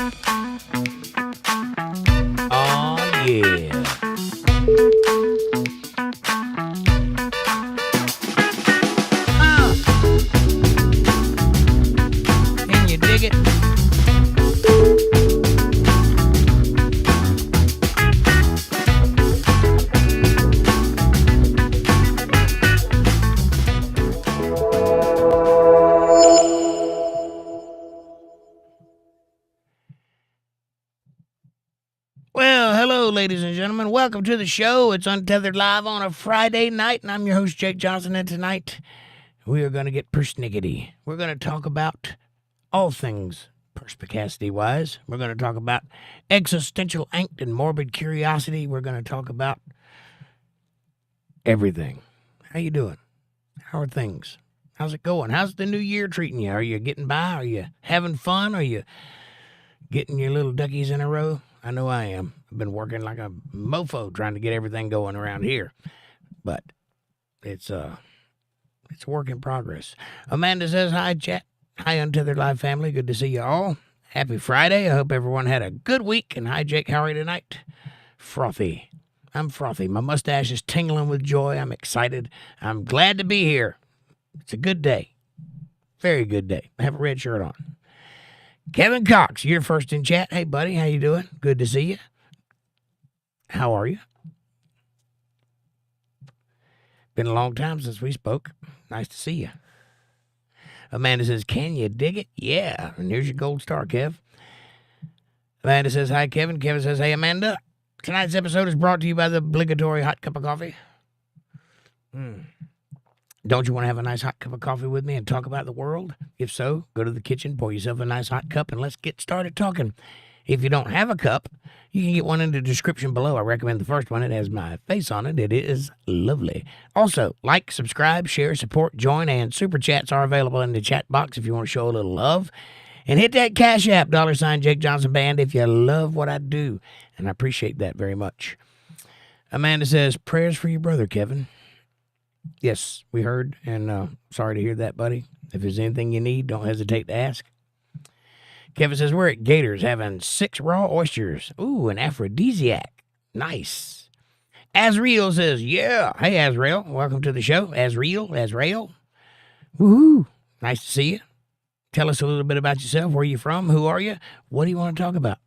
Oh, yeah. Can you dig it? Well, hello, ladies and gentlemen. Welcome to the show. It's Untethered Live on a Friday night, and I'm your host, Jake Johnson, and tonight we are going to get persnickety. We're going to talk about all things perspicacity-wise. We're going to talk about existential angst and morbid curiosity. We're going to talk about everything. How you doing? How are things? How's it going? How's the new year treating you? Are you getting by? Are you having fun? Are you getting your little duckies in a row? I know I am. I've been working like a mofo trying to get everything going around here. But it's a work in progress. Amanda says, hi, chat. Hi, Untethered Live family. Good to see you all. Happy Friday. I hope everyone had a good week. And hi, Jake. How are you tonight? Frothy. I'm frothy. My mustache is tingling with joy. I'm excited. I'm glad to be here. It's a good day. Very good day. I have a red shirt on. Kevin Cox, you're first in chat. Hey, buddy, how you doing? Good to see you. How are you? Been a long time since we spoke. Nice to see you. Amanda says, can you dig it? Yeah. And here's your gold star, Kev. Amanda says, hi, Kevin. Kevin says, hey, Amanda. Tonight's episode is brought to you by the obligatory hot cup of coffee. Don't you want to have a nice hot cup of coffee with me and talk about the world? If so, go to the kitchen, pour yourself a nice hot cup, and let's get started talking. If you don't have a cup, you can get one in the description below. I recommend the first one. It has my face on it. It is lovely. Also, like, subscribe, share, support, join, and super chats are available in the chat box if you want to show a little love. And hit that Cash App, $ Jake Johnson Band, if you love what I do. And I appreciate that very much. Amanda says, prayers for your brother, Kevin. Yes, we heard, and sorry to hear that, buddy. If there's anything you need, don't hesitate to ask. Kevin says, we're at Gators having 6 raw oysters. Ooh, an aphrodisiac. Nice. Azrael says, yeah. Hey, Azrael, welcome to the show. Azrael. Woohoo. Nice to see you. Tell us a little bit about yourself. Where are you from? Who are you? What do you want to talk about?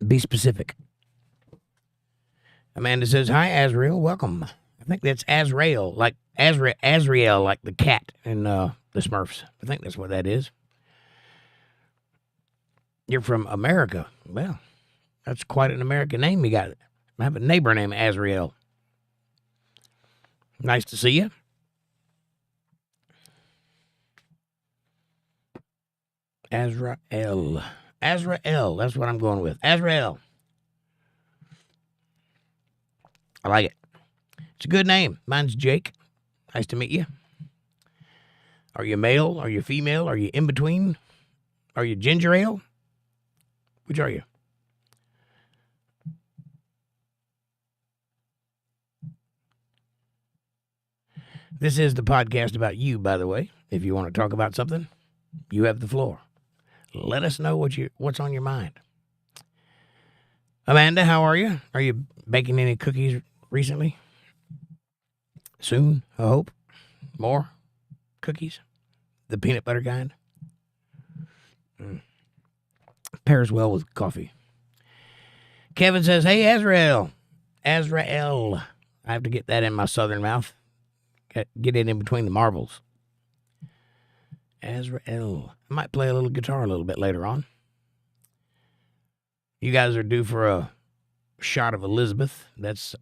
Be specific. Amanda says, hi, Azrael. Welcome. I think that's Azrael, like Azrael, like the cat in the Smurfs. I think that's what that is. You're from America. Well, that's quite an American name you got. I have a neighbor named Azrael. Nice to see you. Azrael. That's what I'm going with. Azrael. I like it. It's a good name. Mine's Jake. Nice to meet you. Are you male? Are you female? Are you in between? Are you ginger ale? Which are you? This is the podcast about you, by the way. If you want to talk about something, you have the floor. Let us know what's on your mind. Amanda, how are you? Are you baking any cookies recently? Soon, I hope. More cookies? The peanut butter kind? Pairs well with coffee. Kevin says, hey, Azrael. I have to get that in my southern mouth. Get it in between the marbles. Azrael. I might play a little guitar a little bit later on. You guys are due for a shot of Elizabeth.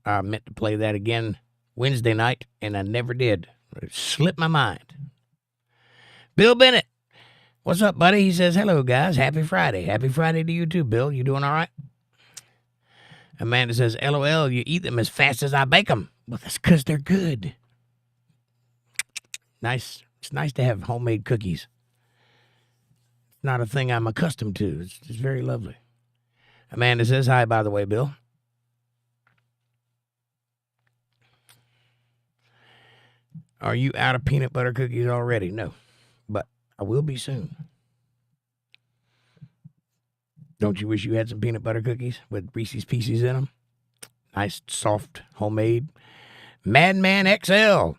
I meant to play that again Wednesday night, and I never did. It slipped my mind. Bill Bennett. What's up, buddy? He says, hello, guys. Happy Friday. Happy Friday to you, too, Bill. You doing all right? Amanda says, LOL, you eat them as fast as I bake them. Well, that's because they're good. Nice. It's nice to have homemade cookies. It's not a thing I'm accustomed to. It's very lovely. Amanda says, hi, by the way, Bill. Are you out of peanut butter cookies already? No, but I will be soon. Don't you wish you had some peanut butter cookies with Reese's Pieces in them? Nice, soft, homemade. Madman XL.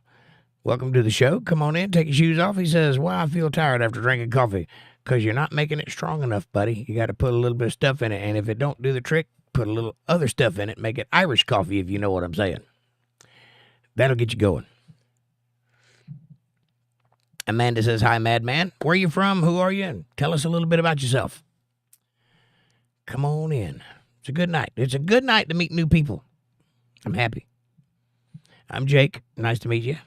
Welcome to the show. Come on in, take your shoes off. He says, "Why I feel tired after drinking coffee? Because you're not making it strong enough, buddy. You got to put a little bit of stuff in it. And if it don't do the trick, put a little other stuff in it. Make it Irish coffee, if you know what I'm saying. That'll get you going." Amanda says, "Hi, Madman. Where are you from? Who are you? And tell us a little bit about yourself." Come on in. It's a good night. It's a good night to meet new people. I'm happy. I'm Jake. Nice to meet you.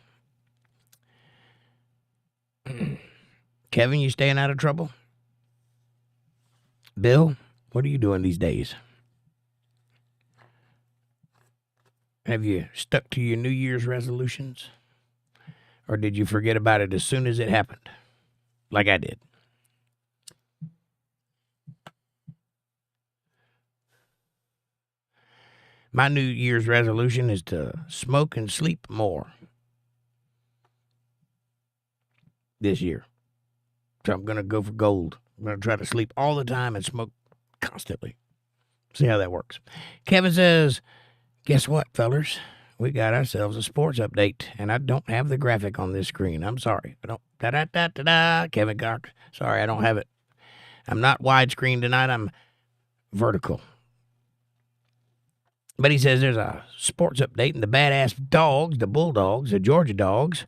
Kevin, you staying out of trouble? Bill, what are you doing these days? Have you stuck to your New Year's resolutions? Or did you forget about it as soon as it happened? Like I did. My New Year's resolution is to smoke and sleep more this year. So I'm going to go for gold. I'm going to try to sleep all the time and smoke constantly. See how that works. Kevin says, "Guess what, fellers? We got ourselves a sports update, and I don't have the graphic on this screen. I'm sorry. I don't. Da-da-da-da-da. Kevin Cox. Sorry, I don't have it. I'm not widescreen tonight. I'm vertical." But he says there's a sports update, and the badass dogs, the Bulldogs, the Georgia Dogs,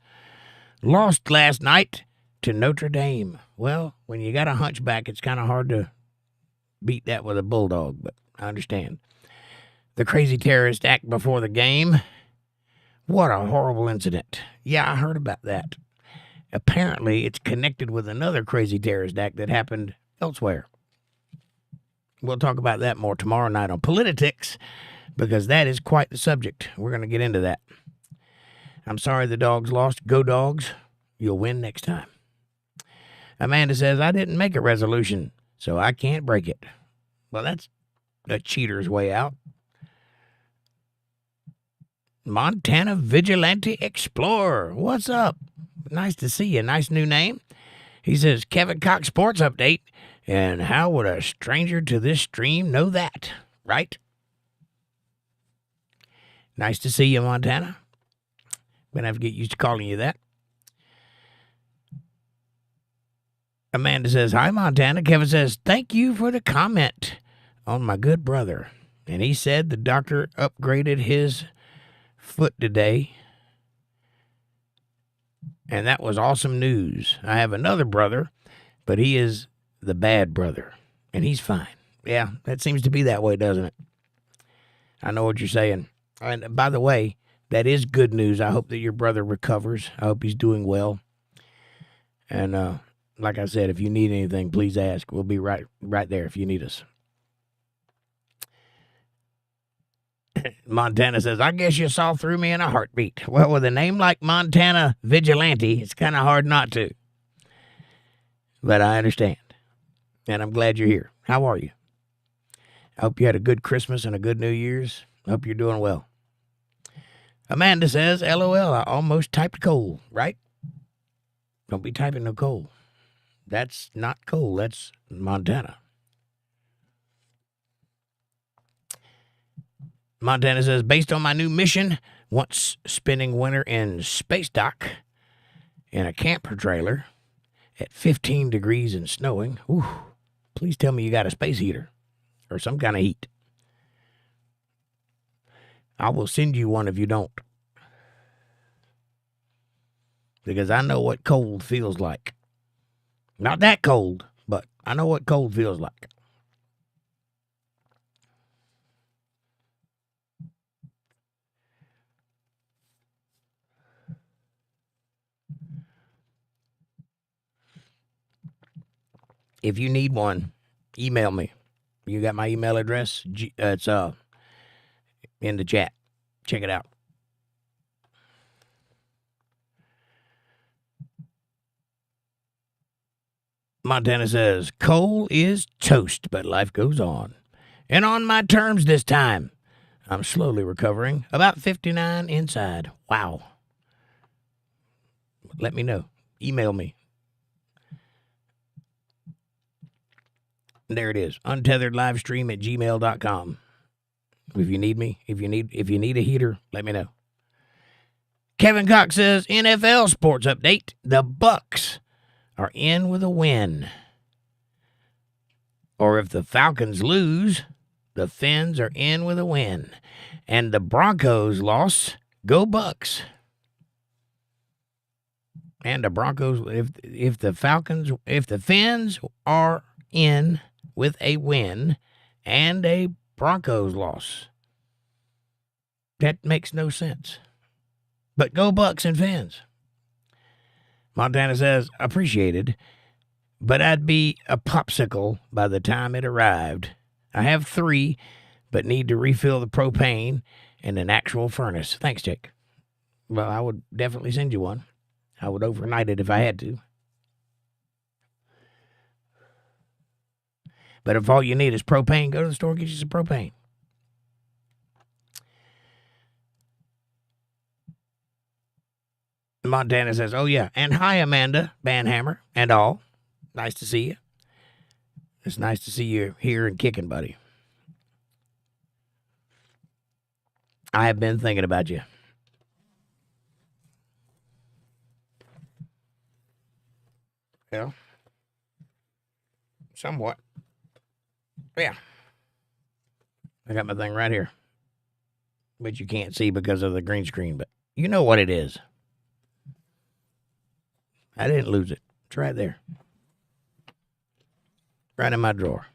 lost last night to Notre Dame. Well, when you got a hunchback, it's kind of hard to beat that with a Bulldog, but I understand. The crazy terrorist act before the game. What a horrible incident. Yeah, I heard about that. Apparently, it's connected with another crazy terrorist act that happened elsewhere. We'll talk about that more tomorrow night on Politics, because that is quite the subject. We're going to get into that. I'm sorry the Dogs lost. Go Dogs. You'll win next time. Amanda says, "I didn't make a resolution, so I can't break it." Well, that's a cheater's way out. Montana Vigilante Explorer. What's up? Nice to see you. Nice new name. He says, "Kevin Cox Sports Update. And how would a stranger to this stream know that? Right?" Nice to see you, Montana. Gonna have to get used to calling you that. Amanda says, "Hi, Montana." Kevin says, "Thank you for the comment on my good brother. And he said the doctor upgraded his foot today. And that was awesome news. I have another brother, but he is the bad brother. And he's fine." Yeah, that seems to be that way, doesn't it? I know what you're saying. And by the way, that is good news. I hope that your brother recovers. I hope he's doing well. And like I said, if you need anything, please ask. We'll be right there if you need us. Montana says, "I guess you saw through me in a heartbeat." Well, with a name like Montana Vigilante, it's kind of hard not to. But I understand. And I'm glad you're here. How are you? I hope you had a good Christmas and a good New Year's. I hope you're doing well. Amanda says, "LOL, I almost typed coal," right? Don't be typing no coal. That's not coal. That's Montana. Montana says, "Based on my new mission, once spending winter in Space Dock in a camper trailer at 15 degrees and snowing. Ooh, please tell me you got a space heater or some kind of heat. I will send you one if you don't. Because I know what cold feels like. Not that cold, but I know what cold feels like. If you need one, email me. You got my email address? It's in the chat. Check it out. Montana says, "Coal is toast, but life goes on. And on my terms this time. I'm slowly recovering. About 59 inside. Wow. Let me know. Email me. There it is. UntetheredLivestream@gmail.com. If you need me, if you need a heater, let me know. Kevin Cox says, NFL sports update. The Bucks are in with a win. Or if the Falcons lose, the Fins are in with a win. And the Broncos lost. Go Bucks. And the Broncos, if the Fins are in with a win and a Broncos loss, that makes no sense. But go Bucks and Fins. Montana says, appreciated, but I'd be a popsicle by the time it arrived. I have 3, but need to refill the propane and an actual furnace. Thanks, Jake. Well, I would definitely send you one. I would overnight it if I had to. But if all you need is propane, go to the store and get you some propane. Montana says, oh, yeah. And hi, Amanda Banhammer and all. Nice to see you. It's nice to see you here and kicking, buddy. I have been thinking about you. Yeah. Somewhat. Yeah. I got my thing right here. Which you can't see because of the green screen, but you know what it is. I didn't lose it. It's right there. Right in my drawer.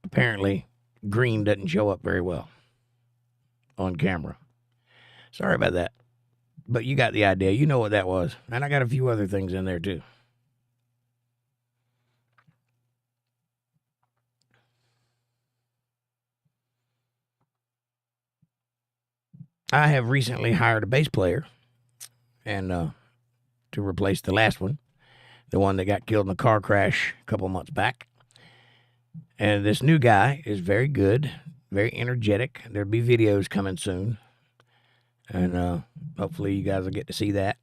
Apparently, green doesn't show up very well on camera. Sorry about that. But you got the idea. You know what that was. And I got a few other things in there, too. I have recently hired a bass player and to replace the last one, the one that got killed in a car crash a couple months back. And this new guy is very good, very energetic. There'll be videos coming soon. And hopefully you guys will get to see that.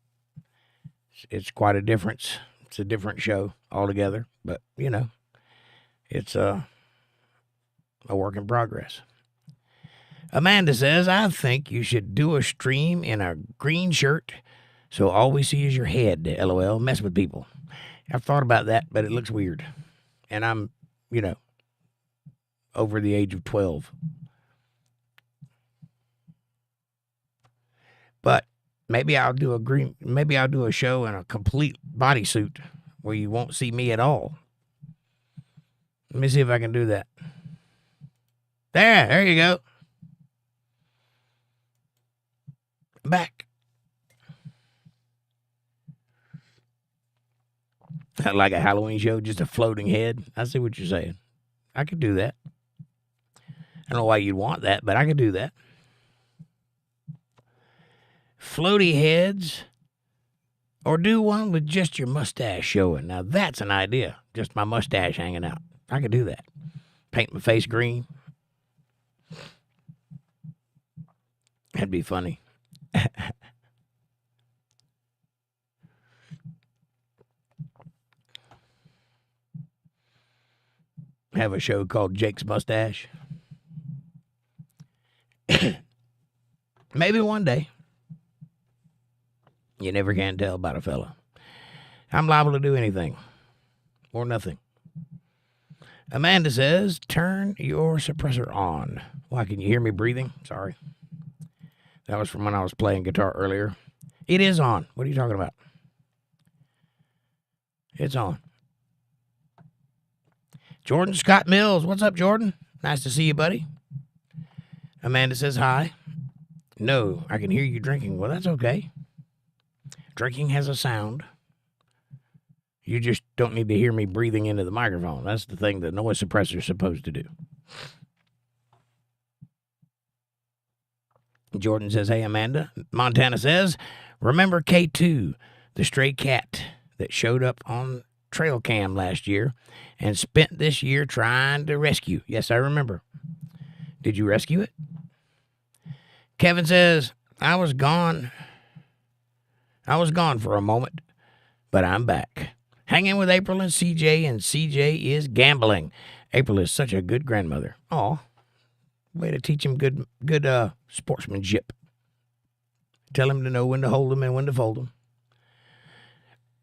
It's quite a difference. It's a different show altogether. But, you know, it's a work in progress. Amanda says, I think you should do a stream in a green shirt so all we see is your head, LOL. Mess with people. I've thought about that, but it looks weird. And I'm, you know, over the age of 12. But maybe I'll do a show in a complete bodysuit where you won't see me at all. Let me see if I can do that. There you go. Back. Like a Halloween show, just a floating head. I see what you're saying. I could do that. I don't know why you'd want that, but I could do that. Floaty heads, or do one with just your mustache showing. Now that's an idea. Just my mustache hanging out. I could do that. Paint my face green. That'd be funny. Have a show called Jake's Mustache. Maybe one day. You never can tell about a fella. I'm liable to do anything or nothing. Amanda says, turn your suppressor on. Why, can you hear me breathing? Sorry. That was from when I was playing guitar earlier. It is on. What are you talking about? It's on. Jordan Scott Mills. What's up, Jordan? Nice to see you, buddy. Amanda says hi. No, I can hear you drinking. Well, that's okay. Drinking has a sound. You just don't need to hear me breathing into the microphone. That's the thing the noise suppressor is supposed to do. Jordan says, hey, Amanda. Montana says, remember K2, the stray cat that showed up on trail cam last year and spent this year trying to rescue? Yes, I remember. Did you rescue it? Kevin says, I was gone I was gone for a moment, but I'm back. Hanging with April and CJ is gambling. April is such a good grandmother. Aw, way to teach him good sportsmanship. Tell him to know when to hold him and when to fold him.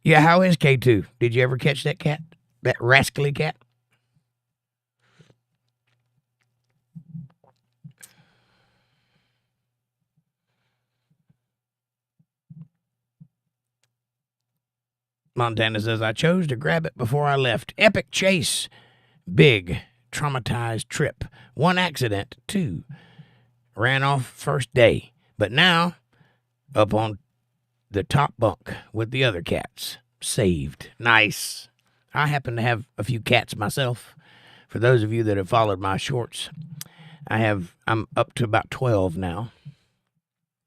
Yeah, how is K2? Did you ever catch that cat? That rascally cat? Montana says, I chose to grab it before I left. Epic chase. Big, traumatized trip. 1 accident. 2. Ran off first day. But now, up on the top bunk with the other cats. Saved. Nice. I happen to have a few cats myself. For those of you that have followed my shorts, I'm up to about 12 now.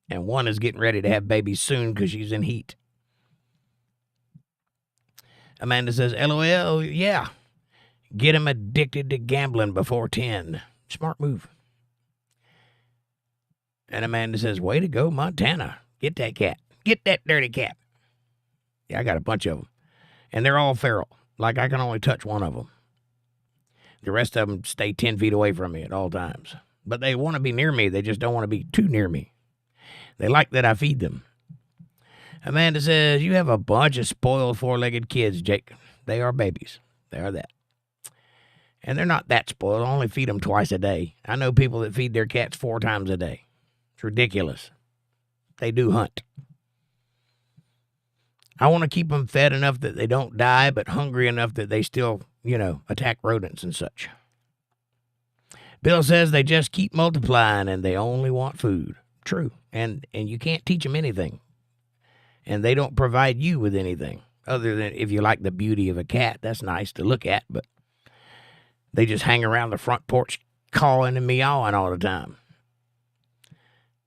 And one is getting ready to have babies soon because she's in heat. Amanda says, LOL, yeah. Get him addicted to gambling before 10. Smart move. And Amanda says, way to go, Montana. Get that cat. Get that dirty cat. Yeah, I got a bunch of them. And they're all feral. Like, I can only touch one of them. The rest of them stay 10 feet away from me at all times. But they want to be near me. They just don't want to be too near me. They like that I feed them. Amanda says, you have a bunch of spoiled 4-legged kids, Jake. They are babies. They are that. And they're not that spoiled. I only feed them twice a day. I know people that feed their cats 4 times a day. It's ridiculous. They do hunt. I want to keep them fed enough that they don't die, but hungry enough that they still, attack rodents and such. Bill says they just keep multiplying and they only want food. True. And you can't teach them anything. And they don't provide you with anything other than if you like the beauty of a cat. That's nice to look at, but they just hang around the front porch cawing and meowing all the time.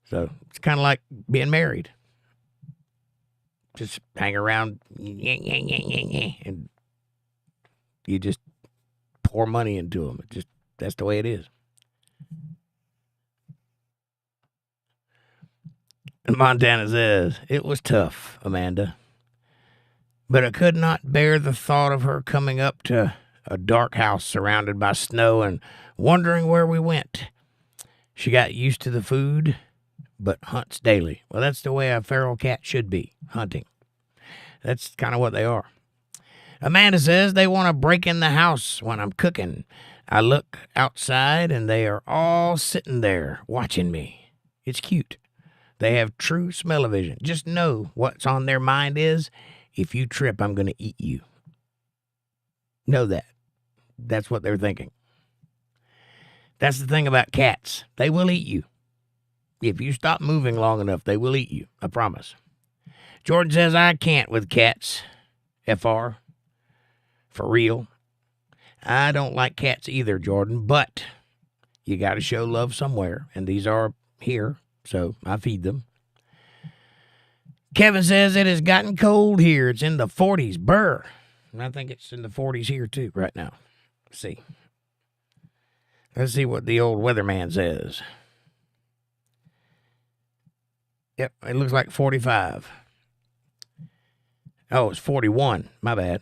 So it's kind of like being married. Just hang around and you just pour money into them. That's the way it is. And Montana says, it was tough, Amanda. But I could not bear the thought of her coming up to a dark house surrounded by snow and wondering where we went. She got used to the food, but hunts daily. Well, that's the way a feral cat should be, hunting. That's kind of what they are. Amanda says they want to break in the house when I'm cooking. I look outside and they are all sitting there watching me. It's cute. They have true smell-o-vision. Just know what's on their mind is, if you trip, I'm going to eat you. Know that. That's what they're thinking. That's the thing about cats. They will eat you. If you stop moving long enough, they will eat you. I promise. Jordan says, I can't with cats. FR. For real. I don't like cats either, Jordan, but you got to show love somewhere, and these are here. So I feed them. Kevin says it has gotten cold here. It's in the 40s. Brr. And I think it's in the 40s here too right now. Let's see. Let's see what the old weatherman says. Yep, it looks like 45. Oh, it's 41. My bad.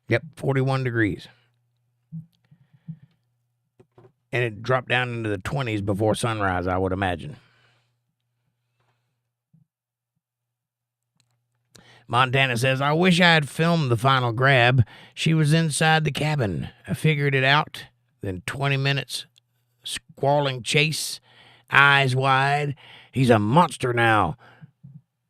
Yep, 41 degrees. And it dropped down into the 20s before sunrise, I would imagine. Montana says, I wish I had filmed the final grab. She was inside the cabin. I figured it out. Then 20 minutes, squalling chase, eyes wide. He's a monster now.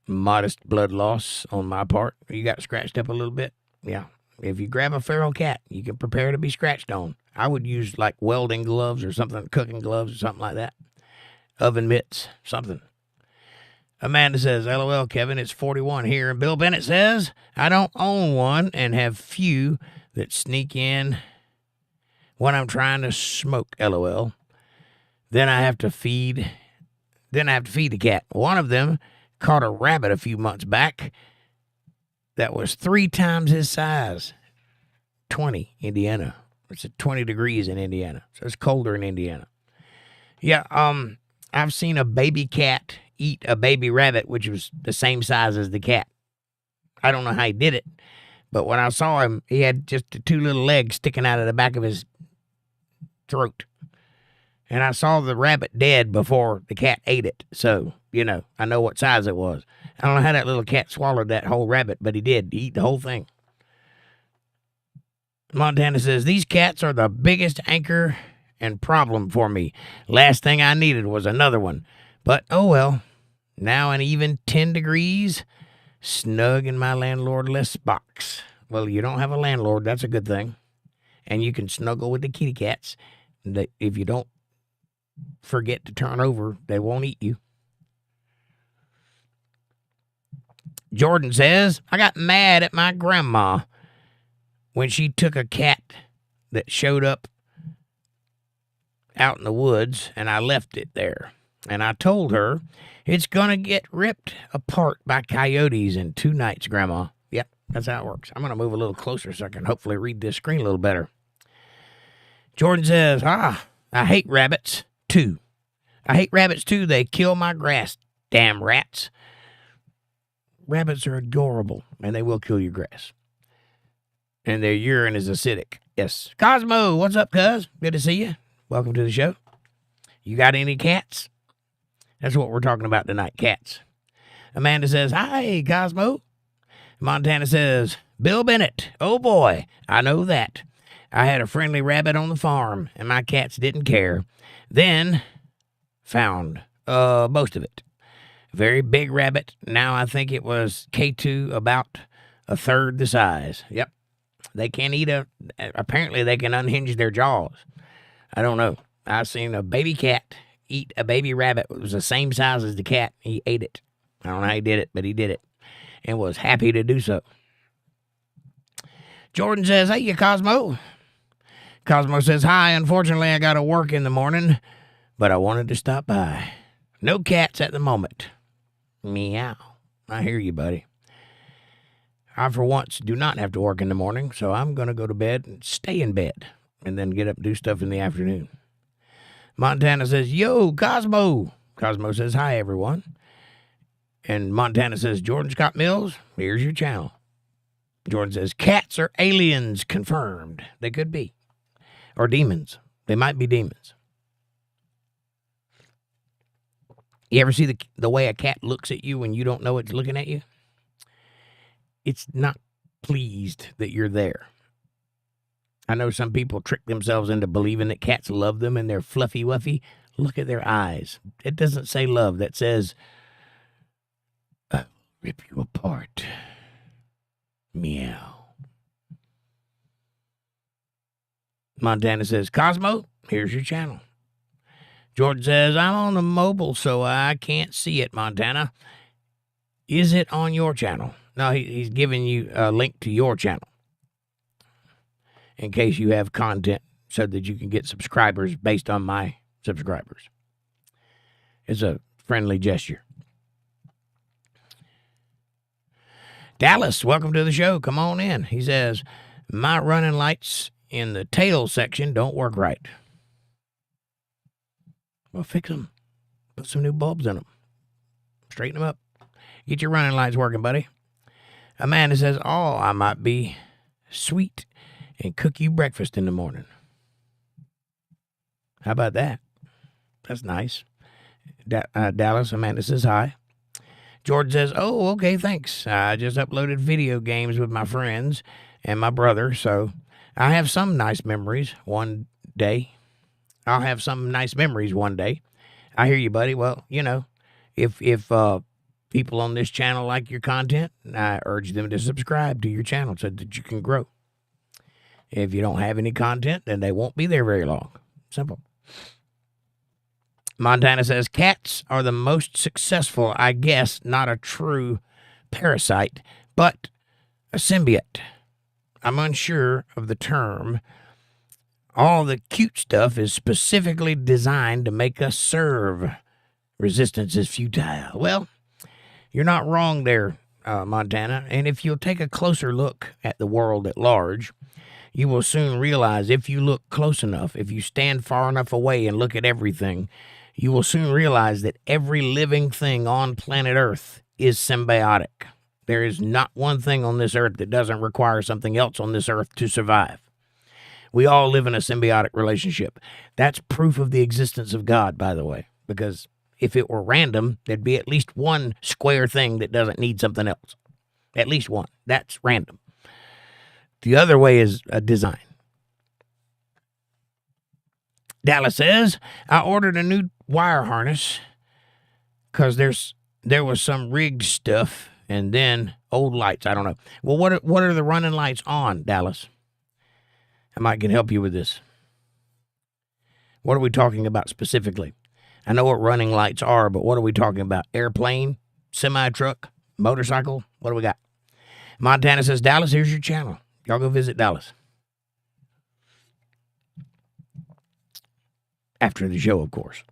Modest blood loss on my part. You got scratched up a little bit? Yeah. If you grab a feral cat, you can prepare to be scratched on. I would use like welding gloves or something, cooking gloves or something like that. Oven mitts, something. Amanda says, LOL, Kevin, it's 41 here. And Bill Bennett says, I don't own one and have few that sneak in when I'm trying to smoke, LOL. Then I have to feed the cat. One of them caught a rabbit a few months back that was 3 times his size. 20, Indiana. It's at 20 degrees in Indiana. So it's colder in Indiana. Yeah, I've seen a baby cat eat a baby rabbit, which was the same size as the cat. I don't know how he did it, but when I saw him, he had just 2 little legs sticking out of the back of his throat. And I saw the rabbit dead before the cat ate it. So, I know what size it was. I don't know how that little cat swallowed that whole rabbit, but he did. He ate the whole thing. Montana says, these cats are the biggest anchor and problem for me. Last thing I needed was another one. But, oh well. Now an even 10 degrees, snug in my landlordless box. Well, you don't have a landlord. That's a good thing. And you can snuggle with the kitty cats. If you don't forget to turn over, they won't eat you. Jordan says, I got mad at my grandma when she took a cat that showed up out in the woods, and I left it there. And I told her, it's going to get ripped apart by coyotes in 2 nights, Grandma. Yep, that's how it works. I'm going to move a little closer so I can hopefully read this screen a little better. Jordan says, I hate rabbits, too. I hate rabbits, too. They kill my grass, damn rats. Rabbits are adorable, and they will kill your grass. And their urine is acidic. Yes. Cosmo, what's up, cuz? Good to see you. Welcome to the show. You got any cats? That's what we're talking about tonight, cats. Amanda says, hi, Cosmo. Montana says, Bill Bennett. Oh, boy, I know that. I had a friendly rabbit on the farm, and my cats didn't care. Then found most of it. Very big rabbit. Now I think it was K2, about 1/3 the size. Yep. They can't eat apparently they can unhinge their jaws. I don't know. I seen a baby cat eat a baby rabbit. It was the same size as the cat. He ate it. I don't know how he did it, but he did it and was happy to do so. Jordan says, hey, you Cosmo. Cosmo says, hi, unfortunately I got to work in the morning, but I wanted to stop by. No cats at the moment. Meow. I hear you, buddy. I, for once, do not have to work in the morning, so I'm going to go to bed and stay in bed and then get up and do stuff in the afternoon. Montana says, yo, Cosmo. Cosmo says, hi, everyone. And Montana says, Jordan Scott Mills, here's your channel. Jordan says, cats are aliens, confirmed. They could be. Or demons. They might be demons. You ever see the way a cat looks at you when you don't know it's looking at you? It's not pleased that you're there. I know some people trick themselves into believing that cats love them and they're fluffy wuffy. Look at their eyes. It doesn't say love. That says, I'll rip you apart. Meow. Montana says, Cosmo, here's your channel. Jordan says, I'm on the mobile, so I can't see it, Montana. Is it on your channel? No, he's giving you a link to your channel in case you have content so that you can get subscribers based on my subscribers. It's a friendly gesture. Dallas, welcome to the show. Come on in. He says, my running lights in the tail section don't work right. Well, fix them. Put some new bulbs in them. Straighten them up. Get your running lights working, buddy. Amanda says, oh, I might be sweet and cook you breakfast in the morning. How about that? That's nice. Dallas, Amanda says hi. George says, oh, okay, thanks. I just uploaded video games with my friends and my brother, so I have some nice memories one day. I'll have some nice memories one day. I hear you, buddy. Well, if people on this channel like your content, I urge them to subscribe to your channel so that you can grow. If you don't have any content, then they won't be there very long. Simple. Montana says, cats are the most successful, I guess, not a true parasite, but a symbiote. I'm unsure of the term. All the cute stuff is specifically designed to make us serve. Resistance is futile. Well, you're not wrong there, Montana. And if you'll take a closer look at the world at large, you will soon realize if you look close enough, if you stand far enough away and look at everything, you will soon realize that every living thing on planet Earth is symbiotic. There is not one thing on this earth that doesn't require something else on this earth to survive. We all live in a symbiotic relationship. That's proof of the existence of God, by the way, because if it were random, there'd be at least one square thing that doesn't need something else. At least one. That's random. The other way is a design. Dallas says, I ordered a new wire harness because there was some rigged stuff and then old lights. I don't know. Well, what are the running lights on, Dallas? I might can help you with this. What are we talking about specifically? I know what running lights are, but what are we talking about? Airplane, semi-truck, motorcycle? What do we got? Montana says, Dallas, here's your channel. Y'all go visit Dallas. After the show, of course.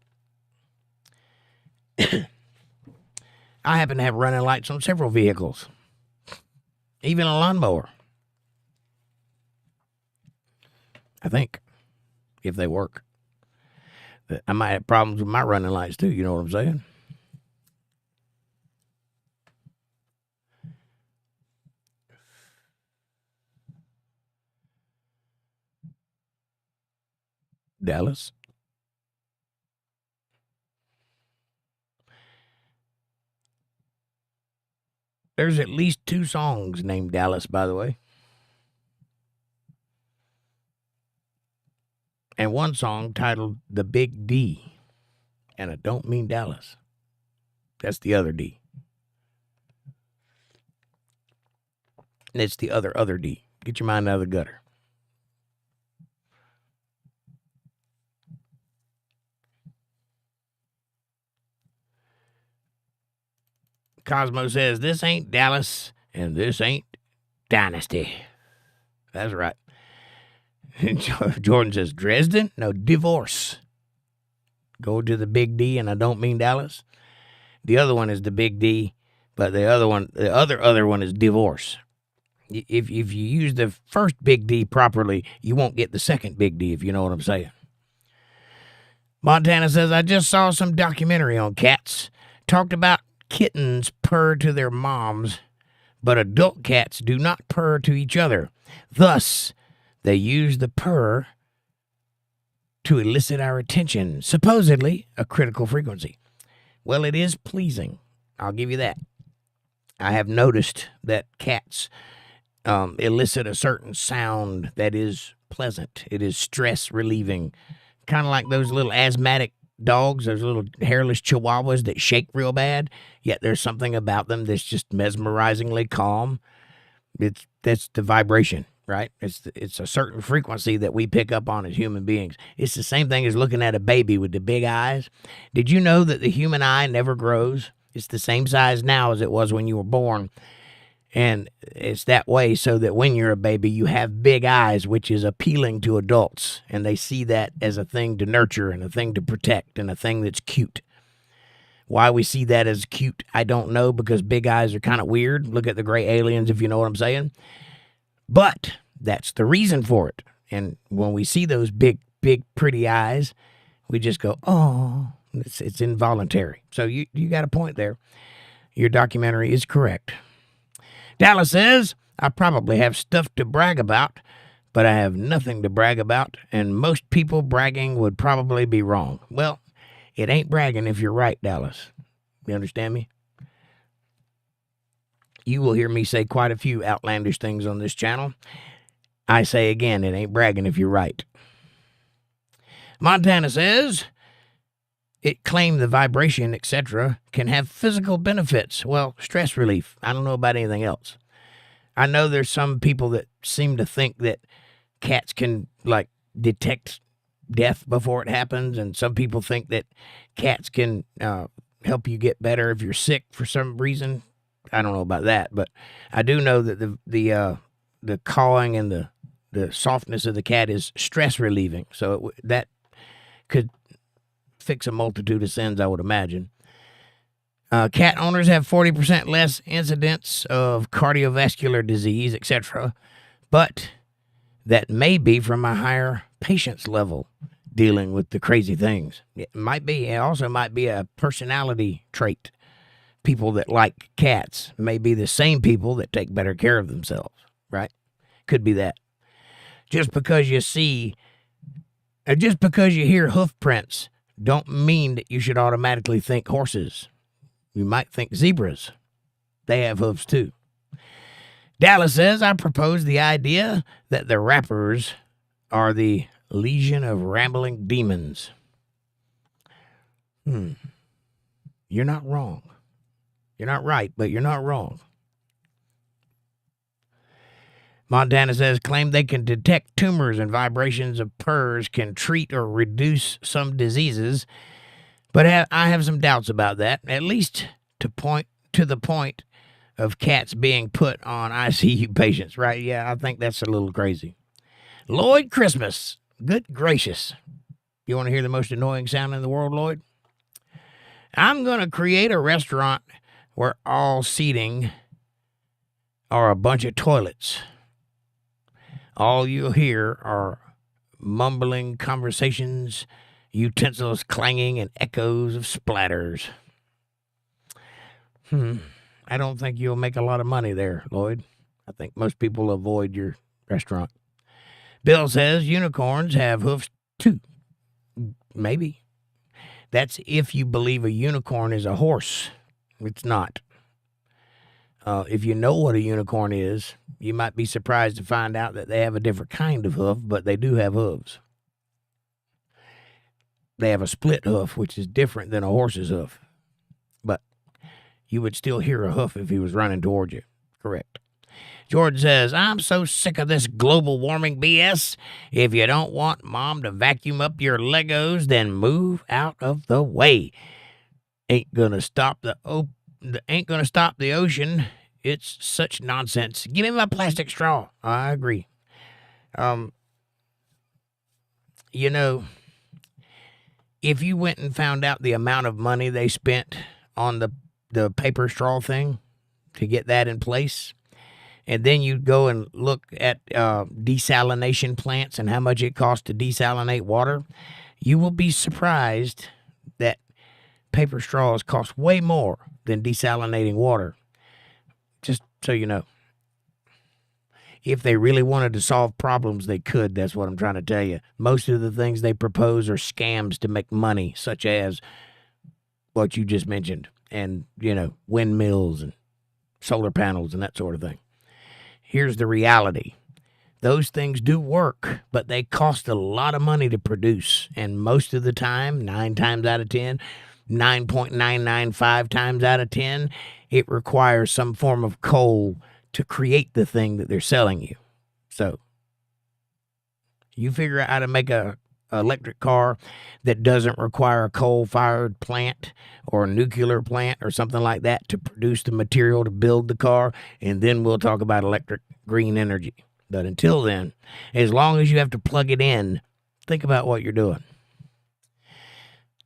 I happen to have running lights on several vehicles. Even a lawnmower. I think. If they work. I might have problems with my running lights too, you know what I'm saying? Dallas. There's at least 2 songs named Dallas, by the way. And one song titled The Big D. And I don't mean Dallas. That's the other D. And it's the other D. Get your mind out of the gutter. Cosmo says, this ain't Dallas, and this ain't Dynasty. That's right. Jordan says, Dresden? No, divorce. Go to the big D, and I don't mean Dallas. The other one is the big D, but the other one is divorce. If you use the first big D properly, you won't get the second big D, if you know what I'm saying. Montana says, I just saw some documentary on cats. Talked about kittens purr to their moms, but adult cats do not purr to each other. Thus, they use the purr to elicit our attention, supposedly a critical frequency. Well, it is pleasing. I'll give you that. I have noticed that cats elicit a certain sound that is pleasant. It is stress relieving, kind of like those little asthmatic dogs, those little hairless chihuahuas that shake real bad, yet there's something about them that's just mesmerizingly calm. That's the vibration, right? It's a certain frequency that we pick up on as human beings. It's the same thing as looking at a baby with the big eyes. Did you know that the human eye never grows? It's the same size now as it was when you were born. And it's that way so that when you're a baby, you have big eyes, which is appealing to adults. And they see that as a thing to nurture and a thing to protect and a thing that's cute. Why we see that as cute, I don't know, because big eyes are kind of weird. Look at the gray aliens, if you know what I'm saying. But that's the reason for it. And when we see those big, pretty eyes, we just go, oh, it's involuntary. So you got a point there. Your documentary is correct. Dallas says, I probably have stuff to brag about, but I have nothing to brag about, and most people bragging would probably be wrong. Well, it ain't bragging if you're right, Dallas. You understand me? You will hear me say quite a few outlandish things on this channel. I say again, it ain't bragging if you're right. Montana says, it claimed the vibration, etc., can have physical benefits. Well, stress relief. I don't know about anything else. I know there's some people that seem to think that cats can, like, detect death before it happens, and some people think that cats can help you get better if you're sick for some reason. I don't know about that, but I do know that the cawing and the softness of the cat is stress relieving. So that could fix a multitude of sins, I would imagine. Cat owners have 40% less incidence of cardiovascular disease, etc., but that may be from a higher patience level. dealing with the crazy things. It also might be a personality trait. People that like cats may be the same people that take better care of themselves, right? Could be that. Just because you hear hoof prints don't mean that you should automatically think horses. You might think zebras. They have hooves too. Dallas says, I propose the idea that the rappers are the legion of rambling demons. You're not wrong. You're not right, but you're not wrong. Montana says, claim they can detect tumors and vibrations of purrs can treat or reduce some diseases, but I have some doubts about that, at least to the point of cats being put on ICU patients, right? Yeah, I think that's a little crazy. Lloyd Christmas, good gracious. You want to hear the most annoying sound in the world, Lloyd? I'm going to create a restaurant where all seating are a bunch of toilets. All you'll hear are mumbling conversations, utensils clanging, and echoes of splatters. I don't think you'll make a lot of money there, Lloyd. I think most people avoid your restaurant. Bill says unicorns have hoofs too. Maybe. That's if you believe a unicorn is a horse. It's not. If you know what a unicorn is, you might be surprised to find out that they have a different kind of hoof, but they do have hooves. They have a split hoof, which is different than a horse's hoof. But you would still hear a hoof if he was running toward you. Correct. George says, I'm so sick of this global warming BS. If you don't want Mom to vacuum up your Legos, then move out of the way. Ain't gonna stop the ocean. It's such nonsense. Give me my plastic straw. I agree. If you went and found out the amount of money they spent on the paper straw thing to get that in place, and then you go and look at desalination plants and how much it costs to desalinate water, you will be surprised that paper straws cost way more than desalinating water. Just so you know. If they really wanted to solve problems, they could. That's what I'm trying to tell you. Most of the things they propose are scams to make money, such as what you just mentioned. And, windmills and solar panels and that sort of thing. Here's the reality. Those things do work, but they cost a lot of money to produce. And most of the time, 9 times out of 10, 9.995 times out of 10, it requires some form of coal to create the thing that they're selling you. So you figure out how to make a electric car that doesn't require a coal-fired plant or a nuclear plant or something like that to produce the material to build the car, and then we'll talk about electric green energy. But until then, as long as you have to plug it in, think about what you're doing.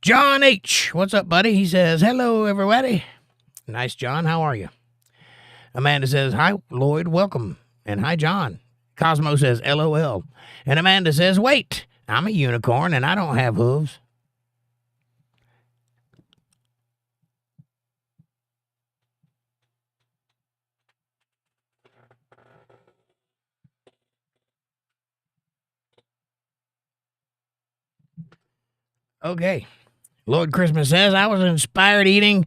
John H., what's up, buddy? He says, hello, everybody. Nice, John. How are you? Amanda says, hi, Lloyd. Welcome. And hi, John. Cosmo says, LOL. And Amanda says, wait, I'm a unicorn and I don't have hooves. Okay. Lord Christmas says, I was inspired eating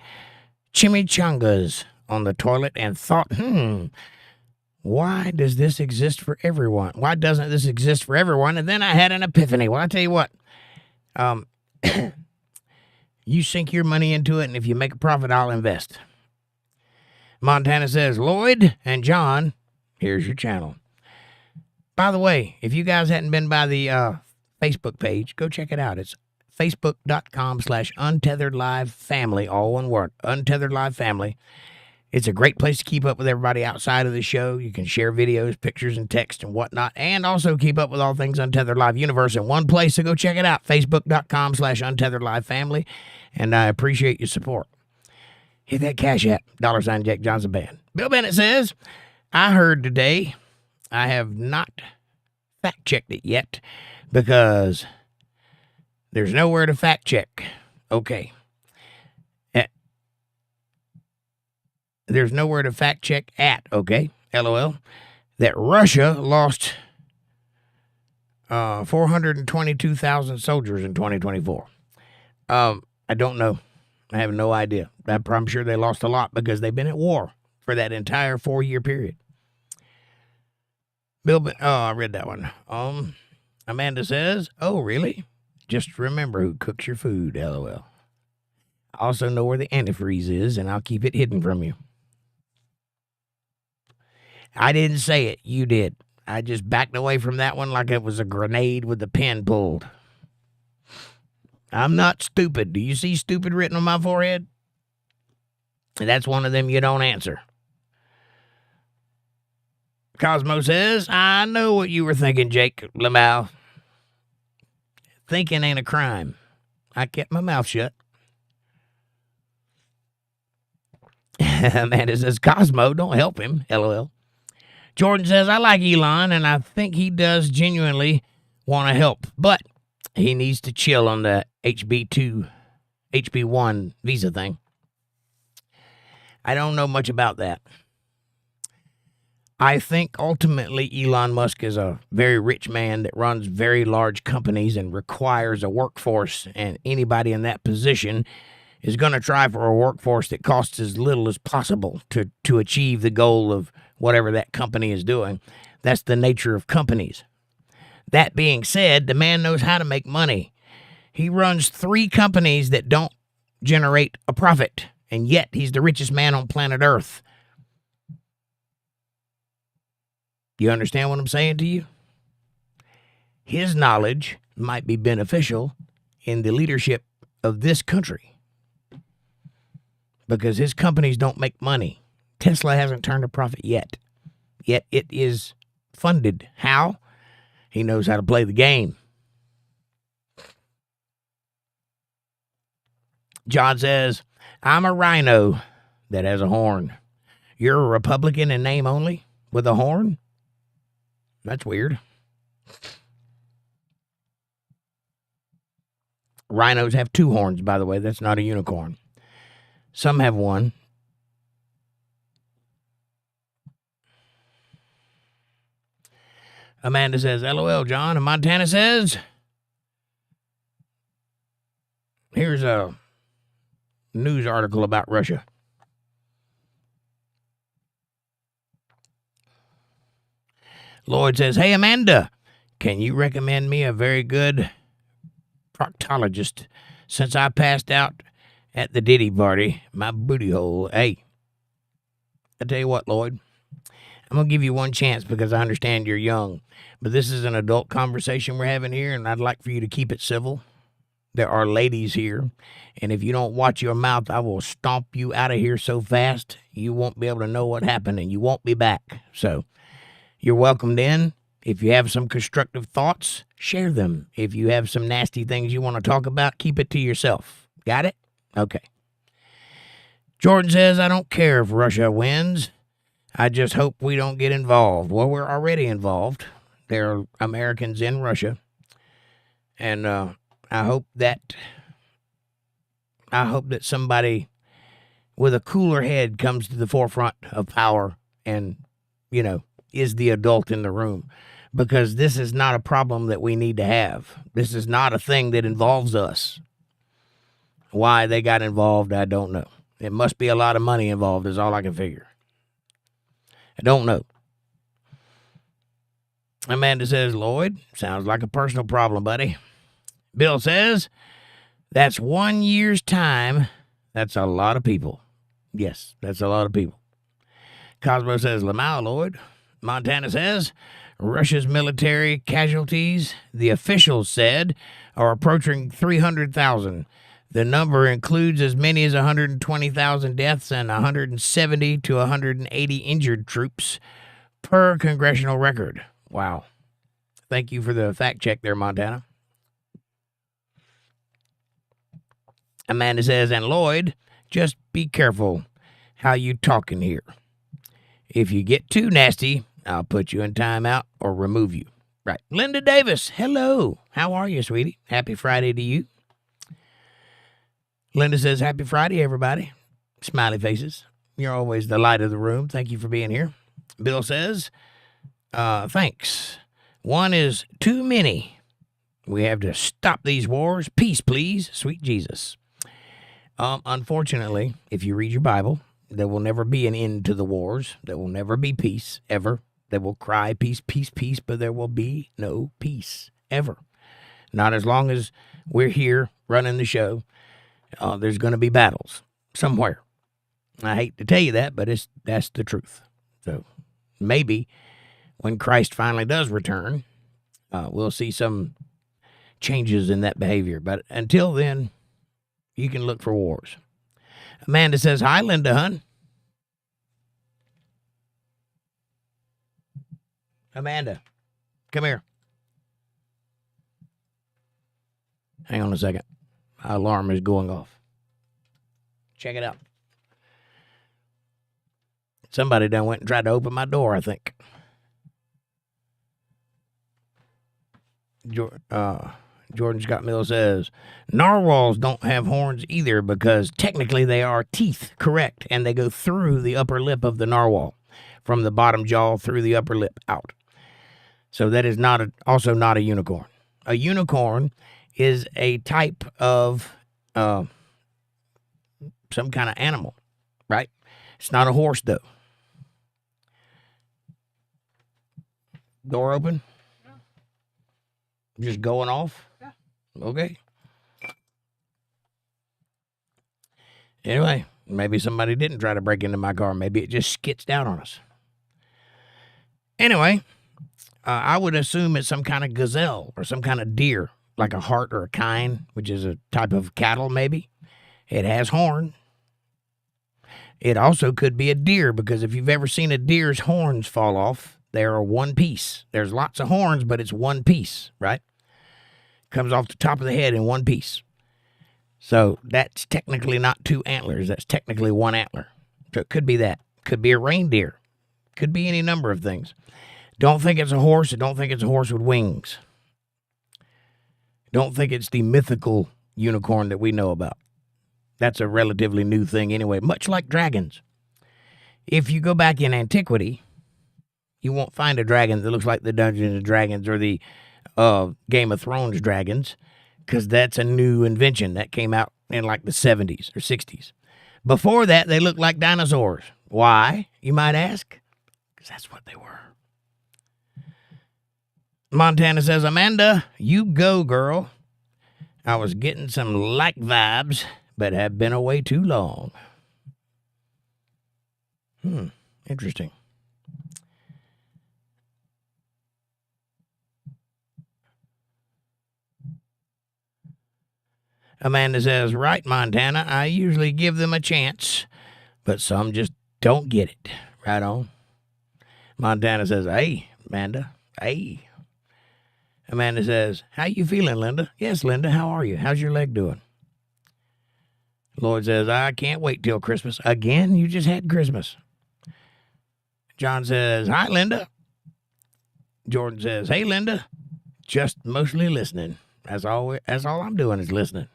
chimichangas on the toilet and thought, why does this exist for everyone? Why doesn't this exist for everyone? And then I had an epiphany. Well, I tell you what, you sink your money into it, and if you make a profit, I'll invest. Montana says, Lloyd and John, here's your channel. By the way, if you guys hadn't been by the Facebook page, go check it out. It's facebook.com/UntetheredLive family, all one word, UntetheredLive family. It's a great place to keep up with everybody outside of the show. You can share videos, pictures, and text and whatnot, and also keep up with all things Untethered Live Universe in one place. So go check it out, facebook.com/UntetheredLive family, and I appreciate your support. Hit that Cash App, $ jakejohnsonband. Bill Bennett says, I heard today, I have not fact-checked it yet because There's nowhere to fact check. Okay. There's nowhere to fact check at, okay, LOL, that Russia lost 422,000 soldiers in 2024. I don't know. I have no idea. I'm sure they lost a lot because they've been at war for that entire 4-year period. I read that one. Amanda says, oh, really? Just remember who cooks your food, LOL. I also know where the antifreeze is, and I'll keep it hidden from you. I didn't say it. You did. I just backed away from that one like it was a grenade with the pin pulled. I'm not stupid. Do you see stupid written on my forehead? That's one of them you don't answer. Cosmo says, I know what you were thinking, jakejohnsonband. Thinking ain't a crime. I kept my mouth shut. Amanda says, Cosmo, don't help him, LOL. Jordan says, I like Elon, and I think he does genuinely want to help, but he needs to chill on the HB1 visa thing. I don't know much about that. I think ultimately Elon Musk is a very rich man that runs very large companies and requires a workforce, and anybody in that position is going to try for a workforce that costs as little as possible to achieve the goal of whatever that company is doing. That's the nature of companies. That being said, the man knows how to make money. He runs 3 companies that don't generate a profit, and yet he's the richest man on planet Earth. You understand what I'm saying to you? His knowledge might be beneficial in the leadership of this country because his companies don't make money. Tesla hasn't turned a profit yet. Yet it is funded. How? He knows how to play the game. John says, I'm a rhino that has a horn. You're a Republican in name only with a horn? That's weird. Rhinos have 2 horns, by the way. That's not a unicorn. Some have 1. Amanda says, LOL, John. And Montana says, here's a news article about Russia. Lloyd says, hey, Amanda, can you recommend me a very good proctologist since I passed out at the Diddy party? My booty hole. Hey, I tell you what, Lloyd, I'm going to give you one chance because I understand you're young, but this is an adult conversation we're having here, and I'd like for you to keep it civil. There are ladies here, and if you don't watch your mouth, I will stomp you out of here so fast you won't be able to know what happened, and you won't be back. So you're welcomed in. If you have some constructive thoughts, share them. If you have some nasty things you want to talk about, keep it to yourself. Got it? Okay. Jordan says, I don't care if Russia wins. I just hope we don't get involved. Well, we're already involved. There are Americans in Russia. And I hope that somebody with a cooler head comes to the forefront of power and, is the adult in the room, because this is not a problem that we need to have. This is not a thing that involves us. Why they got involved, I don't know. It must be a lot of money involved is all I can figure. I don't know. Amanda says, Lloyd, sounds like a personal problem, buddy. Bill says, that's 1 year's time. That's a lot of people. Yes, that's a lot of people. Cosmo says, Lamau, Lloyd. Montana says, Russia's military casualties, the officials said, are approaching 300,000. The number includes as many as 120,000 deaths and 170 to 180 injured troops per congressional record. Wow. Thank you for the fact check there, Montana. Amanda says, and Lloyd, just be careful how you talking here. If you get too nasty, I'll put you in timeout or remove you. Right. Linda Davis, hello. How are you, sweetie? Happy Friday to you. Linda says, happy Friday, everybody. Smiley faces. You're always the light of the room. Thank you for being here. Bill says, thanks. One is too many. We have to stop these wars. Peace, please. Sweet Jesus. Unfortunately, if you read your Bible, there will never be an end to the wars. There will never be peace, ever. They will cry, peace, peace, peace, but there will be no peace, ever. Not as long as we're here running the show. There's going to be battles somewhere. I hate to tell you that, but that's the truth. So maybe when Christ finally does return, we'll see some changes in that behavior. But until then, you can look for wars. Amanda says, hi, Linda, hun. Amanda, come here. Hang on a second. My alarm is going off. Check it out. Somebody done went and tried to open my door, I think. Jordan Scott Mill says, narwhals don't have horns either because technically they are teeth, correct, and they go through the upper lip of the narwhal, from the bottom jaw through the upper lip out. So that is also not a unicorn. A unicorn is a type of some kind of animal, right? It's not a horse, though. Door open? Yeah. Just going off? Yeah. Okay. Anyway, maybe somebody didn't try to break into my car. Maybe it just skits down on us. Anyway, I would assume it's some kind of gazelle or some kind of deer, like a hart or a kine, which is a type of cattle maybe. It has horn. It also could be a deer, because if you've ever seen a deer's horns fall off, they are one piece. There's lots of horns, but it's one piece, right? Comes off the top of the head in one piece. So that's technically not two antlers. That's technically one antler. So it could be that. Could be a reindeer. Could be any number of things. Don't think it's a horse. Don't think it's a horse with wings. Don't think it's the mythical unicorn that we know about. That's a relatively new thing anyway, much like dragons. If you go back in antiquity, you won't find a dragon that looks like the Dungeons and Dragons or the Game of Thrones dragons, because that's a new invention that came out in like the 70s or 60s. Before that, they looked like dinosaurs. Why, you might ask? Because that's what they were. Montana says, Amanda, you go, girl. I was getting some like vibes, but have been away too long. Interesting. Amanda says, right, Montana, I usually give them a chance, but some just don't get it. Right on. Montana says, hey, Amanda, hey. Amanda says, how you feeling, Linda? Yes, Linda, how are you? How's your leg doing? Lloyd says, I can't wait till Christmas. Again? You just had Christmas. John says, hi, Linda. Jordan says, hey, Linda. Just mostly listening. That's all I'm doing is listening.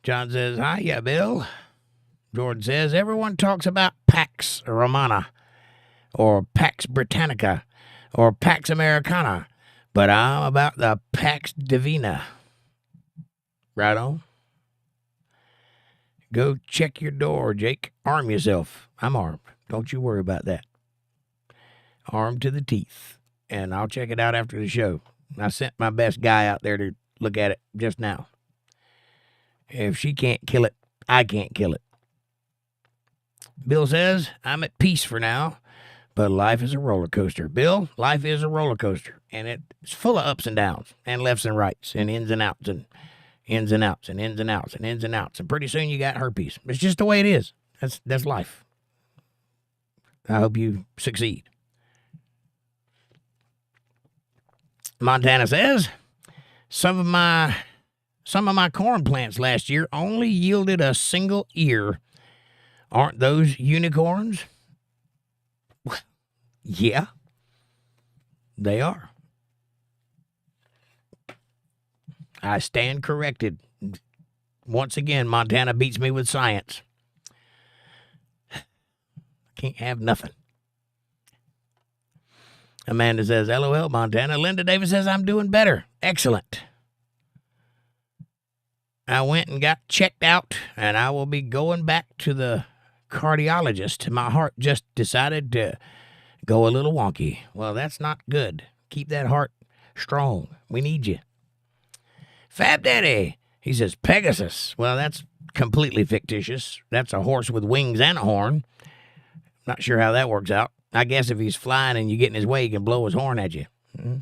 John says, hi, yeah, Bill. Jordan says, everyone talks about Pax Romana or Pax Britannica or Pax Americana, but I'm about the Pax Divina. Right on. Go check your door, Jake. Arm yourself. I'm armed. Don't you worry about that. Armed to the teeth. And I'll check it out after the show. I sent my best guy out there to look at it just now. If she can't kill it, I can't kill it. Bill says, I'm at peace for now, but life is a roller coaster. Bill, life is a roller coaster, and it's full of ups and downs, and lefts and rights, and ins and outs, and ins and outs, and ins and outs, and ins and outs. And pretty soon you got herpes. It's just the way it is. That's life. I hope you succeed. Montana says, some of my corn plants last year only yielded a single ear. Aren't those unicorns? Yeah, they are. I stand corrected. Once again, Montana beats me with science. Can't have nothing. Amanda says, LOL, Montana. Linda Davis says, I'm doing better. Excellent. I went and got checked out, and I will be going back to the cardiologist. My heart just decided to go a little wonky. Well, that's not good. Keep that heart strong. We need you. Fab Daddy, he says, Pegasus. Well, that's completely fictitious. That's a horse with wings and a horn. Not sure how that works out. I guess if he's flying and you get in his way, he can blow his horn at you. Mm-hmm.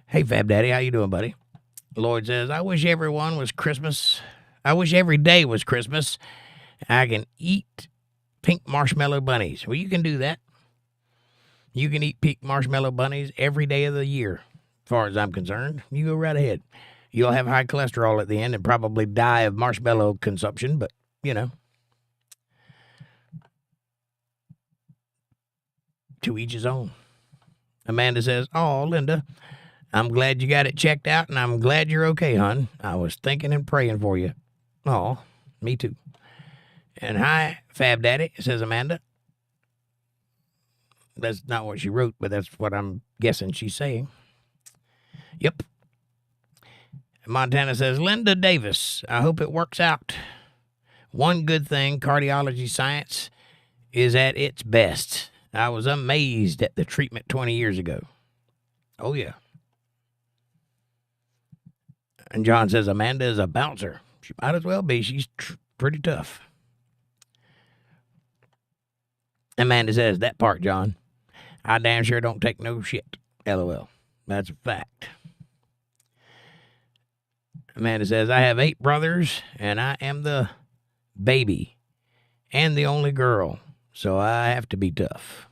Hey, Fab Daddy, how you doing, buddy? Lloyd says, I wish everyone was Christmas. I wish every day was Christmas. I can eat pink marshmallow bunnies. Well, you can do that. You can eat pink marshmallow bunnies every day of the year, as far as I'm concerned. You go right ahead. You'll have high cholesterol at the end and probably die of marshmallow consumption, but, you know. To each his own. Amanda says, oh, Linda, I'm glad you got it checked out, and I'm glad you're okay, hon. I was thinking and praying for you. Oh, me too. And hi, Fab Daddy, says Amanda. That's not what she wrote, but that's what I'm guessing she's saying. Yep. Montana says, Linda Davis, I hope it works out. One good thing, cardiology science is at its best. I was amazed at the treatment 20 years ago. Oh, yeah. And John says, Amanda is a bouncer. She might as well be. She's pretty tough. Amanda says, that part, John. I damn sure don't take no shit. LOL. That's a fact. Amanda says, I have 8 brothers, and I am the baby and the only girl, so I have to be tough.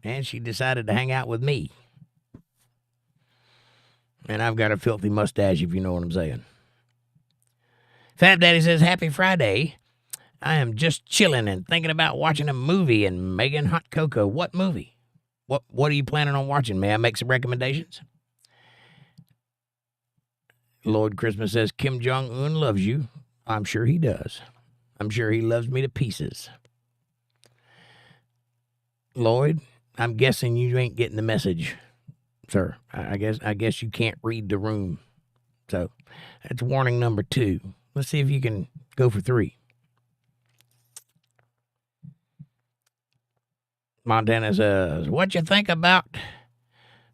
And she decided to hang out with me. And I've got a filthy mustache, if you know what I'm saying. Fat Daddy says, happy Friday. I am just chilling and thinking about watching a movie and making hot cocoa. What movie? What are you planning on watching? May I make some recommendations? Lord Christmas says, Kim Jong-un loves you. I'm sure he does. I'm sure he loves me to pieces. Lloyd, I'm guessing you ain't getting the message, sir. I guess you can't read the room. So that's warning number 2. Let's see if you can go for 3. Montana says, what you think about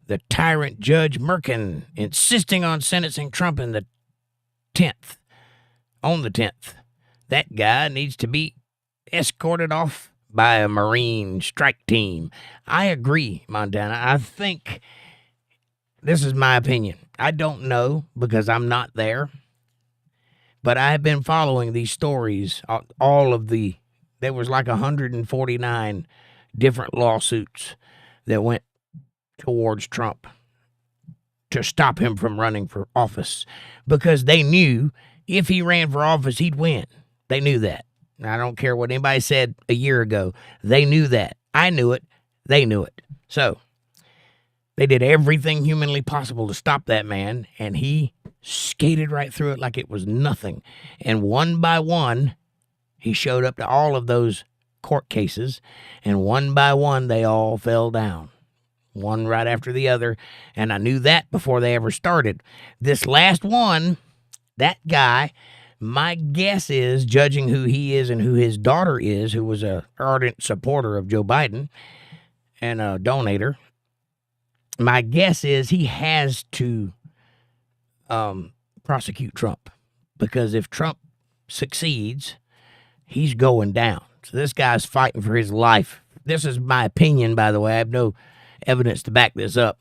the tyrant Judge Merkin insisting on sentencing Trump in the 10th? On the 10th. That guy needs to be escorted off by a Marine strike team. I agree, Montana. I think, this is my opinion. I don't know because I'm not there, but I have been following these stories, there was like 149 different lawsuits that went towards Trump to stop him from running for office because they knew if he ran for office, he'd win. They knew that. I don't care what anybody said a year ago. They knew that. I knew it. They knew it. So they did everything humanly possible to stop that man, and he skated right through it like it was nothing. And one by one, he showed up to all of those court cases, and one by one, they all fell down. One right after the other, and I knew that before they ever started. This last one, that guy, my guess is, judging who he is and who his daughter is, who was an ardent supporter of Joe Biden and a donator, my guess is he has to prosecute Trump. Because if Trump succeeds, he's going down. So this guy's fighting for his life. This is my opinion, by the way. I have no evidence to back this up.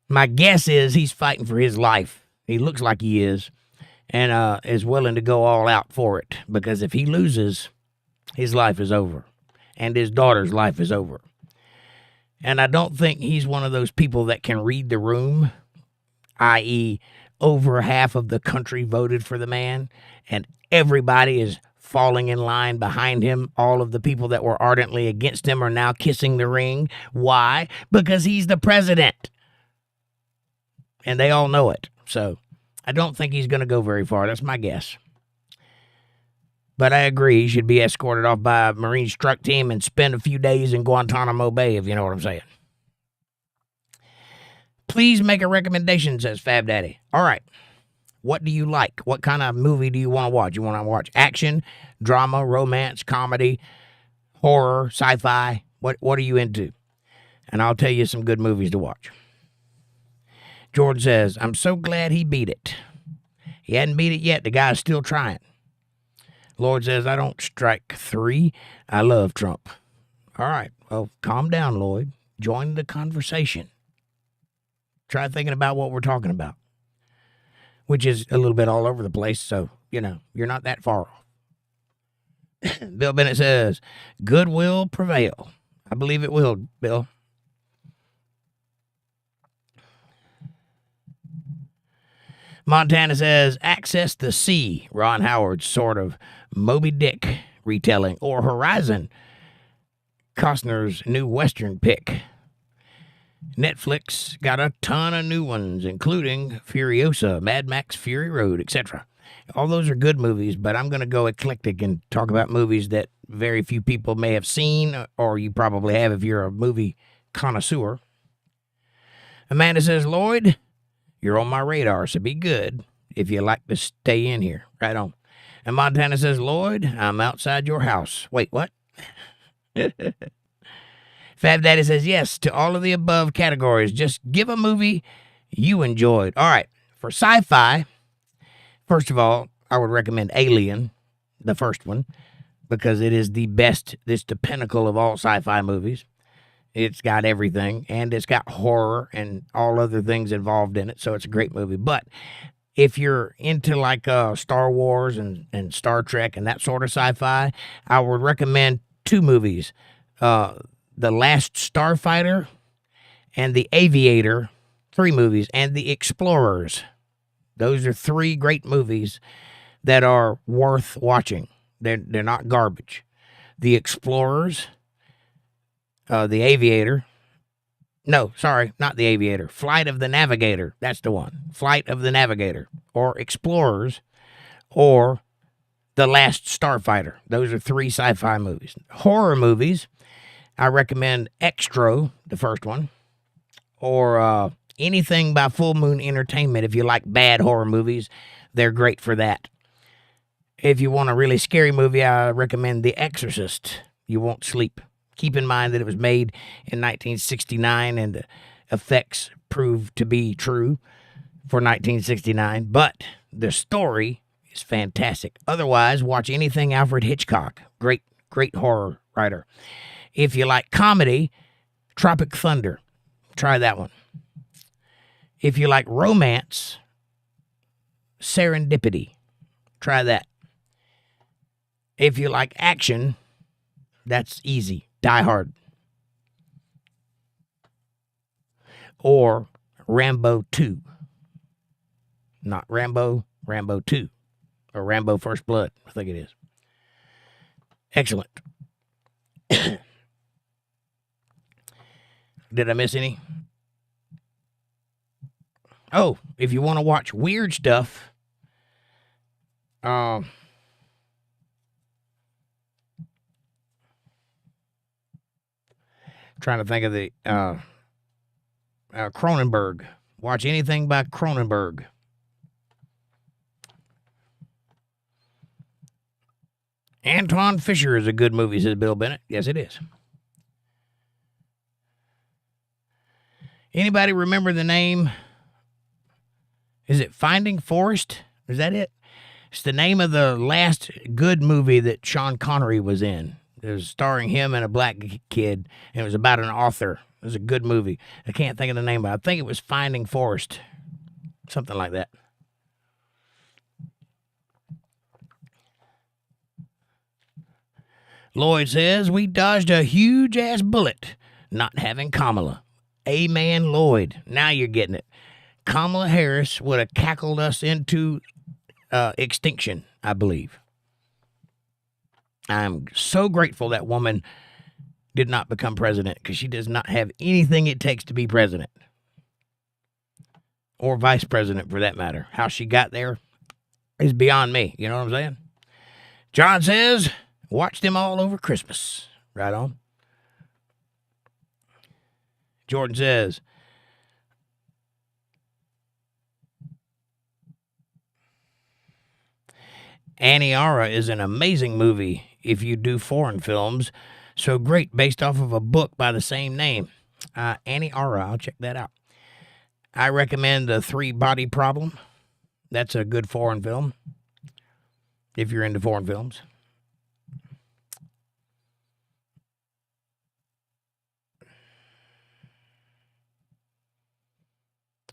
My guess is he's fighting for his life. He looks like he is. And is willing to go all out for it. Because if he loses, his life is over. And his daughter's life is over. And I don't think he's one of those people that can read the room, i.e., over half of the country voted for the man, and everybody is falling in line behind him. All of the people that were ardently against him are now kissing the ring. Why? Because he's the president. and they all know it. So I don't think he's going to go very far. That's my guess. But I agree, he should be escorted off by a Marine struck team and spend a few days in Guantanamo Bay, if you know what I'm saying. Please make a recommendation, says Fab Daddy. All right. What do you like? What kind of movie do you want to watch? You want to watch action, drama, romance, comedy, horror, sci-fi? What are you into? And I'll tell you some good movies to watch. George says, I'm so glad he beat it. He hadn't beat it yet. The guy's still trying. Lloyd says, I don't strike three. I love Trump. All right. Well, calm down, Lloyd. Join the conversation. Try thinking about what we're talking about, which is a little bit all over the place. So, you're not that far off. Bill Bennett says, good will prevail. I believe it will, Bill. Montana says, Access the Sea, Ron Howard's sort of Moby Dick retelling, or Horizon, Costner's new Western pick. Netflix got a ton of new ones, including Furiosa, Mad Max Fury Road, etc. All those are good movies, but I'm going to go eclectic and talk about movies that very few people may have seen, or you probably have if you're a movie connoisseur. Amanda says, Lloyd, you're on my radar, so be good if you like to stay in here. Right on. And Montana says, Lloyd, I'm outside your house. Wait, what? Fab Daddy says, yes, to all of the above categories. Just give a movie you enjoyed. All right, for sci-fi, first of all, I would recommend Alien, the first one, because it is the best, it's the pinnacle of all sci-fi movies. It's got everything, and it's got horror and all other things involved in it, so it's a great movie. But if you're into like Star Wars and Star Trek and that sort of sci-fi, I would recommend two movies. The Last Starfighter and The Aviator, 3 movies, and The Explorers. Those are 3 great movies that are worth watching. They're not garbage. The Explorers, The Aviator. No, sorry, not The Aviator. Flight of the Navigator. That's the one. Flight of the Navigator. Or Explorers. Or The Last Starfighter. Those are 3 sci-fi movies. Horror movies, I recommend Extro, the first one. Or anything by Full Moon Entertainment. If you like bad horror movies, they're great for that. If you want a really scary movie, I recommend The Exorcist. You won't sleep. Keep in mind that it was made in 1969 and the effects proved to be true for 1969. But the story is fantastic. Otherwise, watch anything Alfred Hitchcock. Great horror writer. If you like comedy, Tropic Thunder. Try that one. If you like romance, Serendipity. Try that. If you like action, that's easy. Die Hard. Or Rambo 2. Not Rambo, Rambo 2. Or Rambo First Blood, I think it is. Excellent. Did I miss any? Oh, if you want to watch weird stuff, trying to think of the Cronenberg. Watch anything by Cronenberg. Anton Fisher is a good movie, says Bill Bennett. Yes, it is. Anybody remember the name? Is it Finding Forrest? Is that it? It's the name of the last good movie that Sean Connery was in. It was starring him and a black kid, and it was about an author. It was a good movie. I can't think of the name, but I think it was Finding Forrest. Something like that. Lloyd says, we dodged a huge-ass bullet not having Kamala. Amen, Lloyd. Now you're getting it. Kamala Harris would have cackled us into extinction, I believe. I'm so grateful that woman did not become president because she does not have anything it takes to be president. or vice president for that matter. How she got there is beyond me. You know what I'm saying? John says, watch them all over Christmas. Right on. Jordan says, ℂ𝕟𝕂𝕐𝕗 is an amazing movie if you do foreign films. So great, based off of a book by the same name. ℂ𝕟𝕂𝕐𝕗, I'll check that out. I recommend The Three Body Problem. That's a good foreign film, if you're into foreign films.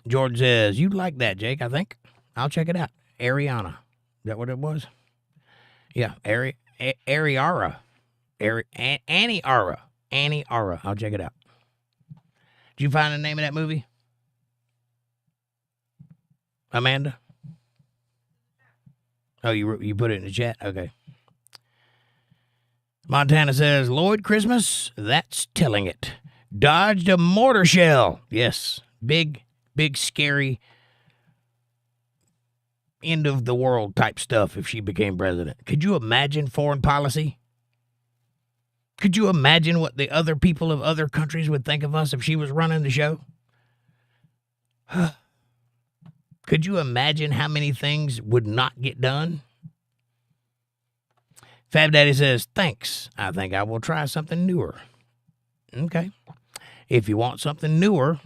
George says, you'd like that, Jake, I think. I'll check it out. Ariana. Is that what it was? Yeah, ℂ𝕟𝕂𝕐𝕗. ℂ𝕟𝕂𝕐𝕗. I'll check it out. Did you find the name of that movie? Amanda? Oh, you put it in the chat? Okay. Montana says, Lloyd Christmas, that's telling it. Dodged a mortar shell. Yes. Big, scary, end of the world type stuff if she became president. Could you imagine foreign policy? Could you imagine what the other people of other countries would think of us if she was running the show? Could you imagine how many things would not get done? Fab Daddy says, thanks. I think I will try something newer. Okay. If you want something newer,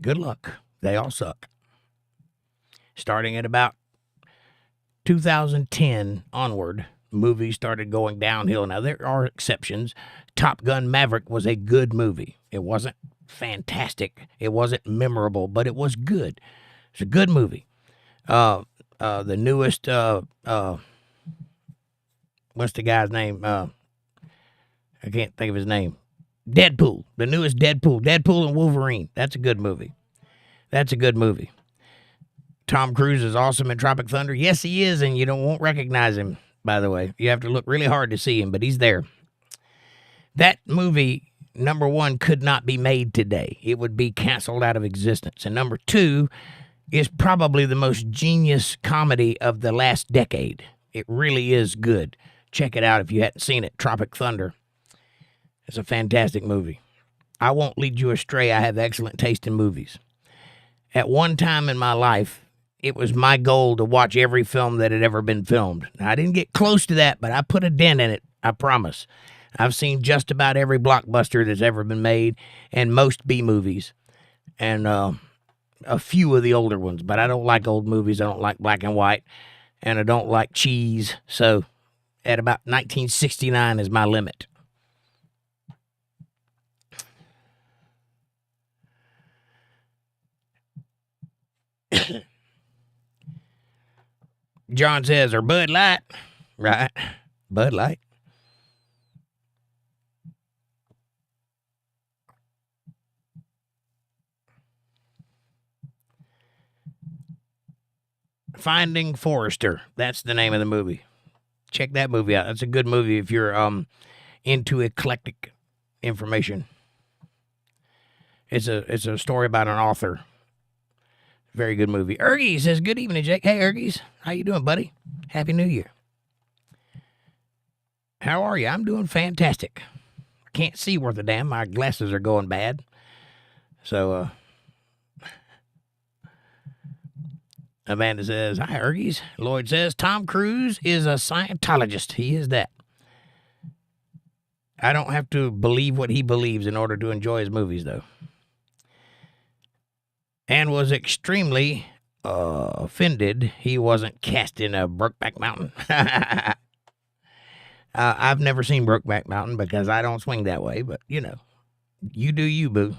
good luck. They all suck. Starting at about 2010 onward, movies started going downhill. Now, there are exceptions. Top Gun Maverick was a good movie. It wasn't fantastic. It wasn't memorable, but it was good. It's a good movie. The newest, what's the guy's name? I can't think of his name. Deadpool. The newest Deadpool. Deadpool and Wolverine. That's a good movie. Tom Cruise is awesome in Tropic Thunder. Yes, he is, and you won't recognize him, by the way. You have to look really hard to see him, but he's there. That movie, number one, could not be made today. It would be canceled out of existence. And number two is probably the most genius comedy of the last decade. It really is good. Check it out if you hadn't seen it. Tropic Thunder. It's a fantastic movie. I won't lead you astray. I have excellent taste in movies. At one time in my life, it was my goal to watch every film that had ever been filmed. Now, I didn't get close to that, but I put a dent in it, I promise. I've seen just about every blockbuster that's ever been made and most B-movies and a few of the older ones, but I don't like old movies. I don't like black and white, and I don't like cheese. So at about 1969 is my limit. John says, or Bud Light. Right. Bud Light. Finding Forrester. That's the name of the movie. Check that movie out. That's a good movie if you're into eclectic information. It's a story about an author. Very good movie. Ergie says, good evening, Jake. Hey, Ergies. How you doing, buddy? Happy New Year. How are you? I'm doing fantastic. I can't see worth a damn. My glasses are going bad. So, Amanda says, hi, Ergies. Lloyd says, Tom Cruise is a Scientologist. He is that. I don't have to believe what he believes in order to enjoy his movies, though. And was extremely offended he wasn't cast in a Brokeback Mountain. I've never seen Brokeback Mountain because I don't swing that way, but, you do you, boo.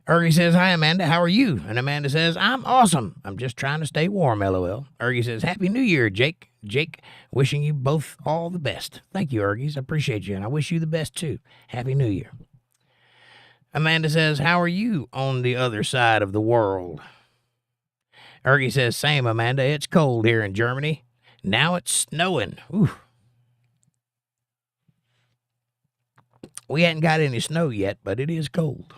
Ergie says, hi, Amanda. How are you? And Amanda says, I'm awesome. I'm just trying to stay warm, LOL. Ergie says, Happy New Year, Jake. Jake, wishing you both all the best. Thank you, Ergies. I appreciate you, and I wish you the best, too. Happy New Year. Amanda says, how are you on the other side of the world? Ergie says, same, Amanda. It's cold here in Germany. Now it's snowing. Ooh. We hadn't got any snow yet, but it is cold.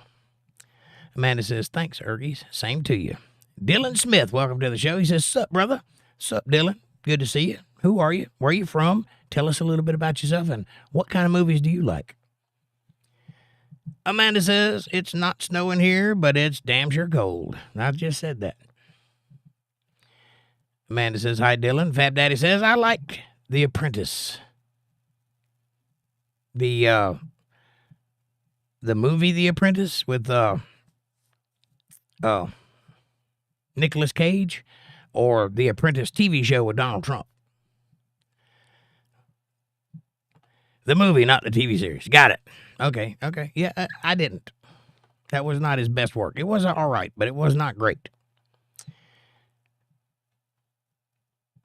Amanda says, thanks, Ergies. Same to you. Dylan Smith, welcome to the show. He says, sup, brother? Sup, Dylan? Good to see you. Who are you? Where are you from? Tell us a little bit about yourself and what kind of movies do you like? Amanda says, it's not snowing here, but it's damn sure cold. I just said that. Amanda says, hi, Dylan. Fab Daddy says, I like The Apprentice. The movie The Apprentice with Nicolas Cage, or The Apprentice TV show with Donald Trump? The movie, not the TV series. Got it. Okay. Yeah, I didn't. That was not his best work. It was all right, but it was not great.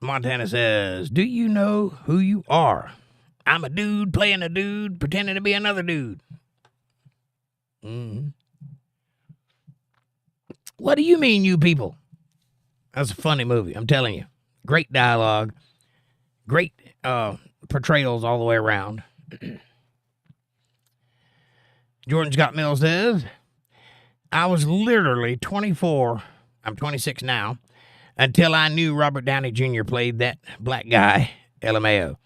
Montana says, do you know who you are? I'm a dude playing a dude, pretending to be another dude. Mm-hmm. What do you mean, you people? That's a funny movie, I'm telling you. Great dialogue. Great portrayals all the way around. Jordan Scott Mills says, I was literally 24, I'm 26 now, until I knew Robert Downey Jr. played that black guy, LMAO.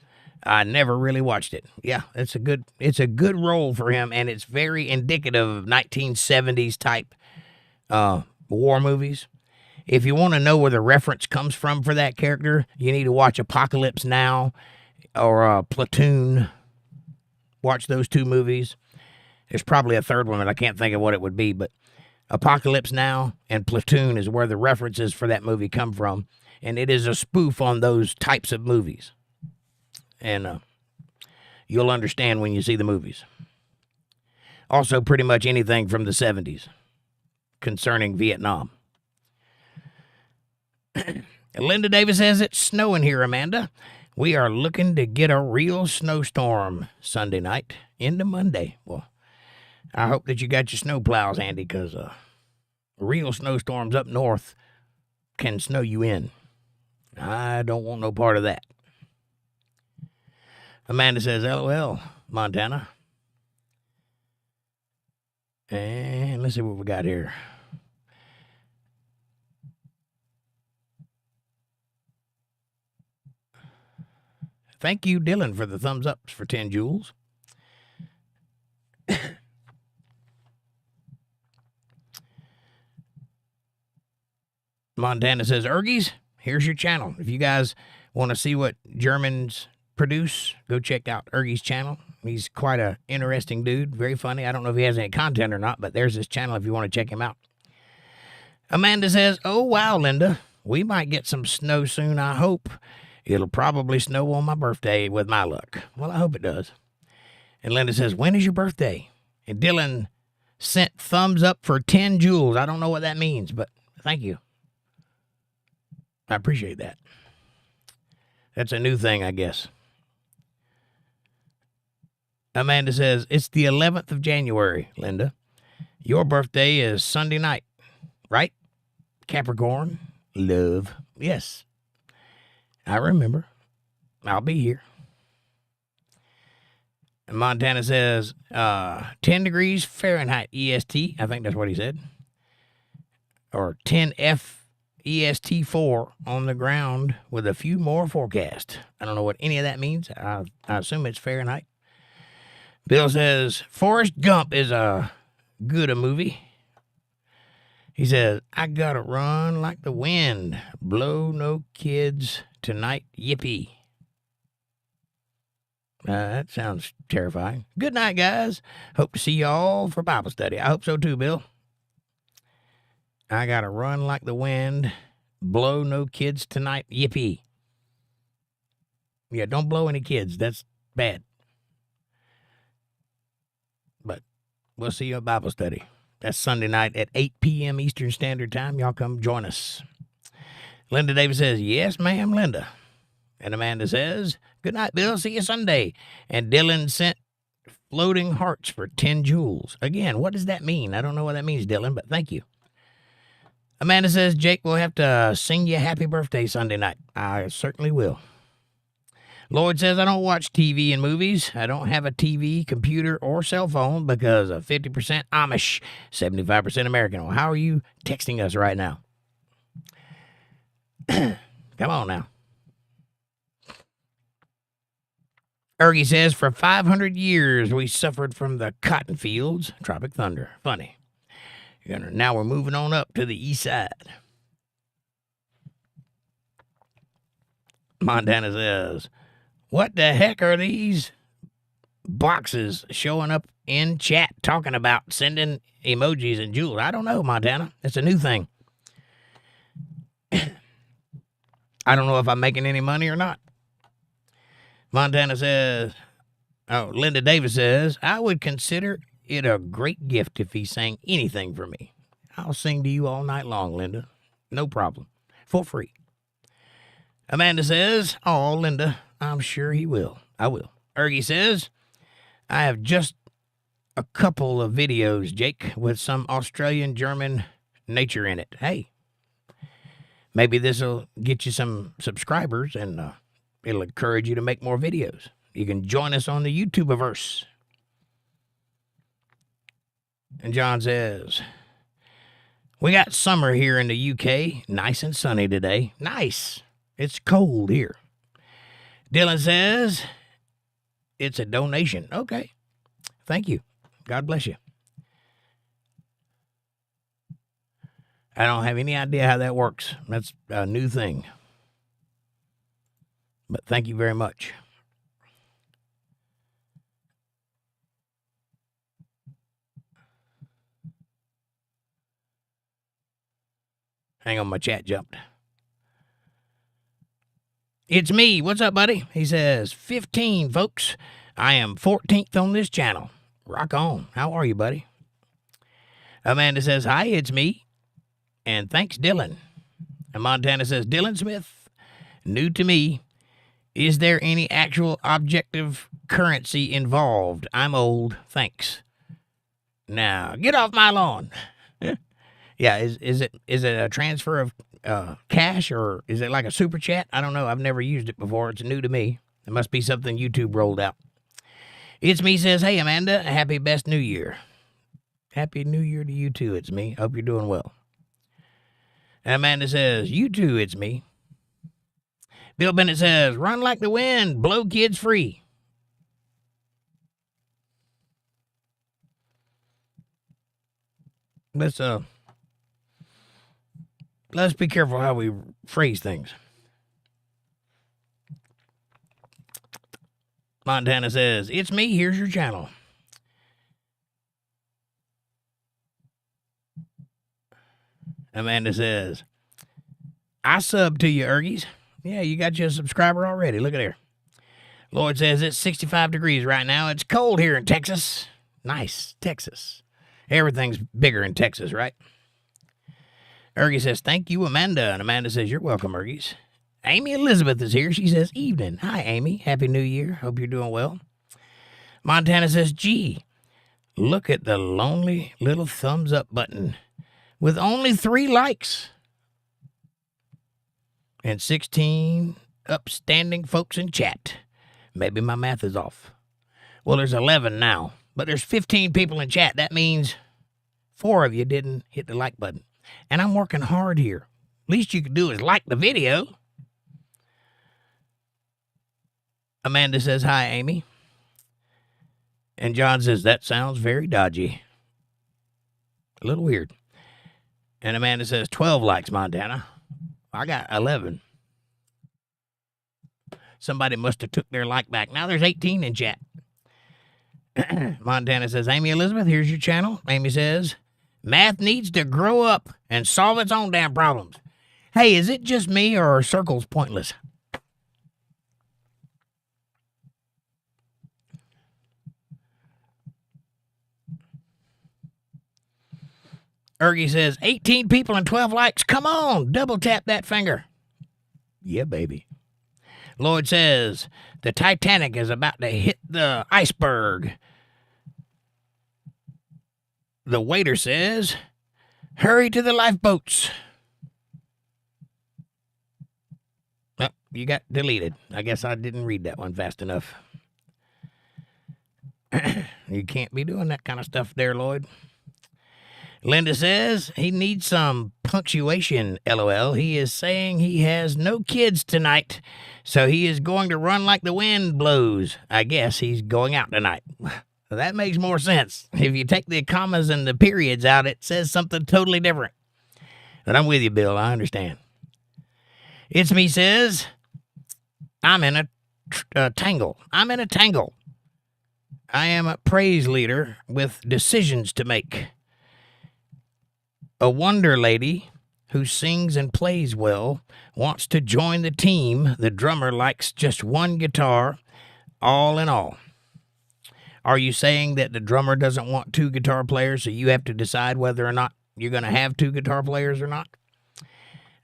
I never really watched it. Yeah, it's a good role for him, and it's very indicative of 1970s type war movies. If you want to know where the reference comes from for that character, you need to watch Apocalypse Now or Platoon. Watch those two movies. There's probably a third one, but I can't think of what it would be, but Apocalypse Now and Platoon is where the references for that movie come from, and it is a spoof on those types of movies. And you'll understand when you see the movies. Also, pretty much anything from the 70s concerning Vietnam. Linda Davis says, it's snowing here, Amanda. We are looking to get a real snowstorm Sunday night into Monday. Well, I hope that you got your snow plows handy, because real snowstorms up north can snow you in. I don't want no part of that. Amanda says, LOL, Montana. And let's see what we got here. Thank you, Dylan, for the thumbs ups for 10 joules. Montana says, Ergies, here's your channel. If you guys want to see what Germans produce, go check out Ergies' channel. He's quite an interesting dude, very funny. I don't know if he has any content or not, but there's his channel if you want to check him out. Amanda says, oh, wow, Linda, we might get some snow soon, I hope. It'll probably snow on my birthday with my luck. Well, I hope it does. And Linda says, when is your birthday? And Dylan sent thumbs up for 10 joules. I don't know what that means, but thank you. I appreciate that. That's a new thing, I guess. Amanda says, it's the 11th of January, Linda. Your birthday is Sunday night, right? Capricorn, love. Yes, I remember. I'll be here. And Montana says, 10 degrees Fahrenheit EST. I think that's what he said. Or 10F EST4 on the ground with a few more forecast. I don't know what any of that means. I assume it's Fahrenheit. Bill says, Forrest Gump is a good a movie. He says, I gotta run like the wind. Blow no kids tonight. Yippee. That sounds terrifying. Good night, guys. Hope to see y'all for Bible study. I hope so too, Bill. I gotta run like the wind. Blow no kids tonight. Yippee. Yeah, don't blow any kids. That's bad. But we'll see you at Bible study. That's Sunday night at 8 p.m. Eastern Standard Time. Y'all come join us. Linda Davis says, yes, ma'am, Linda. And Amanda says, good night, Bill. See you Sunday. And Dylan sent floating hearts for 10 joules. Again, what does that mean? I don't know what that means, Dylan, but thank you. Amanda says, Jake will have to sing you happy birthday Sunday night. I certainly will. Lloyd says, I don't watch TV and movies. I don't have a TV, computer, or cell phone because of 50% Amish, 75% American. Well, how are you texting us right now? Come on now. Ergie says, for 500 years, we suffered from the cotton fields, tropic thunder. Funny. Now we're moving on up to the east side. Montana says, what the heck are these boxes showing up in chat talking about sending emojis and jewels? I don't know, Montana. It's a new thing. I don't know if I'm making any money or not. Montana says, Linda Davis says, I would consider it a great gift if he sang anything for me. I'll sing to you all night long, Linda. No problem. For free. Amanda says, oh, Linda, I'm sure he will. I will. Ergie says, I have just a couple of videos, Jake, with some Australian German nature in it. Hey, maybe this will get you some subscribers and it'll encourage you to make more videos. You can join us on the YouTubeverse. And John says, we got summer here in the UK. Nice and sunny today. Nice. It's cold here. Dylan says, it's a donation. Okay. Thank you. God bless you. I don't have any idea how that works. That's a new thing. But thank you very much. Hang on, my chat jumped. It's me. What's up, buddy? He says, 15, folks. I am 14th on this channel. Rock on. How are you, buddy? Amanda says, hi, it's me. And thanks, Dylan. And Montana says, Dylan Smith, new to me. Is there any actual objective currency involved? I'm old. Thanks. Now, get off my lawn. Yeah, is it a transfer of cash, or is it like a super chat? I don't know. I've never used it before. It's new to me. It must be something YouTube rolled out. It's me says, hey, Amanda, happy best New Year. Happy New Year to you too. It's me. Hope you're doing well. And Amanda says, you too, it's me. Bill Bennett says, run like the wind, blow kids free. Let's be careful how we phrase things. Montana says, it's me, here's your channel. Amanda says, I sub to you, Ergies. Yeah, you got you a subscriber already. Look at there. Lloyd says, it's 65 degrees right now. It's cold here in Texas. Nice, Texas. Everything's bigger in Texas, right? Ergie says, thank you, Amanda. And Amanda says, you're welcome, Ergies. Amy Elizabeth is here. She says, evening. Hi, Amy. Happy New Year. Hope you're doing well. Montana says, gee, look at the lonely little thumbs up button with only 3 likes and 16 upstanding folks in chat. Maybe my math is off. Well, there's 11 now, but there's 15 people in chat. That means 4 of you didn't hit the like button. And I'm working hard here. Least you can do is like the video. Amanda says, hi, Amy. And John says, that sounds very dodgy. A little weird. And Amanda says, 12 likes, Montana. I got 11. Somebody must have took their like back. Now there's 18 in chat. Montana says, Amy Elizabeth, here's your channel. Amy says, math needs to grow up and solve its own damn problems. Hey, is it just me or are circles pointless? Ergie says, 18 people and 12 likes. Come on, double tap that finger. Yeah, baby. Lloyd says, the Titanic is about to hit the iceberg. The waiter says, hurry to the lifeboats. Oh, you got deleted. I guess I didn't read that one fast enough. You can't be doing that kind of stuff there, Lloyd. Linda says he needs some punctuation, LOL. He is saying he has no kids tonight, so he is going to run like the wind blows. I guess he's going out tonight. That makes more sense. If you take the commas and the periods out, it says something totally different. But I'm with you, Bill. I understand. It's me says, I'm in a tangle. I'm in a tangle. I am a praise leader with decisions to make. A wonder lady who sings and plays well wants to join the team. The drummer likes just one guitar, all in all. Are you saying that the drummer doesn't want two guitar players, so you have to decide whether or not you're going to have two guitar players or not?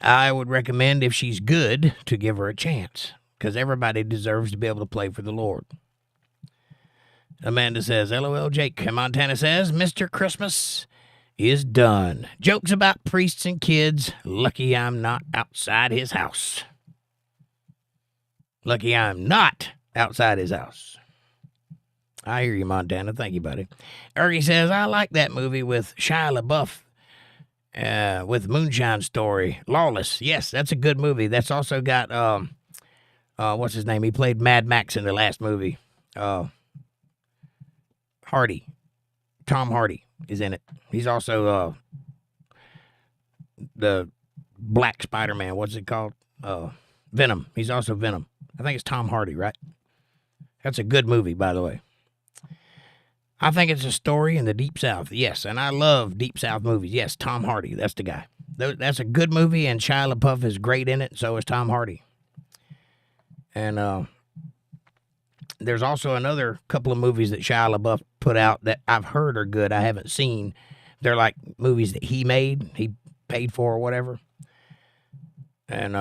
I would recommend, if she's good, to give her a chance, because everybody deserves to be able to play for the Lord. Amanda says, LOL, Jake. Montana says, Mr. Christmas is done. Jokes about priests and kids. Lucky I'm not outside his house. Lucky I'm not outside his house. I hear you, Montana. Thank you, buddy. Ergie says, I like that movie with Shia LaBeouf, with Moonshine Story. Lawless. Yes, that's a good movie. That's also got, what's his name? He played Mad Max in the last movie. Hardy. Tom Hardy is in it. He's also the Black Spider-Man. What's it called? Venom. He's also Venom. I think it's Tom Hardy, right? That's a good movie, by the way. I think it's a story in the Deep South. Yes, and I love Deep South movies. Yes, Tom Hardy. That's the guy. That's a good movie, and Shia LaBeouf is great in it. So is Tom Hardy. And there's also another couple of movies that Shia LaBeouf put out that I've heard are good. I haven't seen. They're like movies that he made, he paid for or whatever. And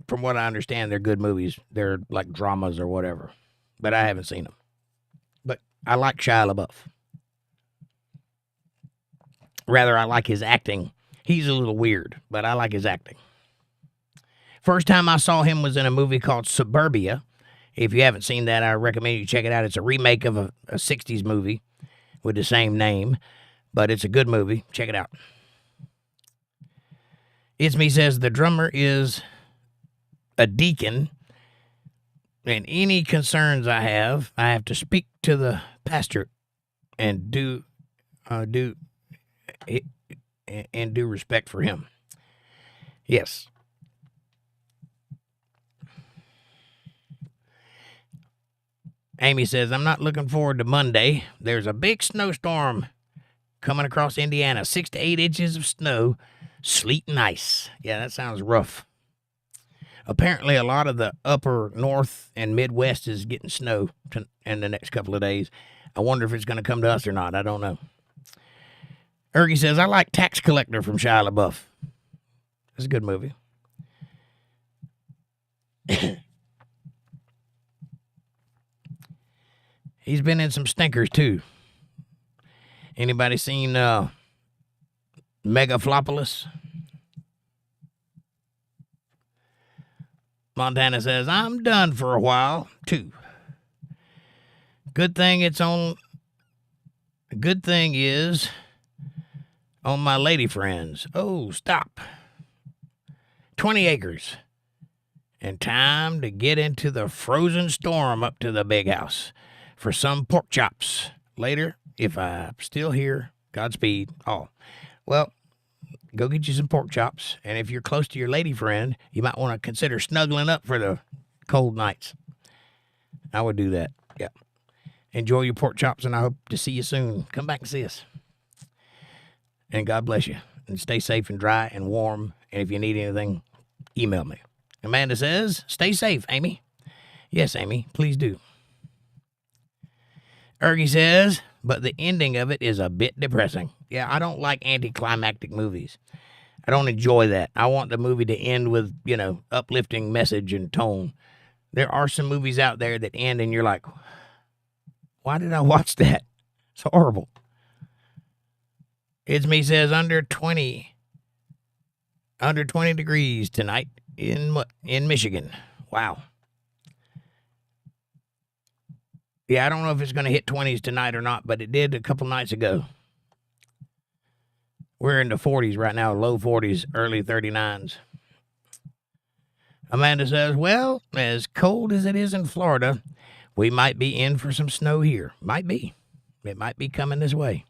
from what I understand, they're good movies. They're like dramas or whatever. But I haven't seen them. But I like Shia LaBeouf. Rather, I like his acting. He's a little weird, but I like his acting. First time I saw him was in a movie called Suburbia. If you haven't seen that, I recommend you check it out. It's a remake of a 60s movie with the same name, but it's a good movie. Check it out. It's Me says the drummer is a deacon, and any concerns I have to speak to the pastor and do respect for him. Yes. Amy says, I'm not looking forward to Monday. There's a big snowstorm coming across Indiana. 6 to 8 inches of snow, sleet and ice. Yeah, that sounds rough. Apparently, a lot of the upper north and Midwest is getting snow in the next couple of days. I wonder if it's going to come to us or not. I don't know. Ergie says, I like Tax Collector from Shia LaBeouf. It's a good movie. He's been in some stinkers, too. Anybody seen Megaflopolis? Montana says, I'm done for a while, too. Good thing is on my lady friends. Oh, stop. 20 acres. And time to get into the frozen storm up to the big house for some pork chops. Later, if I'm still here, Godspeed. Oh, well, go get you some pork chops. And if you're close to your lady friend, you might want to consider snuggling up for the cold nights. I would do that. Yeah. Enjoy your pork chops, and I hope to see you soon. Come back and see us. And God bless you. And stay safe and dry and warm. And if you need anything, email me. Amanda says, stay safe, Amy. Yes, Amy, please do. Ergie says, but the ending of it is a bit depressing. Yeah, I don't like anticlimactic movies. I don't enjoy that. I want the movie to end with, uplifting message and tone. There are some movies out there that end and you're like, why did I watch that? It's horrible. It's Me says, under 20 Under 20 degrees tonight in Michigan. Wow. Yeah, I don't know if it's going to hit 20s tonight or not, but it did a couple nights ago. We're in the 40s right now, low 40s, early 39s. Amanda says, well, as cold as it is in Florida, we might be in for some snow here. Might be. It might be coming this way.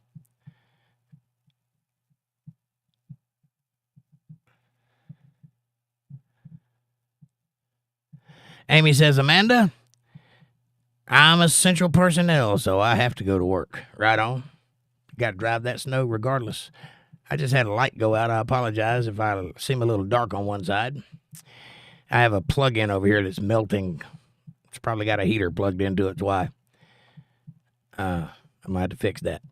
Amy says, Amanda, I'm essential personnel, so I have to go to work. Right on. Got to drive that snow regardless. I just had a light go out. I apologize if I seem a little dark on one side. I have a plug-in over here that's melting. It's probably got a heater plugged into it. That's why. I'm going to have to fix that.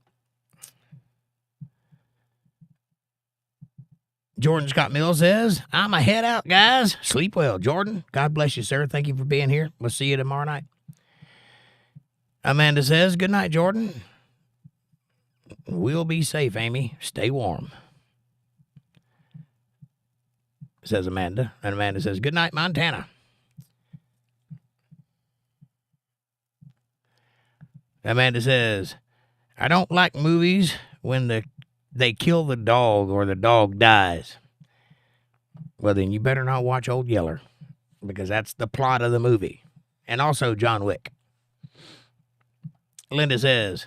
Jordan Scott Mills says, I'm a head out, guys. Sleep well, Jordan. God bless you, sir. Thank you for being here. We'll see you tomorrow night. Amanda says, good night, Jordan. We'll be safe, Amy. Stay warm. Says Amanda. And Amanda says, good night, Montana. Amanda says, I don't like movies when they kill the dog or the dog dies. Well, then you better not watch Old Yeller, because that's the plot of the movie. And also John Wick. Linda says,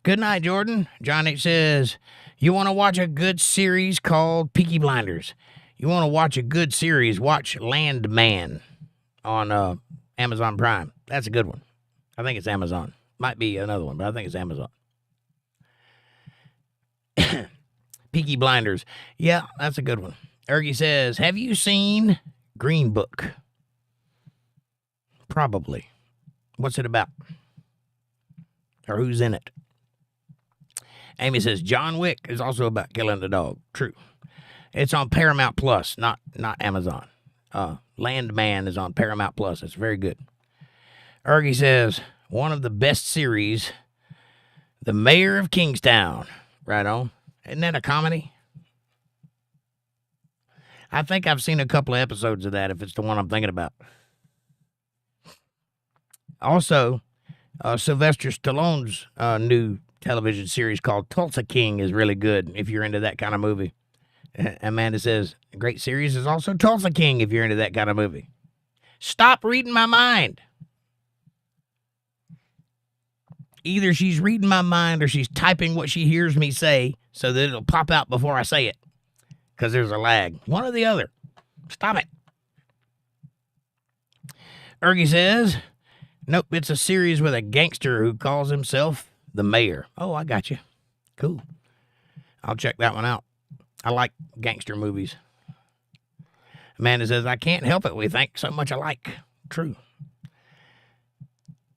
good night, Jordan. John H. says, you want to watch a good series called Peaky Blinders. You want to watch a good series, watch Landman on Amazon Prime. That's a good one. I think it's Amazon. Might be another one, but I think it's Amazon. Peaky Blinders. Yeah, that's a good one. Ergie says, have you seen Green Book? Probably. What's it about? Or who's in it? Amy says, John Wick is also about killing the dog. True. It's on Paramount Plus, not Amazon. Landman is on Paramount Plus. It's very good. Ergie says, one of the best series, The Mayor of Kingstown. Right on. Isn't that a comedy? I think I've seen a couple of episodes of that, if it's the one I'm thinking about. Also, Sylvester Stallone's new television series called Tulsa King is really good if you're into that kind of movie. Amanda says, a great series is also Tulsa King if you're into that kind of movie. Stop reading my mind. Either she's reading my mind or she's typing what she hears me say so that it'll pop out before I say it, because there's a lag. One or the other. Stop it. Ergie says, nope, it's a series with a gangster who calls himself the Mayor. Oh, I got you. Cool. I'll check that one out. I like gangster movies. Amanda says, I can't help it. We think so much alike. True.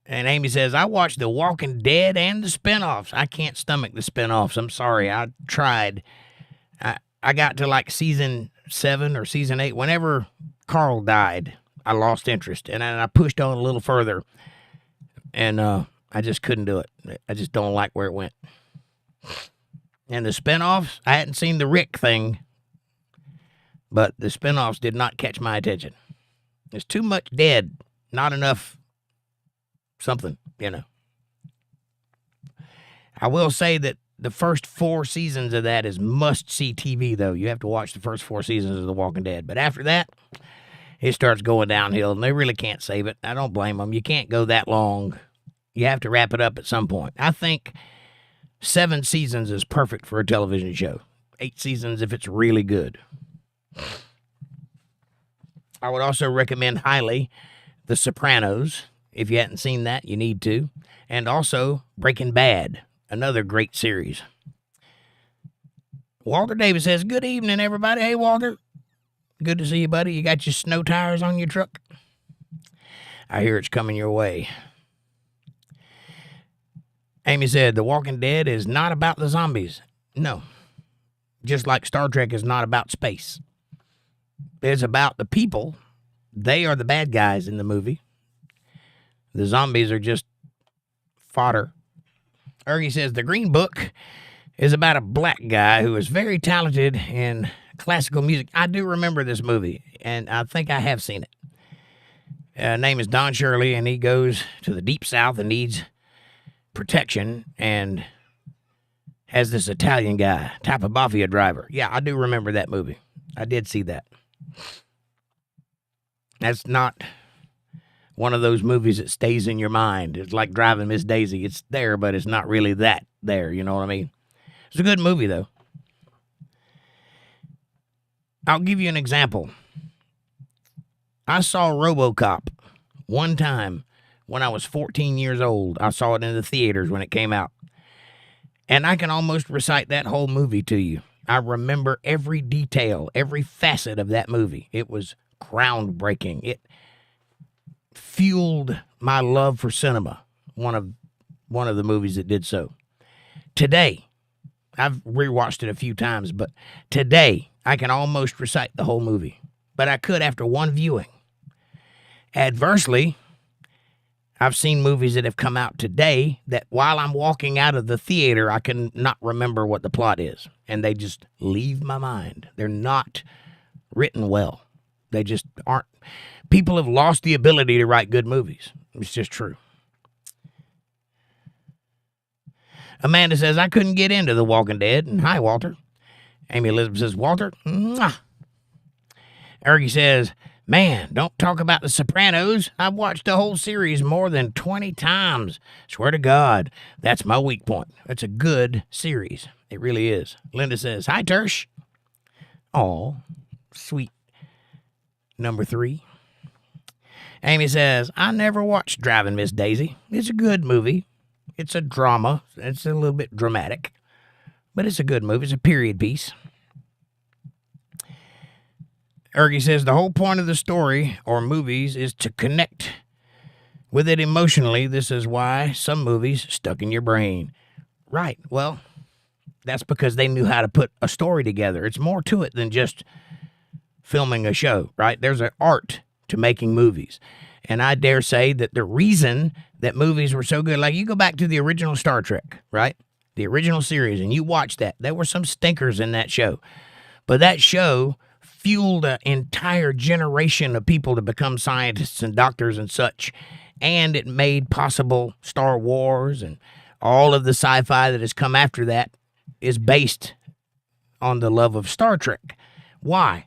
And Amy says, I watched The Walking Dead and the spinoffs. I can't stomach the spinoffs. I'm sorry. I tried. I got to like season 7 or season 8. Whenever Carl died, I lost interest. And I pushed on a little further. And I just couldn't do it. I just don't like where it went. And the spinoffs, I hadn't seen the Rick thing. But the spinoffs did not catch my attention. There's too much dead. Not enough something, you know. I will say that the first 4 seasons of that is must-see TV, though. You have to watch the first 4 seasons of The Walking Dead. But after that, it starts going downhill, and they really can't save it. I don't blame them. You can't go that long. You have to wrap it up at some point. I think 7 seasons is perfect for a television show. 8 seasons if it's really good. I would also recommend highly The Sopranos. If you hadn't seen that, you need to. And also Breaking Bad, another great series. Walter Davis says, good evening, everybody. Hey, Walter. Good to see you, buddy. You got your snow tires on your truck? I hear it's coming your way. Amy said, The Walking Dead is not about the zombies. No. Just like Star Trek is not about space. It's about the people. They are the bad guys in the movie. The zombies are just fodder. Ergie says, The Green Book is about a black guy who is very talented in classical music. I do remember this movie, and I think I have seen it. Name is Don Shirley, and he goes to the Deep South and needs protection, and has this Italian guy, type of mafia driver. Yeah, I do remember that movie. I did see that. That's not one of those movies that stays in your mind. It's like Driving Miss Daisy. It's there, but it's not really that there. You know what I mean? It's a good movie, though. I'll give you an example. I saw RoboCop one time when I was 14 years old. I saw it in the theaters when it came out. And I can almost recite that whole movie to you. I remember every detail, every facet of that movie. It was groundbreaking. It fueled my love for cinema. One of the movies that did so. Today, I've rewatched it a few times, but today I can almost recite the whole movie. But I could after one viewing. Adversely, I've seen movies that have come out today that while I'm walking out of the theater, I can not remember what the plot is. And they just leave my mind. They're not written well. They just aren't. People have lost the ability to write good movies. It's just true. Amanda says, I couldn't get into The Walking Dead. And hi, Walter. Amy Elizabeth says, Walter, mwah. Ergie says, man, don't talk about The Sopranos. I've watched the whole series more than 20 times. Swear to God, that's my weak point. It's a good series. It really is. Linda says, hi, Tersh. Aw, sweet. Number 3. Amy says, I never watched Driving Miss Daisy. It's a good movie. It's a drama. It's a little bit dramatic. But it's a good movie. It's a period piece. Ergie says, the whole point of the story or movies is to connect with it emotionally. This is why some movies stuck in your brain. Right. Well, that's because they knew how to put a story together. It's more to it than just filming a show, right? There's an art to making movies. And I dare say that the reason that movies were so good, like you go back to the original Star Trek, right? The original series, and you watch that. There were some stinkers in that show. But that show fueled an entire generation of people to become scientists and doctors and such. And it made possible Star Wars, and all of the sci-fi that has come after that is based on the love of Star Trek. Why?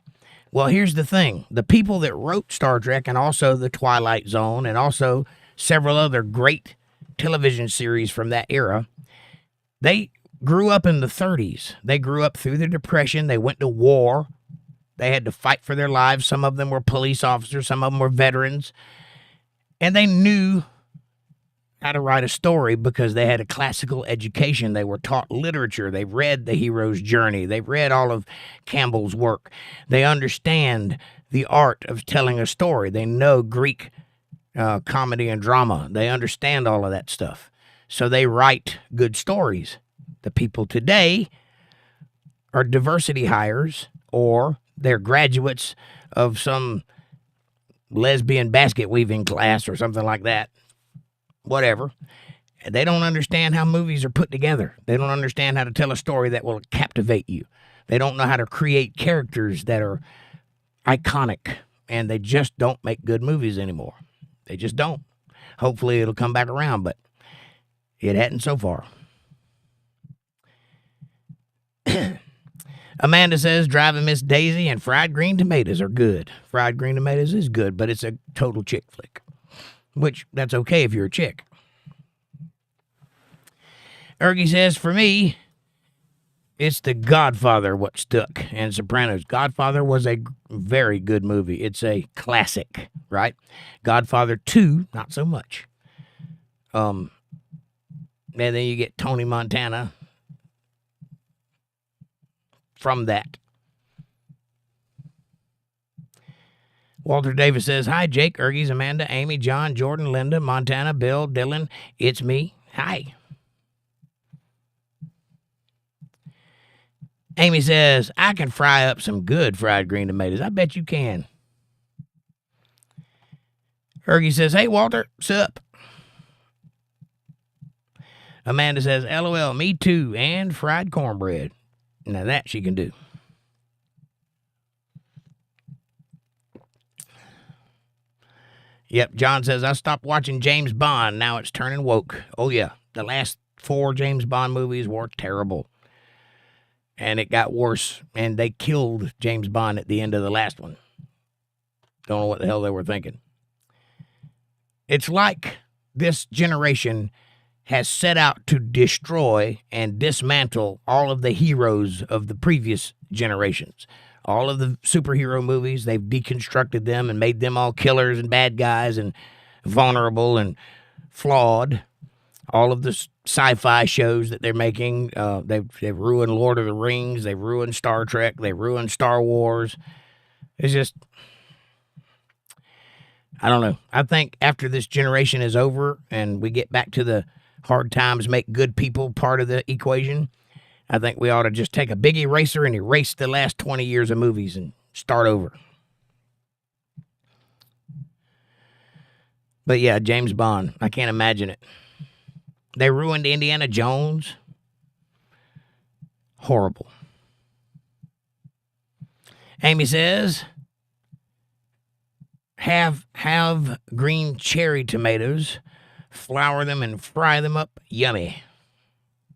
Well, here's the thing. The people that wrote Star Trek and also The Twilight Zone and also several other great television series from that era, they grew up in the 30s. They grew up through the Depression. They went to war. They had to fight for their lives. Some of them were police officers. Some of them were veterans. And they knew how to write a story because they had a classical education. They were taught literature. They read The Hero's Journey. They read all of Campbell's work. They understand the art of telling a story. They know Greek comedy and drama. They understand all of that stuff. So they write good stories. The people today are diversity hires, or they're graduates of some lesbian basket weaving class or something like that. Whatever. They don't understand how movies are put together. They don't understand how to tell a story that will captivate you. They don't know how to create characters that are iconic, and they just don't make good movies anymore. They just don't. Hopefully it'll come back around, but it hadn't so far. Amanda says Driving Miss Daisy and Fried Green Tomatoes are good. Fried Green Tomatoes is good, but it's a total chick flick, which that's okay if you're a chick. Ergie says, for me, it's The Godfather what stuck, and Sopranos. Godfather was a very good movie. It's a classic, right? Godfather 2, not so much. And then you get Tony Montana from that. Walter Davis says, hi, Jake, Ergies, Amanda, Amy, John, Jordan, Linda, Montana, Bill, Dylan. It's me. Hi. Amy says, I can fry up some good fried green tomatoes. I bet you can. Ergie says, hey, Walter, sup? Amanda says, LOL, me too, and fried cornbread. Now that she can do. Yep, John says, I stopped watching James Bond. Now it's turning woke. Oh, yeah. The last 4 James Bond movies were terrible. And it got worse. And they killed James Bond at the end of the last one. Don't know what the hell they were thinking. It's like this generation has set out to destroy and dismantle all of the heroes of the previous generations. All of the superhero movies, they've deconstructed them and made them all killers and bad guys and vulnerable and flawed. All of the sci-fi shows that they're making, they've ruined Lord of the Rings, they've ruined Star Trek, they've ruined Star Wars. It's just, I don't know. I think after this generation is over and we get back to the hard times make good people part of the equation, I think we ought to just take a big eraser and erase the last 20 years of movies and start over. But yeah, James Bond, I can't imagine it. They ruined Indiana Jones. Horrible. Amy says, have green cherry tomatoes, flour them and fry them up. Yummy.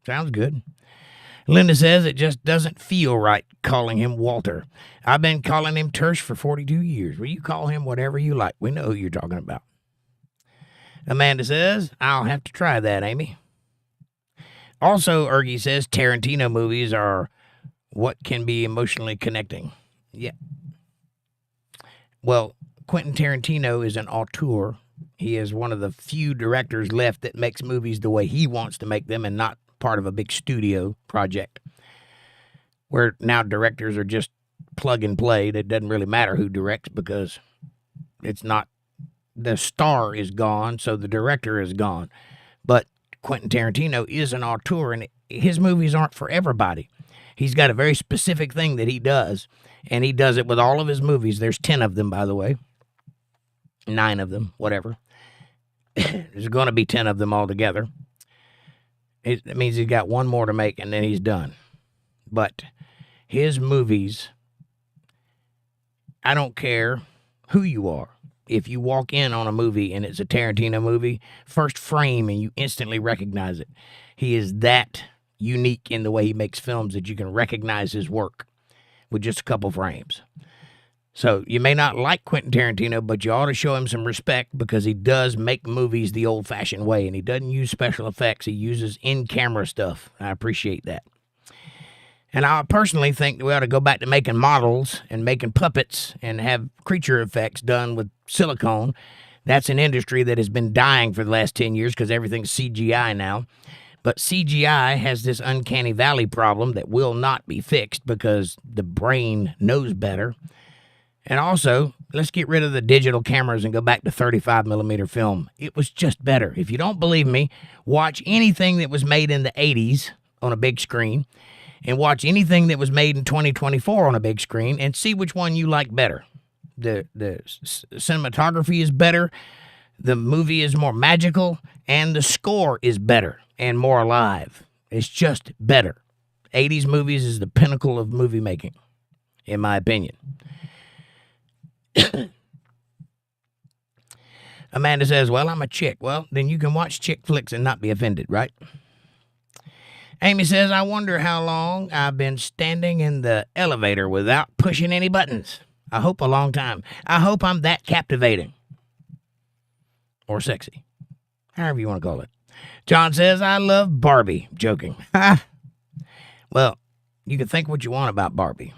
Sounds good. Linda says it just doesn't feel right calling him Walter. I've been calling him Tersh for 42 years. Well, you call him whatever you like. We know who you're talking about. Amanda says, I'll have to try that, Amy. Also, Ergie says Tarantino movies are what can be emotionally connecting. Yeah. Well, Quentin Tarantino is an auteur. He is one of the few directors left that makes movies the way he wants to make them and not part of a big studio project where now directors are just plug and play. It doesn't really matter who directs because it's not, the star is gone, so the director is gone. But Quentin Tarantino is an auteur, and his movies aren't for everybody. He's got a very specific thing that he does, and he does it with all of his movies. There's 10 of them, by the way. 9 of them, whatever. There's going to be 10 of them altogether. It means he's got one more to make, and then he's done. But his movies, I don't care who you are. If you walk in on a movie and it's a Tarantino movie, first frame and you instantly recognize it. He is that unique in the way he makes films that you can recognize his work with just a couple frames. So you may not like Quentin Tarantino, but you ought to show him some respect because he does make movies the old-fashioned way, and he doesn't use special effects. He uses in-camera stuff. I appreciate that. And I personally think that we ought to go back to making models and making puppets and have creature effects done with silicone. That's an industry that has been dying for the last 10 years because everything's CGI now. But CGI has this uncanny valley problem that will not be fixed because the brain knows better. And also, let's get rid of the digital cameras and go back to 35mm film. It was just better. If you don't believe me, watch anything that was made in the 80s on a big screen and watch anything that was made in 2024 on a big screen and see which one you like better. The cinematography is better, the movie is more magical, and the score is better and more alive. It's just better. 80s movies is the pinnacle of movie making, in my opinion. Amanda says, well, I'm a chick. Well, then you can watch chick flicks and not be offended, right? Amy says, I wonder how long I've been standing in the elevator without pushing any buttons. I hope a long time. I hope I'm that captivating. Or sexy. However you want to call it. John says, I love Barbie. Joking. Well, you can think what you want about Barbie.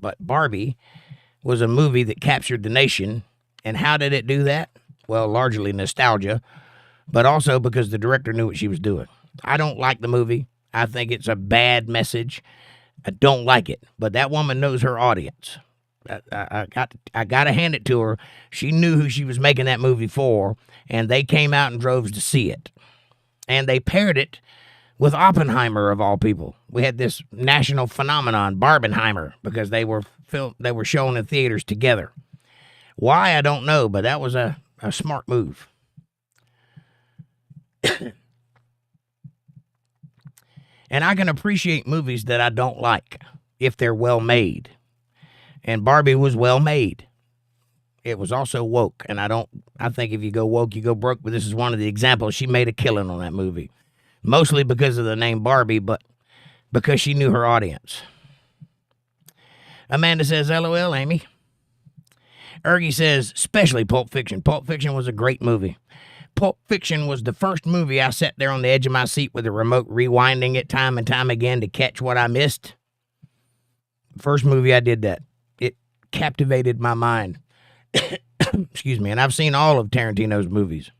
But Barbie was a movie that captured the nation. And how did it do that? Well, largely nostalgia, but also because the director knew what she was doing. I don't like the movie. I think it's a bad message. I don't like it. But that woman knows her audience. I got to hand it to her. She knew who she was making that movie for, and they came out in droves to see it. And they paired it with Oppenheimer, of all people. We had this national phenomenon, Barbenheimer, because they were shown in theaters together. Why, I don't know, but that was a smart move. And I can appreciate movies that I don't like if they're well made. And Barbie was well made. it was also woke. And I think if you go woke, you go broke. But this is one of the examples. She made a killing on that movie. Mostly because of the name Barbie, but because she knew her audience. Amanda says, LOL, Amy. Ergie says, especially Pulp Fiction. Pulp Fiction was a great movie. Pulp Fiction was the first movie I sat there on the edge of my seat with the remote rewinding it time and time again to catch what I missed. First movie I did that. It captivated my mind. Excuse me. And I've seen all of Tarantino's movies.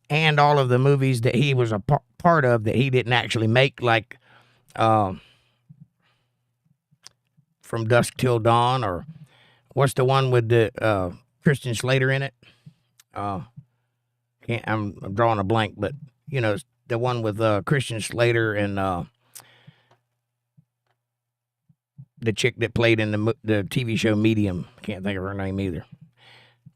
And all of the movies that he was a part of that he didn't actually make, like From Dusk Till Dawn, or what's the one with the Christian Slater in it? I'm drawing a blank, but you know, the one with Christian Slater and the chick that played in the TV show Medium. Can't think of her name either,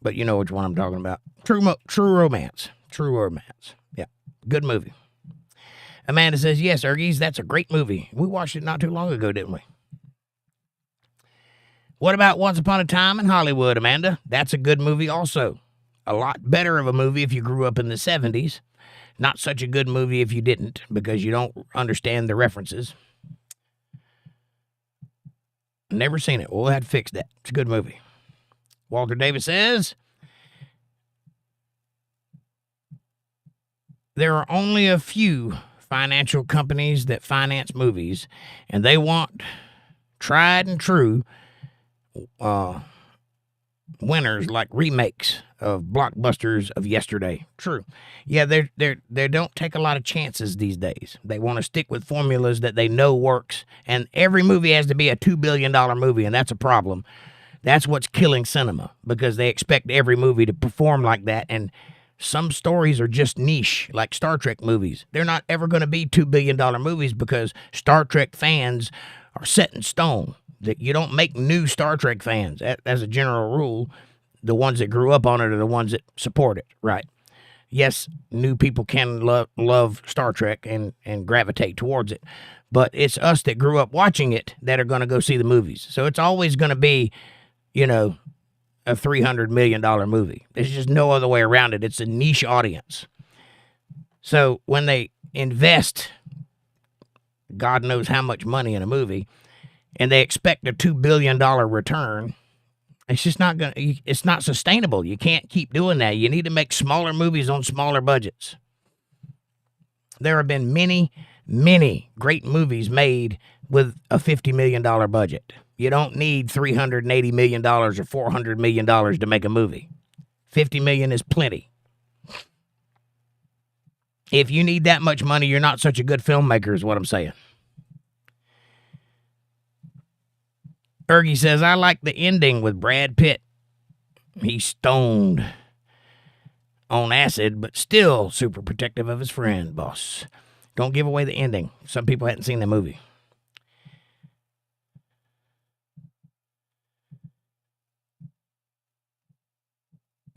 but you know which one I'm talking about. True Romance. True Romance. Yeah, good movie. Amanda says, yes, Ergies, that's a great movie. We watched it not too long ago, didn't we? What about Once Upon a Time in Hollywood, Amanda? That's a good movie also. A lot better of a movie if you grew up in the 70s. Not such a good movie if you didn't, because you don't understand the references. Never seen it. We'll have to fix that. It's a good movie. Walter Davis says, there are only a few financial companies that finance movies, and they want tried and true winners like remakes of blockbusters of yesterday. True. Yeah, they don't take a lot of chances these days. They want to stick with formulas that they know works, and every movie has to be a $2 billion movie, and that's a problem. That's what's killing cinema, because they expect every movie to perform like that, and some stories are just niche, like Star Trek movies. They're not ever going to be $2 billion movies because Star Trek fans are set in stone. That you don't make new Star Trek fans. As a general rule, the ones that grew up on it are the ones that support it, right? Yes, new people can love Star Trek and gravitate towards it, but it's us that grew up watching it that are going to go see the movies. So it's always going to be, you know, a $300 million movie. There's just no other way around it. It's a niche audience. So when they invest God knows how much money in a movie and they expect a $2 billion return, it's just not it's not sustainable. You can't keep doing that. You need to make smaller movies on smaller budgets. There have been many, many great movies made with a $50 million budget. You don't need $380 million or $400 million to make a movie. $50 million is plenty. If you need that much money, you're not such a good filmmaker, is what I'm saying. Ergie says, I like the ending with Brad Pitt. He's stoned on acid, but still super protective of his friend, boss. Don't give away the ending. Some people hadn't seen the movie.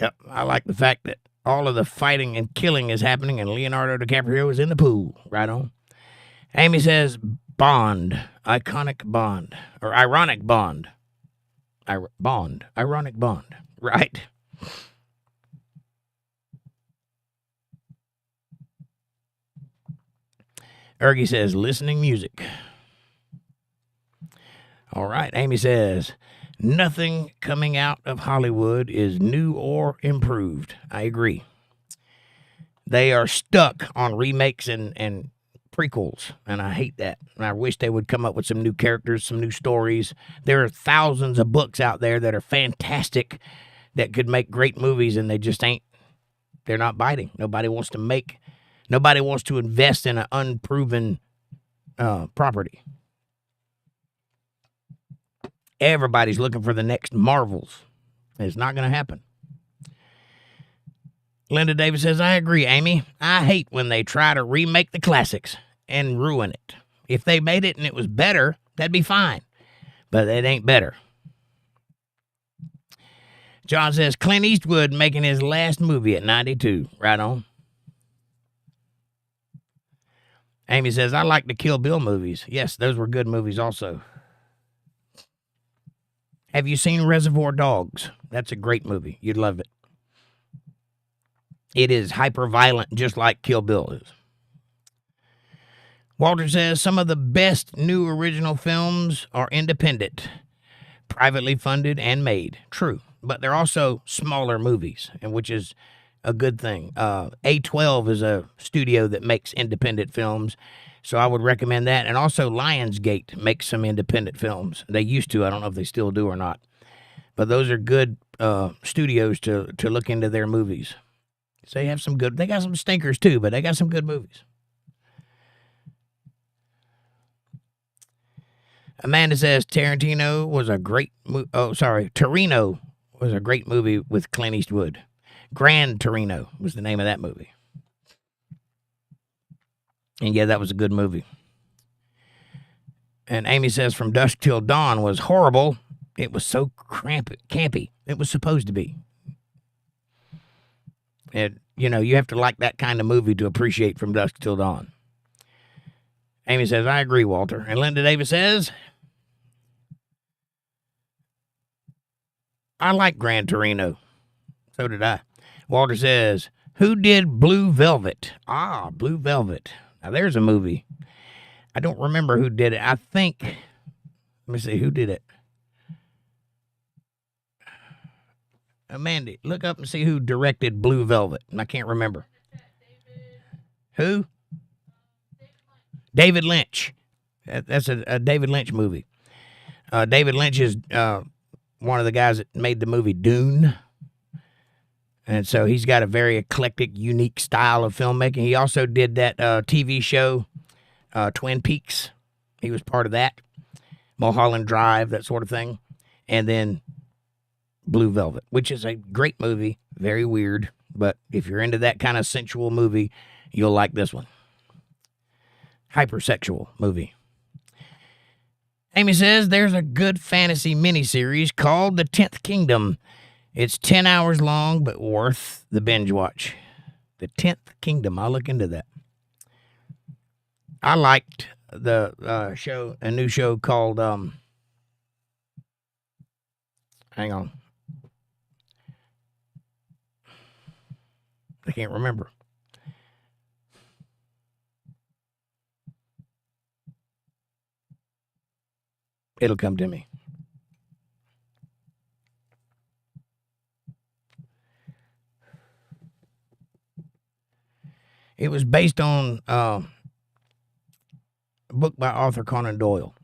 Yep, I like the fact that all of the fighting and killing is happening and Leonardo DiCaprio is in the pool. Right on. Amy says, Bond. Iconic Bond. Or ironic Bond. Bond. Ironic Bond. Right. Ergie says, listening music. All right. Amy says, nothing coming out of Hollywood is new or improved. I agree. They are stuck on remakes and prequels, and I hate that. And I wish they would come up with some new characters, some new stories. There are thousands of books out there that are fantastic that could make great movies, and they just ain't. They're not biting. Nobody wants to invest in an unproven property. Everybody's looking for the next Marvels. It's not going to happen. Linda Davis says, I agree, Amy. I hate when they try to remake the classics and ruin it. If they made it and it was better, that'd be fine. But it ain't better. John says, Clint Eastwood making his last movie at 92. Right on. Amy says, I like the Kill Bill movies. Yes, those were good movies also. Have you seen Reservoir Dogs? That's a great movie. You'd love it. It is hyper violent, just like Kill Bill is. Walter says some of the best new original films are independent, privately funded and made. True, but they're also smaller movies, and which is a good thing. A12 is a studio that makes independent films, so I would recommend that. And also Lionsgate makes some independent films. They used to. I don't know if they still do or not. But those are good studios to look into their movies. So they have some good. They got some stinkers too, but they got some good movies. Amanda says Torino was a great movie with Clint Eastwood. Gran Torino was the name of that movie. And yeah, that was a good movie. And Amy says From Dusk Till Dawn was horrible. It was so campy. It was supposed to be. And, you have to like that kind of movie to appreciate From Dusk Till Dawn. Amy says, I agree, Walter. And Linda Davis says, I like Gran Torino. So did I. Walter says, who did Blue Velvet? Ah, Blue Velvet. Now, there's a movie. I don't remember who did it. I think, let me see, who did it? Amanda, look up and see who directed Blue Velvet. I can't remember. Who? David Lynch. That's a David Lynch movie. David Lynch is one of the guys that made the movie Dune. And so he's got a very eclectic, unique style of filmmaking. He also did that TV show, Twin Peaks. He was part of that. Mulholland Drive, that sort of thing. And then Blue Velvet, which is a great movie. Very weird. But if you're into that kind of sensual movie, you'll like this one. Hypersexual movie. Amy says there's a good fantasy miniseries called The 10th Kingdom. It's 10 hours long, but worth the binge watch. The 10th Kingdom. I'll look into that. I liked the a new show called, hang on. I can't remember. It'll come to me. It was based on a book by Arthur Conan Doyle.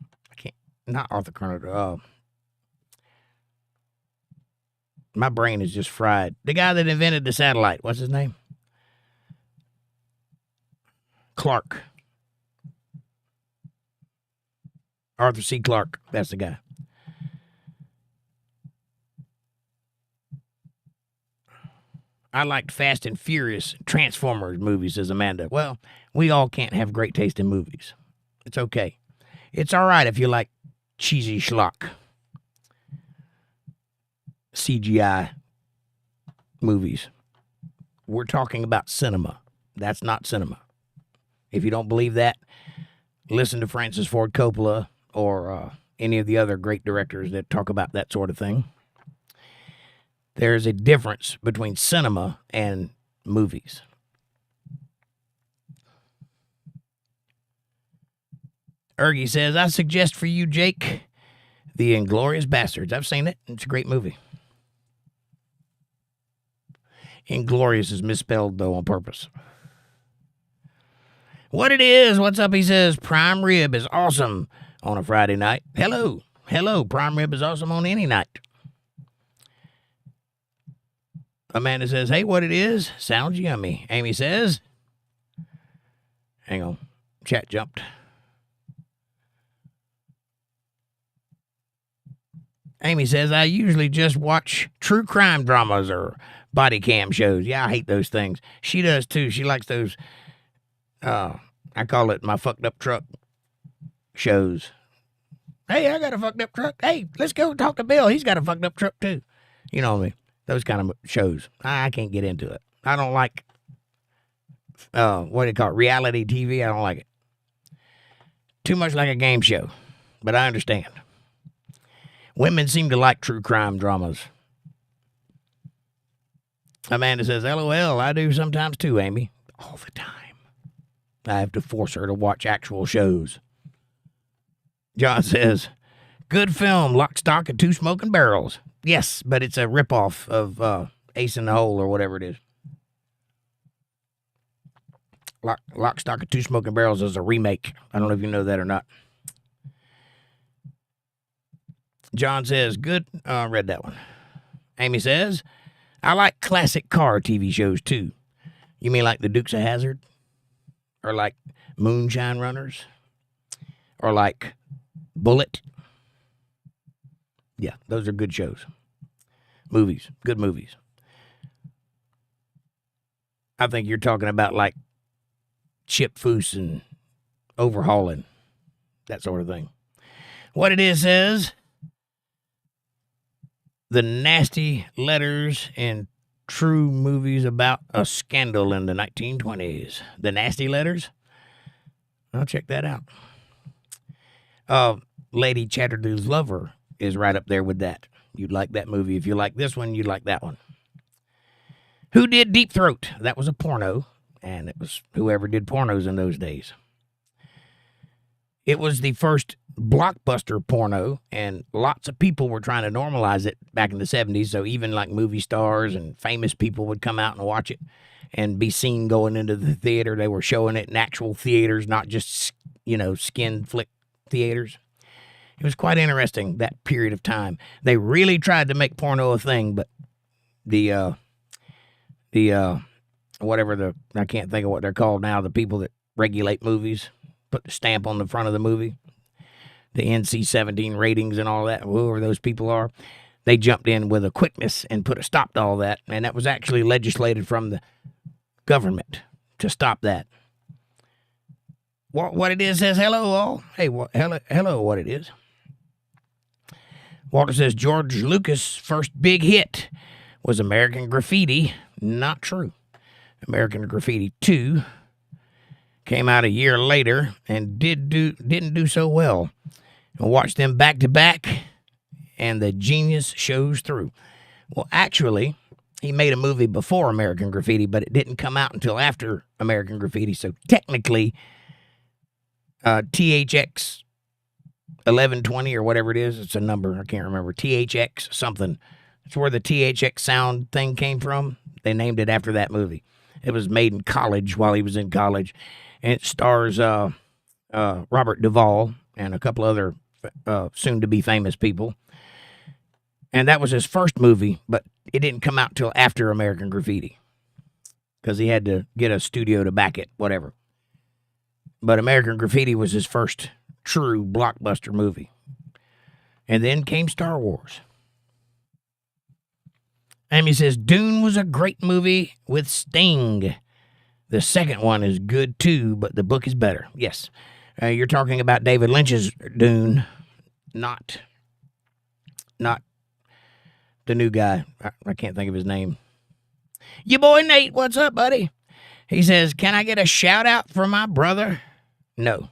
Not Arthur Conan Doyle. My brain is just fried. The guy that invented the satellite. What's his name? Clarke. Arthur C. Clarke. That's the guy. I liked Fast and Furious Transformers movies, says Amanda. Well, we all can't have great taste in movies. It's okay. It's all right if you like cheesy schlock. CGI movies. We're talking about cinema. That's not cinema. If you don't believe that, listen to Francis Ford Coppola or any of the other great directors that talk about that sort of thing. There's a difference between cinema and movies. Ergie says, I suggest for you, Jake, The Inglourious Bastards. I've seen it. It's a great movie. Inglorious is misspelled, though, on purpose. What it is, what's up? He says, prime rib is awesome on a Friday night. Hello. Prime rib is awesome on any night. Amanda says, hey, what it is? Sounds yummy. Amy says, hang on. Chat jumped. Amy says, I usually just watch true crime dramas or body cam shows. Yeah, I hate those things. She does too. She likes those, I call it my fucked up truck shows. Hey, I got a fucked up truck. Hey, let's go talk to Bill. He's got a fucked up truck too. You know what I mean? Those kind of shows. I can't get into it. I don't like, what do you call it? Reality TV. I don't like it. Too much like a game show. But I understand. Women seem to like true crime dramas. Amanda says, LOL, I do sometimes too, Amy. All the time. I have to force her to watch actual shows. John says, good film, Lock, Stock, and Two Smoking Barrels. Yes, but it's a ripoff of Ace in the Hole or whatever it is. Lock, Stock, and Two Smoking Barrels is a remake. I don't know if you know that or not. John says, good. I read that one. Amy says, I like classic car TV shows too. You mean like the Dukes of Hazzard? Or like Moonshine Runners? Or like Bullet? Yeah, those are good shows. Movies, good movies. I think you're talking about like Chip Foose and Overhauling, that sort of thing. What it is says, the nasty letters in true movies about a scandal in the 1920s. The nasty letters? I'll check that out. Lady Chatterley's Lover is right up there with that. You'd like that movie. If you like this one, you'd like that one. Who did Deep Throat? That was a porno, and it was whoever did pornos in those days. It was the first blockbuster porno, and lots of people were trying to normalize it back in the 70s, so even like movie stars and famous people would come out and watch it and be seen going into the theater. They were showing it in actual theaters, not just, skin flick theaters. It was quite interesting, that period of time. They really tried to make porno a thing, but I can't think of what they're called now, the people that regulate movies, put the stamp on the front of the movie, the NC-17 ratings and all that, whoever those people are, they jumped in with a quickness and put a stop to all that, and that was actually legislated from the government to stop that. What it is says, hello all. Hey, hello, what it is. Walter says, George Lucas' first big hit was American Graffiti. Not true. American Graffiti 2 came out a year later and didn't do so well. And watched them back to back, and the genius shows through. Well, actually, he made a movie before American Graffiti, but it didn't come out until after American Graffiti. So technically, THX 1120 or whatever it is, it's a number, I can't remember, THX something. It's where the THX sound thing came from. They named it after that movie. It was made in college while he was in college, and it stars Robert Duvall and a couple other soon-to-be famous people. And that was his first movie, but it didn't come out till after American Graffiti because he had to get a studio to back it, whatever. But American Graffiti was his first true blockbuster movie. And then came Star Wars. Amy says, Dune was a great movie with Sting. The second one is good too, but the book is better. Yes. You're talking about David Lynch's Dune, not the new guy. I can't think of his name. Your boy Nate, what's up, buddy? He says, can I get a shout out for my brother? No.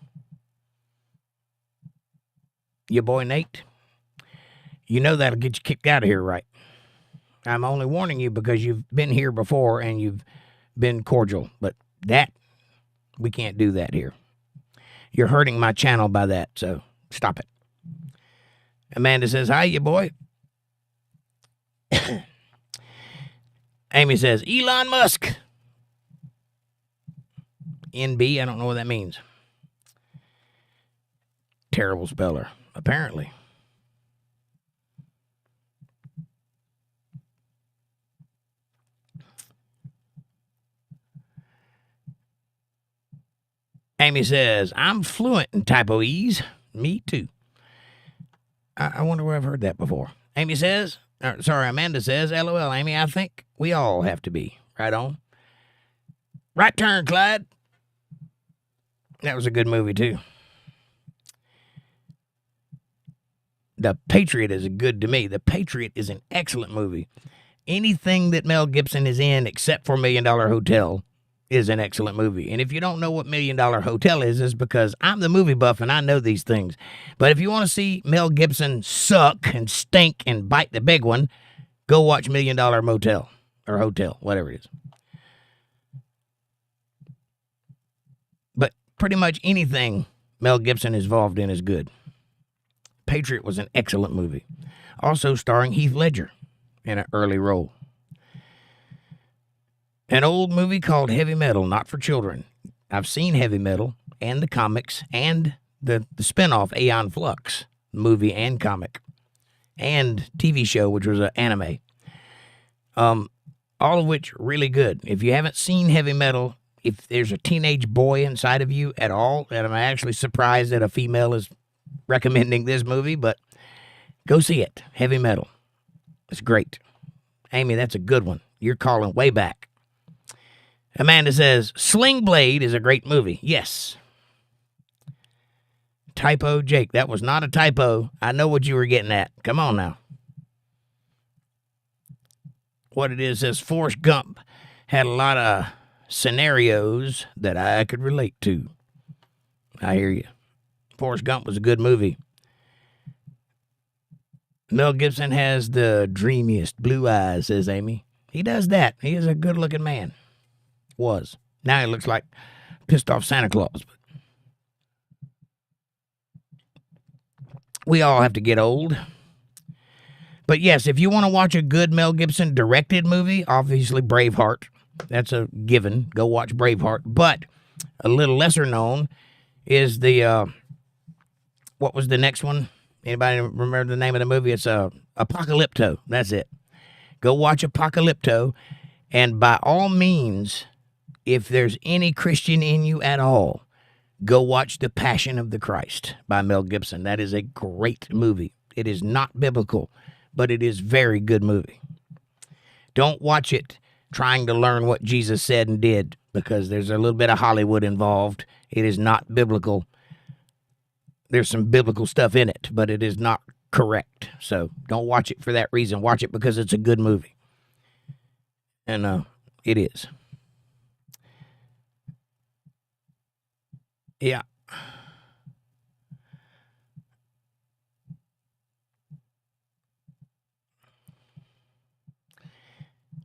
Your boy Nate, you know that'll get you kicked out of here, right? I'm only warning you because you've been here before and you've been cordial, but we can't do that here. You're hurting my channel by that, so stop it. Amanda says, hi, you boy. Amy says, Elon Musk. NB, I don't know what that means. Terrible speller, apparently. Amy says, I'm fluent in typoes. Me too. I wonder where I've heard that before. Amanda says, LOL, Amy, I think we all have to be. Right on. Right turn, Clyde. That was a good movie, too. The Patriot is good to me. The Patriot is an excellent movie. Anything that Mel Gibson is in except for $1 Million Hotel is an excellent movie. And if you don't know what $1 Million Hotel is because I'm the movie buff and I know these things. But if you want to see Mel Gibson suck and stink and bite the big one, go watch $1 Million Motel or Hotel, whatever it is. But pretty much anything Mel Gibson is involved in is good. Patriot was an excellent movie. Also starring Heath Ledger in an early role. An old movie called Heavy Metal, Not for Children. I've seen Heavy Metal and the comics and the spinoff Aeon Flux, movie and comic, and TV show, which was an anime. All of which really good. If you haven't seen Heavy Metal, if there's a teenage boy inside of you at all, and I'm actually surprised that a female is recommending this movie, but go see it. Heavy Metal. It's great. Amy, that's a good one. You're calling way back. Amanda says, Sling Blade is a great movie. Yes. Typo, Jake. That was not a typo. I know what you were getting at. Come on now. What it is says Forrest Gump had a lot of scenarios that I could relate to. I hear you. Forrest Gump was a good movie. Mel Gibson has the dreamiest blue eyes, says Amy. He does that. He is a good-looking man. Was. Now he looks like pissed off Santa Claus. We all have to get old. But yes, if you want to watch a good Mel Gibson directed movie, obviously Braveheart. That's a given. Go watch Braveheart. But a little lesser known is the, what was the next one? Anybody remember the name of the movie? It's Apocalypto. That's it. Go watch Apocalypto. And by all means, if there's any Christian in you at all, go watch The Passion of the Christ by Mel Gibson. That is a great movie. It is not biblical, but it is a very good movie. Don't watch it trying to learn what Jesus said and did, because there's a little bit of Hollywood involved. It is not biblical. There's some biblical stuff in it, but it is not correct. So don't watch it for that reason. Watch it because it's a good movie. And it is. Yeah.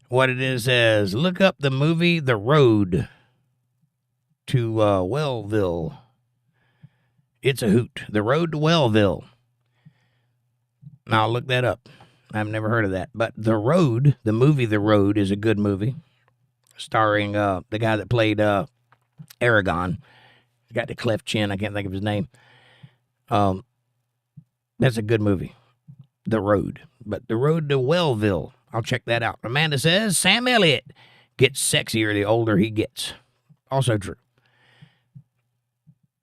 What it is look up the movie The Road to Wellville. It's a hoot. The Road to Wellville. Now, I'll look that up. I've never heard of that. But The Road, the movie The Road, is a good movie. Starring the guy that played Aragon. He's got the cleft chin. I can't think of his name. That's a good movie. The Road. But The Road to Wellville. I'll check that out. Amanda says, Sam Elliott gets sexier the older he gets. Also true.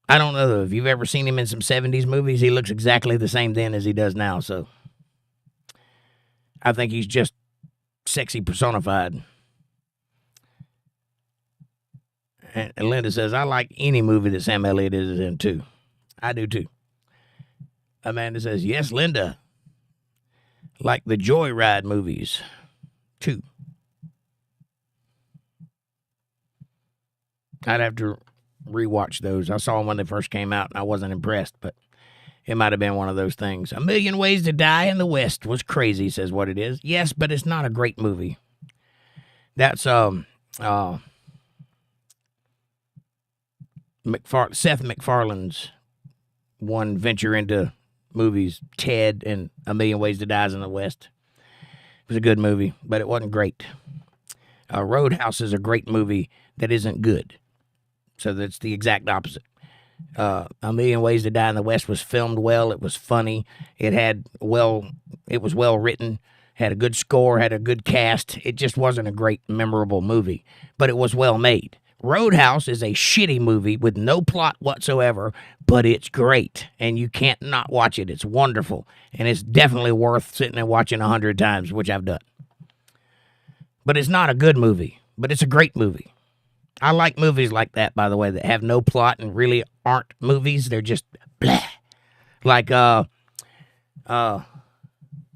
I don't know, though. If you've ever seen him in some 70s movies, he looks exactly the same then as he does now. So I think he's just sexy personified. And Linda says, I like any movie that Sam Elliott is in, too. I do, too. Amanda says, yes, Linda. Like the Joyride movies, too. I'd have to rewatch those. I saw them when they first came out, and I wasn't impressed, but it might have been one of those things. A Million Ways to Die in the West was crazy, says what it is. Yes, but it's not a great movie. That's Seth MacFarlane's one venture into movies, Ted and A Million Ways to Die in the West. It was a good movie, but it wasn't great. Roadhouse is a great movie that isn't good. So that's the exact opposite. A Million Ways to Die in the West was filmed well. It was funny. It was well written, had a good score, had a good cast. It just wasn't a great, memorable movie, but it was well made. Roadhouse is a shitty movie with no plot whatsoever, but it's great, and you can't not watch it. It's wonderful, and it's definitely worth sitting and watching 100 times, which I've done. But it's not a good movie, but it's a great movie. I like movies like that, by the way, that have no plot and really aren't movies. They're just blah. Like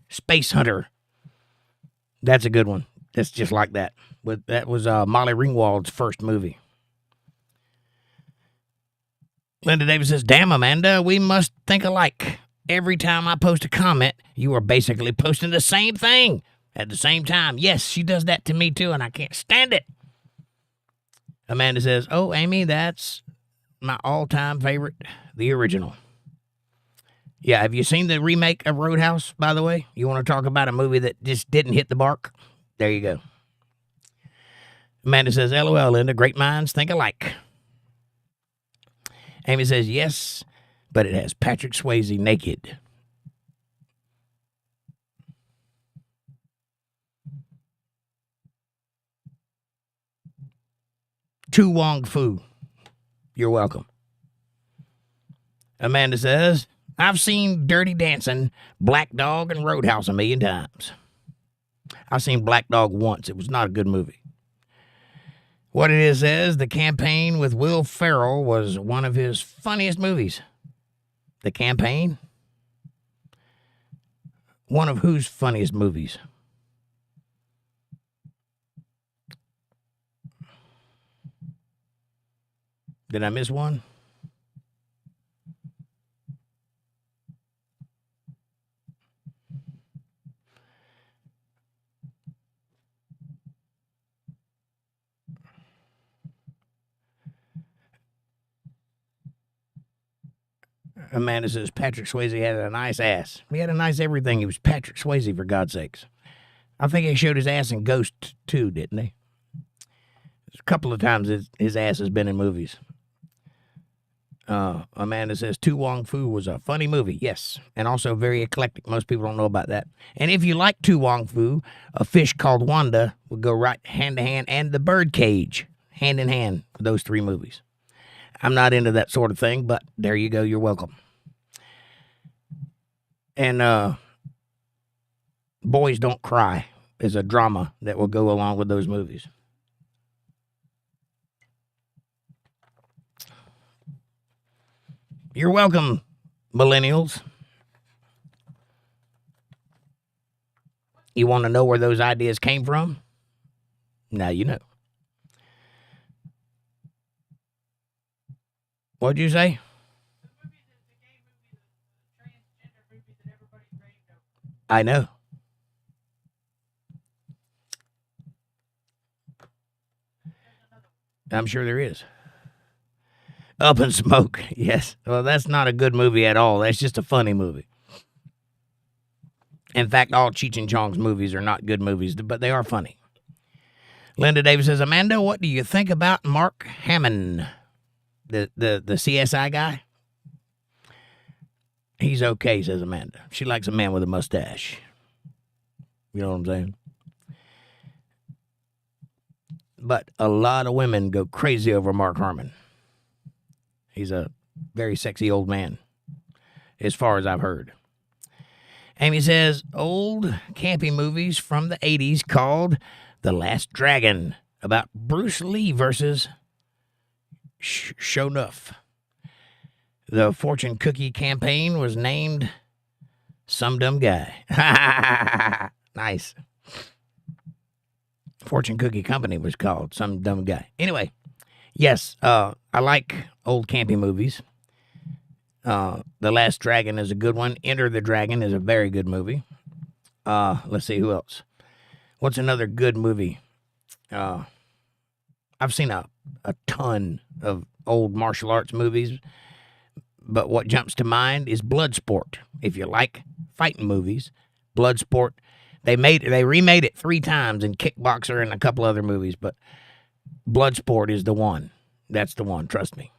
Space Hunter. That's a good one. That's just like that. But that was Molly Ringwald's first movie. Linda Davis says, damn, Amanda, we must think alike. Every time I post a comment, you are basically posting the same thing at the same time. Yes, she does that to me too, and I can't stand it. Amanda says, oh, Amy, that's my all-time favorite, the original. Yeah, have you seen the remake of Roadhouse, by the way? You want to talk about a movie that just didn't hit the mark? There you go. Amanda says, LOL, Linda, great minds think alike. Amy says, yes, but it has Patrick Swayze naked. Tu Wong Fu, you're welcome. Amanda says, I've seen Dirty Dancing, Black Dog, and Roadhouse a million times. I've seen Black Dog once. It was not a good movie. What it is says, The Campaign with Will Ferrell was one of his funniest movies. The Campaign? One of whose funniest movies? Did I miss one? Amanda says Patrick Swayze had a nice ass. He had a nice everything. He was Patrick Swayze, for God's sakes. I think they showed his ass in Ghost, too, didn't they? A couple of times his ass has been in movies. Amanda says Tu Wong Fu was a funny movie. Yes, and also very eclectic. Most people don't know about that. And if you like Tu Wong Fu, A Fish Called Wanda would go right hand to hand, and The Birdcage, hand in hand, for those three movies. I'm not into that sort of thing, but there you go. You're welcome. And Boys Don't Cry is a drama that will go along with those movies. You're welcome, millennials. You want to know where those ideas came from? Now you know. What'd you say? I know. I'm sure there is. Up in Smoke, yes. Well, that's not a good movie at all. That's just a funny movie. In fact, all Cheech and Chong's movies are not good movies, but they are funny. Linda Davis says, Amanda, what do you think about Mark Hamill, the CSI guy? He's okay, says Amanda. She likes a man with a mustache. You know what I'm saying? But a lot of women go crazy over Mark Hamill. He's a very sexy old man, as far as I've heard. Amy says, old campy movies from the 80s called The Last Dragon, about Bruce Lee versus Shonuff. The fortune cookie campaign was named Some Dumb Guy. Nice. Fortune cookie company was called Some Dumb Guy. Anyway, yes, I like old campy movies. The Last Dragon is a good one. Enter the Dragon is a very good movie. Let's see, who else? What's another good movie? I've seen a ton of old martial arts movies, but what jumps to mind is Bloodsport. If you like fighting movies, Bloodsport. They remade it 3 times in Kickboxer and a couple other movies, but Bloodsport is the one. That's the one, trust me.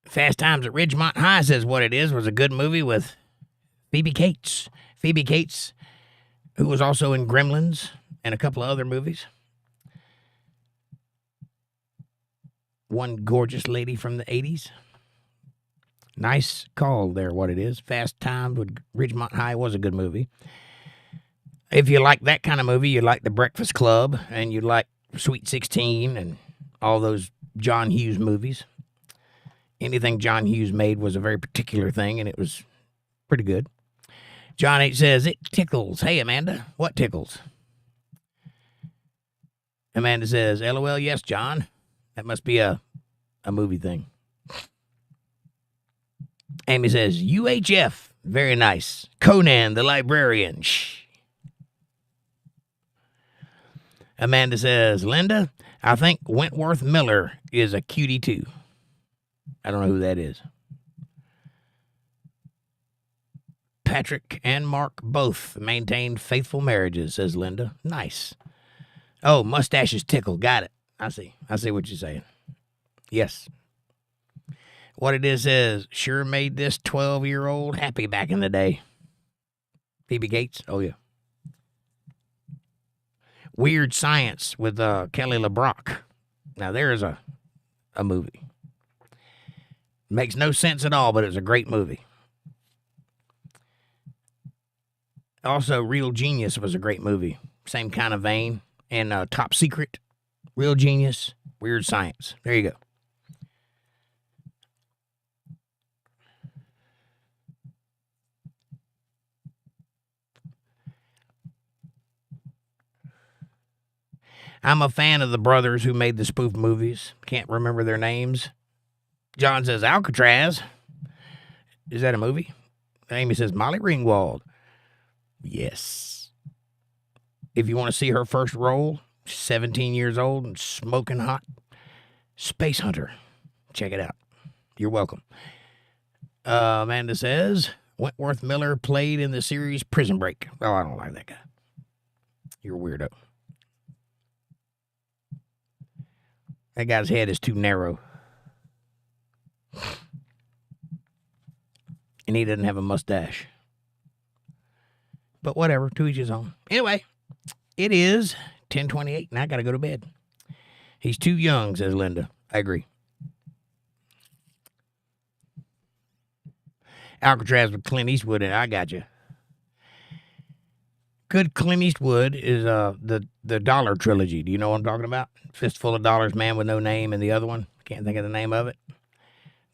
Fast Times at Ridgemont High says what it is was a good movie with Phoebe Cates. Phoebe Cates, who was also in Gremlins and a couple of other movies. One gorgeous lady from the 80s. Nice call there, what it is. Fast Times with Ridgemont High was a good movie. If you like that kind of movie, you like The Breakfast Club, and you like Sweet 16 and all those John Hughes movies. Anything John Hughes made was a very particular thing, and it was pretty good. John H. says, it tickles. Hey, Amanda, what tickles? Amanda says, LOL, yes, John. That must be a movie thing. Amy says, UHF, very nice. Conan the Librarian. Shh. Amanda says, Linda, I think Wentworth Miller is a cutie too. I don't know who that is. Patrick and Mark both maintained faithful marriages, says Linda. Nice. Oh, mustaches tickle. Got it. I see what you're saying. Yes. What it is sure made this 12-year-old happy back in the day. Phoebe Gates? Oh, yeah. Weird Science with Kelly LeBrock. Now, there's a movie. Makes no sense at all, but it's a great movie. Also, Real Genius was a great movie. Same kind of vein. And Top Secret, Real Genius, Weird Science. There you go. I'm a fan of the brothers who made the spoof movies. Can't remember their names. John says, Alcatraz. Is that a movie? Amy says, Molly Ringwald. Yes. If you want to see her first role, 17 years old and smoking hot, Space Hunter. Check it out. You're welcome. Amanda says, Wentworth Miller played in the series Prison Break. Oh, I don't like that guy. You're a weirdo. That guy's head is too narrow. And he doesn't have a mustache. But whatever, to each his own. Anyway, it is 10:28 and I got to go to bed. He's too young, says Linda. I agree. Alcatraz with Clint Eastwood, and I got you. Good Clint Eastwood is the Dollar Trilogy. Do you know what I'm talking about? Fistful of Dollars, Man with No Name, and the other one. Can't think of the name of it.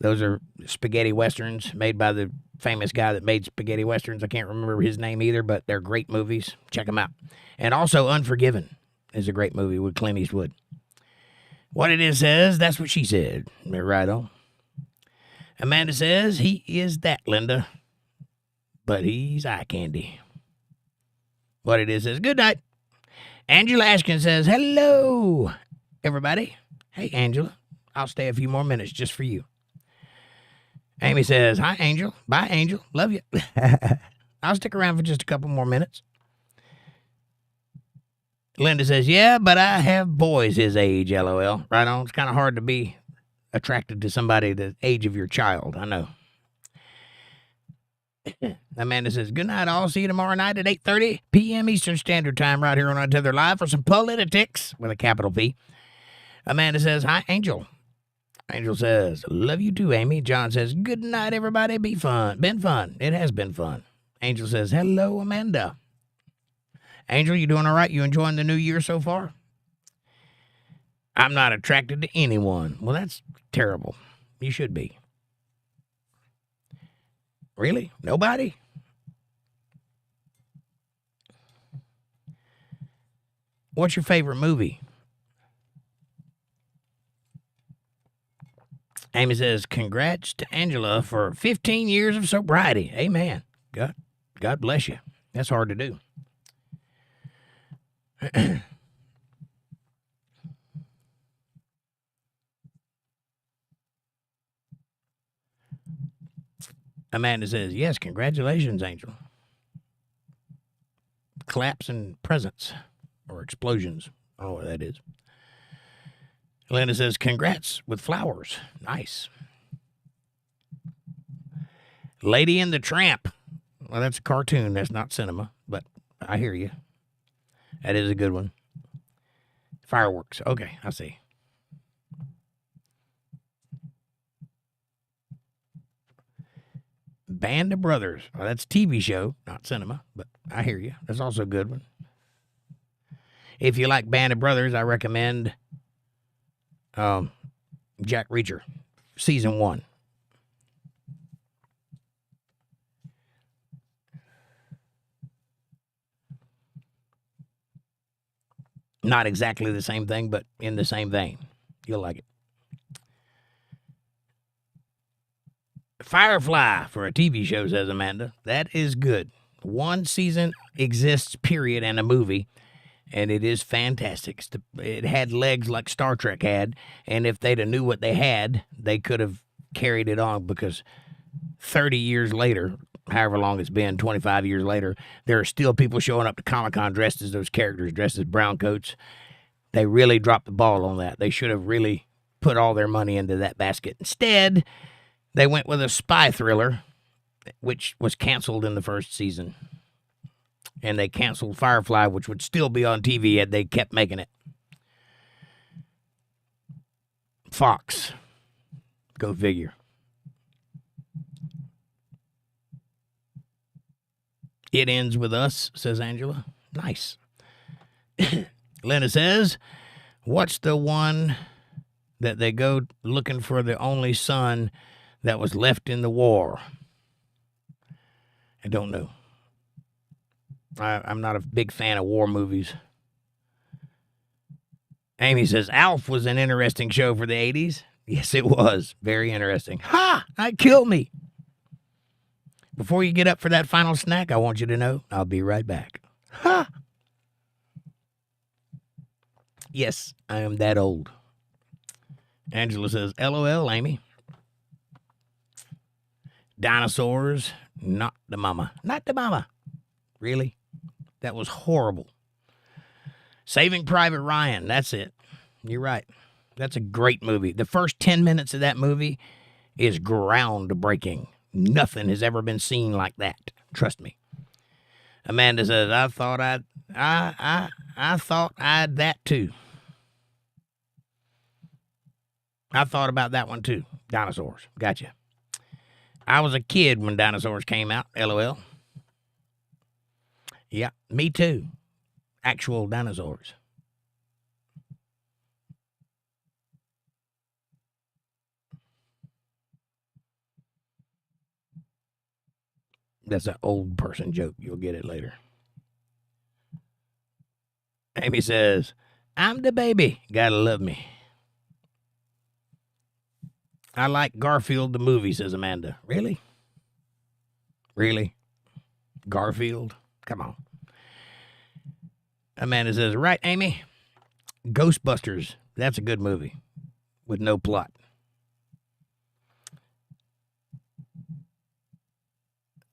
Those are spaghetti westerns made by the famous guy that made spaghetti westerns. I can't remember his name either, but they're great movies. Check them out. And also Unforgiven is a great movie with Clint Eastwood. What it is says, that's what she said. Right on. Amanda says, he is that, Linda. But he's eye candy. What it is says, good night. Angela Ashkin says, hello, everybody. Hey, Angela. I'll stay a few more minutes just for you. Amy says, hi, Angel. Bye, Angel. Love you. I'll stick around for just a couple more minutes. Linda says, yeah, but I have boys his age, LOL. Right on. It's kind of hard to be attracted to somebody the age of your child. I know. Amanda says, good night, all. See you tomorrow night at 8:30 p.m. Eastern Standard Time right here on Untethered Live for some politics with a capital P. Amanda says, hi, Angel. Angel says, love you too, Amy. John says, good night, everybody. Be fun. Been fun. It has been fun. Angel says, hello, Amanda. Angel, you doing all right? You enjoying the new year so far? I'm not attracted to anyone. Well, that's terrible. You should be. Really? Nobody? What's your favorite movie? Amy says, congrats to Angela for 15 years of sobriety. Amen. God bless you. That's hard to do. Amanda says, yes, congratulations, Angel. Claps and presents or explosions. I don't know what that is. Linda says, congrats with flowers. Nice. Lady and the Tramp. Well, that's a cartoon. That's not cinema, but I hear you. That is a good one. Fireworks. Okay, I see. Band of Brothers. Well, that's a TV show, not cinema, but I hear you. That's also a good one. If you like Band of Brothers, I recommend Jack Reacher, Season 1. Not exactly the same thing, but in the same vein. You'll like it. Firefly for a TV show, says Amanda. That is good. One season exists, period, and a movie, and it is fantastic. It had legs like Star Trek had, and if they'd have knew what they had, they could have carried it on, because 30 years later, however long it's been, 25 years later, there are still people showing up to Comic-Con dressed as those characters, dressed as brown coats. They really dropped the ball on that. They should have really put all their money into that basket. Instead, they went with a spy thriller, which was canceled in the first season. And they canceled Firefly, which would still be on TV had they kept making it. Fox. Go figure. It ends with us, says Angela. Nice. Lena says, what's the one that they go looking for the only son that was left in the war? I don't know. I'm not a big fan of war movies. Amy says, Alf was an interesting show for the 80s. Yes, it was. Very interesting. Ha! That killed me. Before you get up for that final snack, I want you to know I'll be right back. Ha! Yes, I am that old. Angela says, LOL, Amy. Dinosaurs, not the mama. Not the mama. Really? That was horrible. Saving Private Ryan, that's it. You're right. That's a great movie. The first 10 minutes of that movie is groundbreaking. Nothing has ever been seen like that. Trust me. Amanda says, I thought I'd that too. I thought about that one too. Dinosaurs. Gotcha. I was a kid when dinosaurs came out. LOL. Yeah, me too. Actual dinosaurs. That's an old person joke. You'll get it later. Amy says, I'm the baby. Gotta love me. I like Garfield the movie, says Amanda. Really? Really? Garfield? Come on. Amanda says, right, Amy? Ghostbusters. That's a good movie with no plot.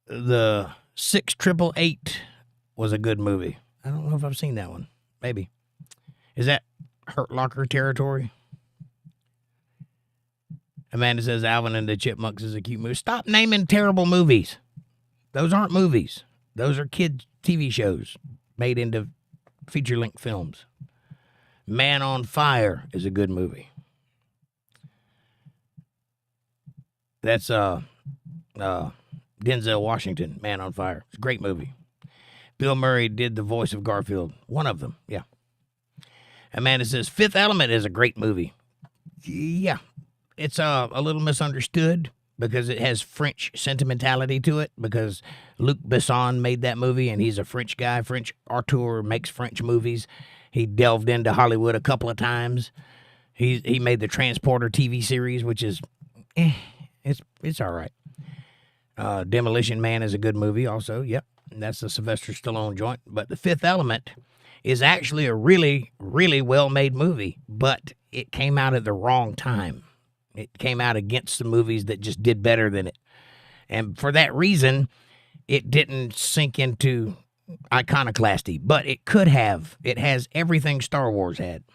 The 68888 was a good movie. I don't know if I've seen that one. Maybe. Is that Hurt Locker territory? Amanda says Alvin and the Chipmunks is a cute movie. Stop naming terrible movies. Those aren't movies. Those are kids' TV shows made into feature-length films. Man on Fire is a good movie. That's Denzel Washington, Man on Fire. It's a great movie. Bill Murray did the voice of Garfield. One of them, yeah. Amanda says Fifth Element is a great movie. Yeah. It's a little misunderstood because it has French sentimentality to it, because Luc Besson made that movie, and he's a French guy. French auteur, makes French movies. He delved into Hollywood a couple of times. He made the Transporter TV series, which is, it's all right. Demolition Man is a good movie also. Yep, that's the Sylvester Stallone joint. But The Fifth Element is actually a really, really well-made movie, but it came out at the wrong time. It came out against the movies that just did better than it. And for that reason, it didn't sink into iconoclasty, but it could have. It has everything Star Wars had.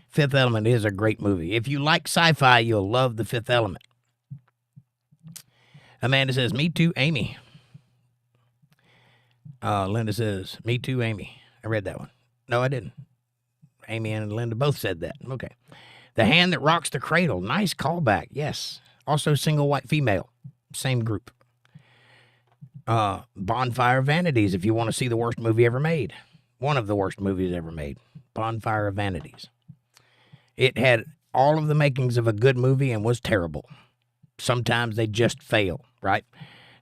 Fifth Element is a great movie. If you like sci-fi, you'll love The Fifth Element. Amanda says, me too, Amy. Linda says, me too, Amy. I read that one. No, I didn't. Amy and Linda both said that. Okay. The Hand That Rocks the Cradle. Nice callback. Yes. Also single white female. Same group. Bonfire Vanities, if you want to see the worst movie ever made. One of the worst movies ever made. Bonfire of Vanities. It had all of the makings of a good movie and was terrible. Sometimes they just fail, right?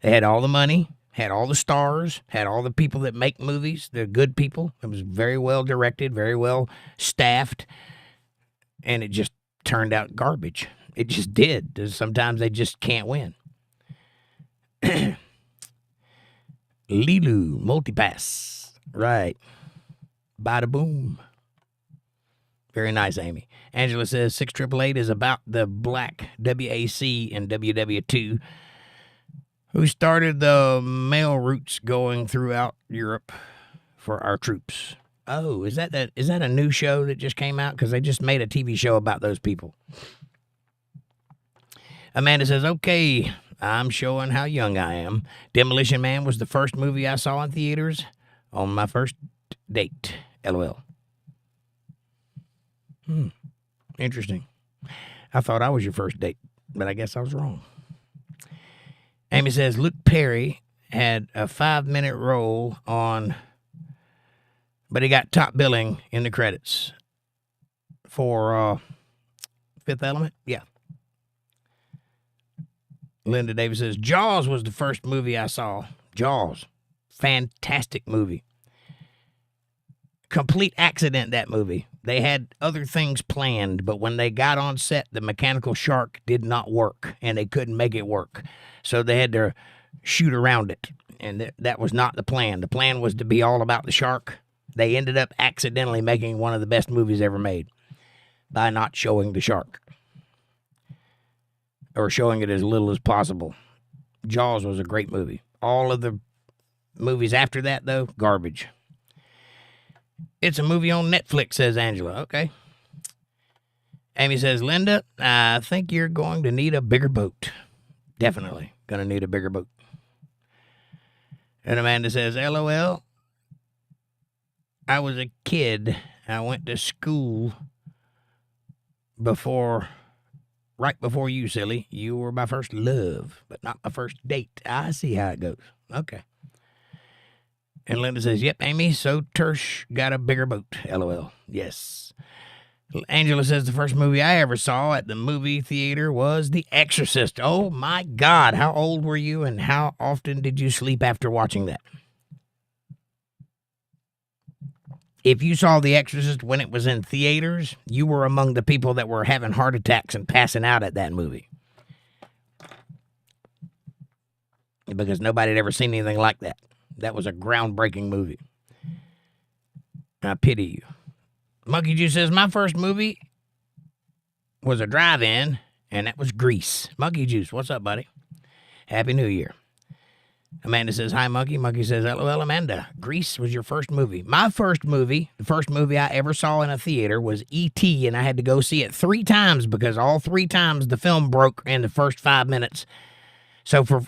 They had all the money. Had all the stars, had all the people that make movies, the good people. It was very well directed, very well staffed, and it just turned out garbage. It just did. Sometimes they just can't win. Lilu, multipass. Right. Bada boom. Very nice, Amy. Angela says 6888 is about the black WAC and WW2 who started the mail routes going throughout Europe for our troops. Oh, is that a new show that just came out? Because they just made a TV show about those people. Amanda says, okay, I'm showing how young I am. Demolition Man was the first movie I saw in theaters on my first date. LOL. Interesting. I thought I was your first date, but I guess I was wrong. Amy says, Luke Perry had a 5-minute role on, but he got top billing in the credits for Fifth Element. Yeah. Linda Davis says, Jaws was the first movie I saw. Jaws. Fantastic movie. Complete accident, that movie. They had other things planned, but when they got on set, the mechanical shark did not work, and they couldn't make it work. So they had to shoot around it, and that was not the plan. The plan was to be all about the shark. They ended up accidentally making one of the best movies ever made by not showing the shark, or showing it as little as possible. Jaws was a great movie. All of the movies after that, though, garbage. It's a movie on Netflix, says Angela. Okay. Amy says, Linda, I think you're going to need a bigger boat. Definitely going to need a bigger boat. And Amanda says, LOL, I was a kid. I went to school right before you, silly. You were my first love, but not my first date. I see how it goes. Okay. And Linda says, yep, Amy, so Tersh got a bigger boat. LOL. Yes. Angela says the first movie I ever saw at the movie theater was The Exorcist. Oh, my God. How old were you, and how often did you sleep after watching that? If you saw The Exorcist when it was in theaters, you were among the people that were having heart attacks and passing out at that movie. Because nobody had ever seen anything like that. That was a groundbreaking movie. I pity you. Monkey Juice says, my first movie was a drive-in, and that was Grease. Monkey Juice, what's up, buddy? Happy New Year. Amanda says, hi, Monkey. Monkey says, LOL, Amanda. Grease was your first movie. My first movie, the first movie I ever saw in a theater was E.T., and I had to go see it 3 times because all 3 times the film broke in the first 5 minutes. So for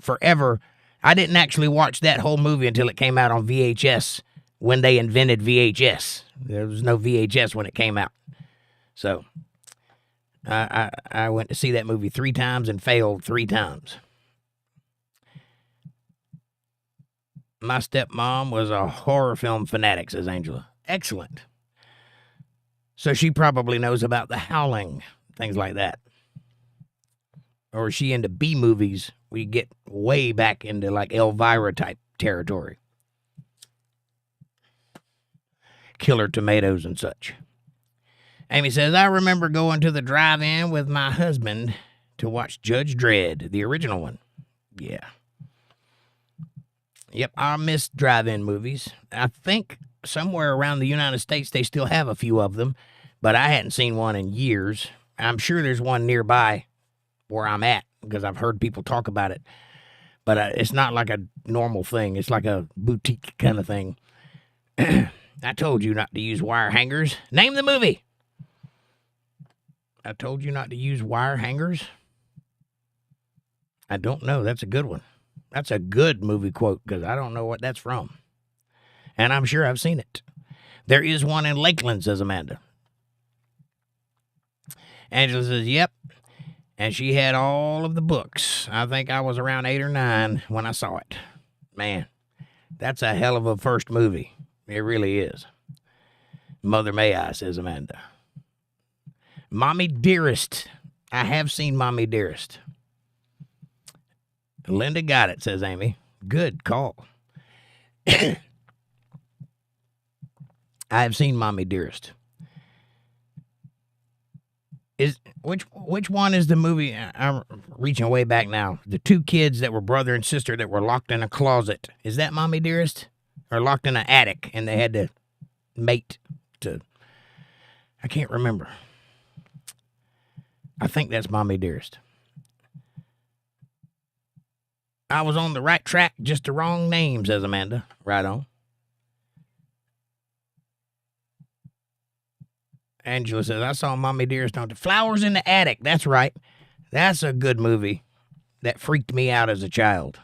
forever, I didn't actually watch that whole movie until it came out on VHS when they invented VHS. There was no VHS when it came out. So I went to see that movie 3 times and failed 3 times. My stepmom was a horror film fanatic, says Angela. Excellent. So she probably knows about The Howling, things like that. Or is she into B movies? We get way back into like Elvira type territory. Killer Tomatoes and such. Amy says, I remember going to the drive-in with my husband to watch Judge Dredd, the original one. Yeah. Yep, I miss drive-in movies. I think somewhere around the United States they still have a few of them, but I hadn't seen one in years. I'm sure there's one nearby where I'm at because I've heard people talk about it. But it's not like a normal thing. It's like a boutique kind of thing. I told you not to use wire hangers. Name the movie. I told you not to use wire hangers. I don't know. That's a good one. That's a good movie quote because I don't know what that's from. And I'm sure I've seen it. There is one in Lakeland, says Amanda. Angela says, yep. And she had all of the books. I think I was around 8 or 9 when I saw it. Man, that's a hell of a first movie. It really is. Mother May I, says Amanda. Mommy Dearest. I have seen Mommy Dearest. Linda got it, says Amy. Good call. I have seen Mommy Dearest. Which one is the movie? I'm reaching way back now. The two kids that were brother and sister that were locked in a closet. Is that Mommy Dearest? Or locked in an attic and they had to mate to... I can't remember. I think that's Mommy Dearest. I was on the right track, just the wrong name, says Amanda. Right on. Angela says, I saw Mommy Dearest on the Flowers in the Attic. That's right. That's a good movie. That freaked me out as a child.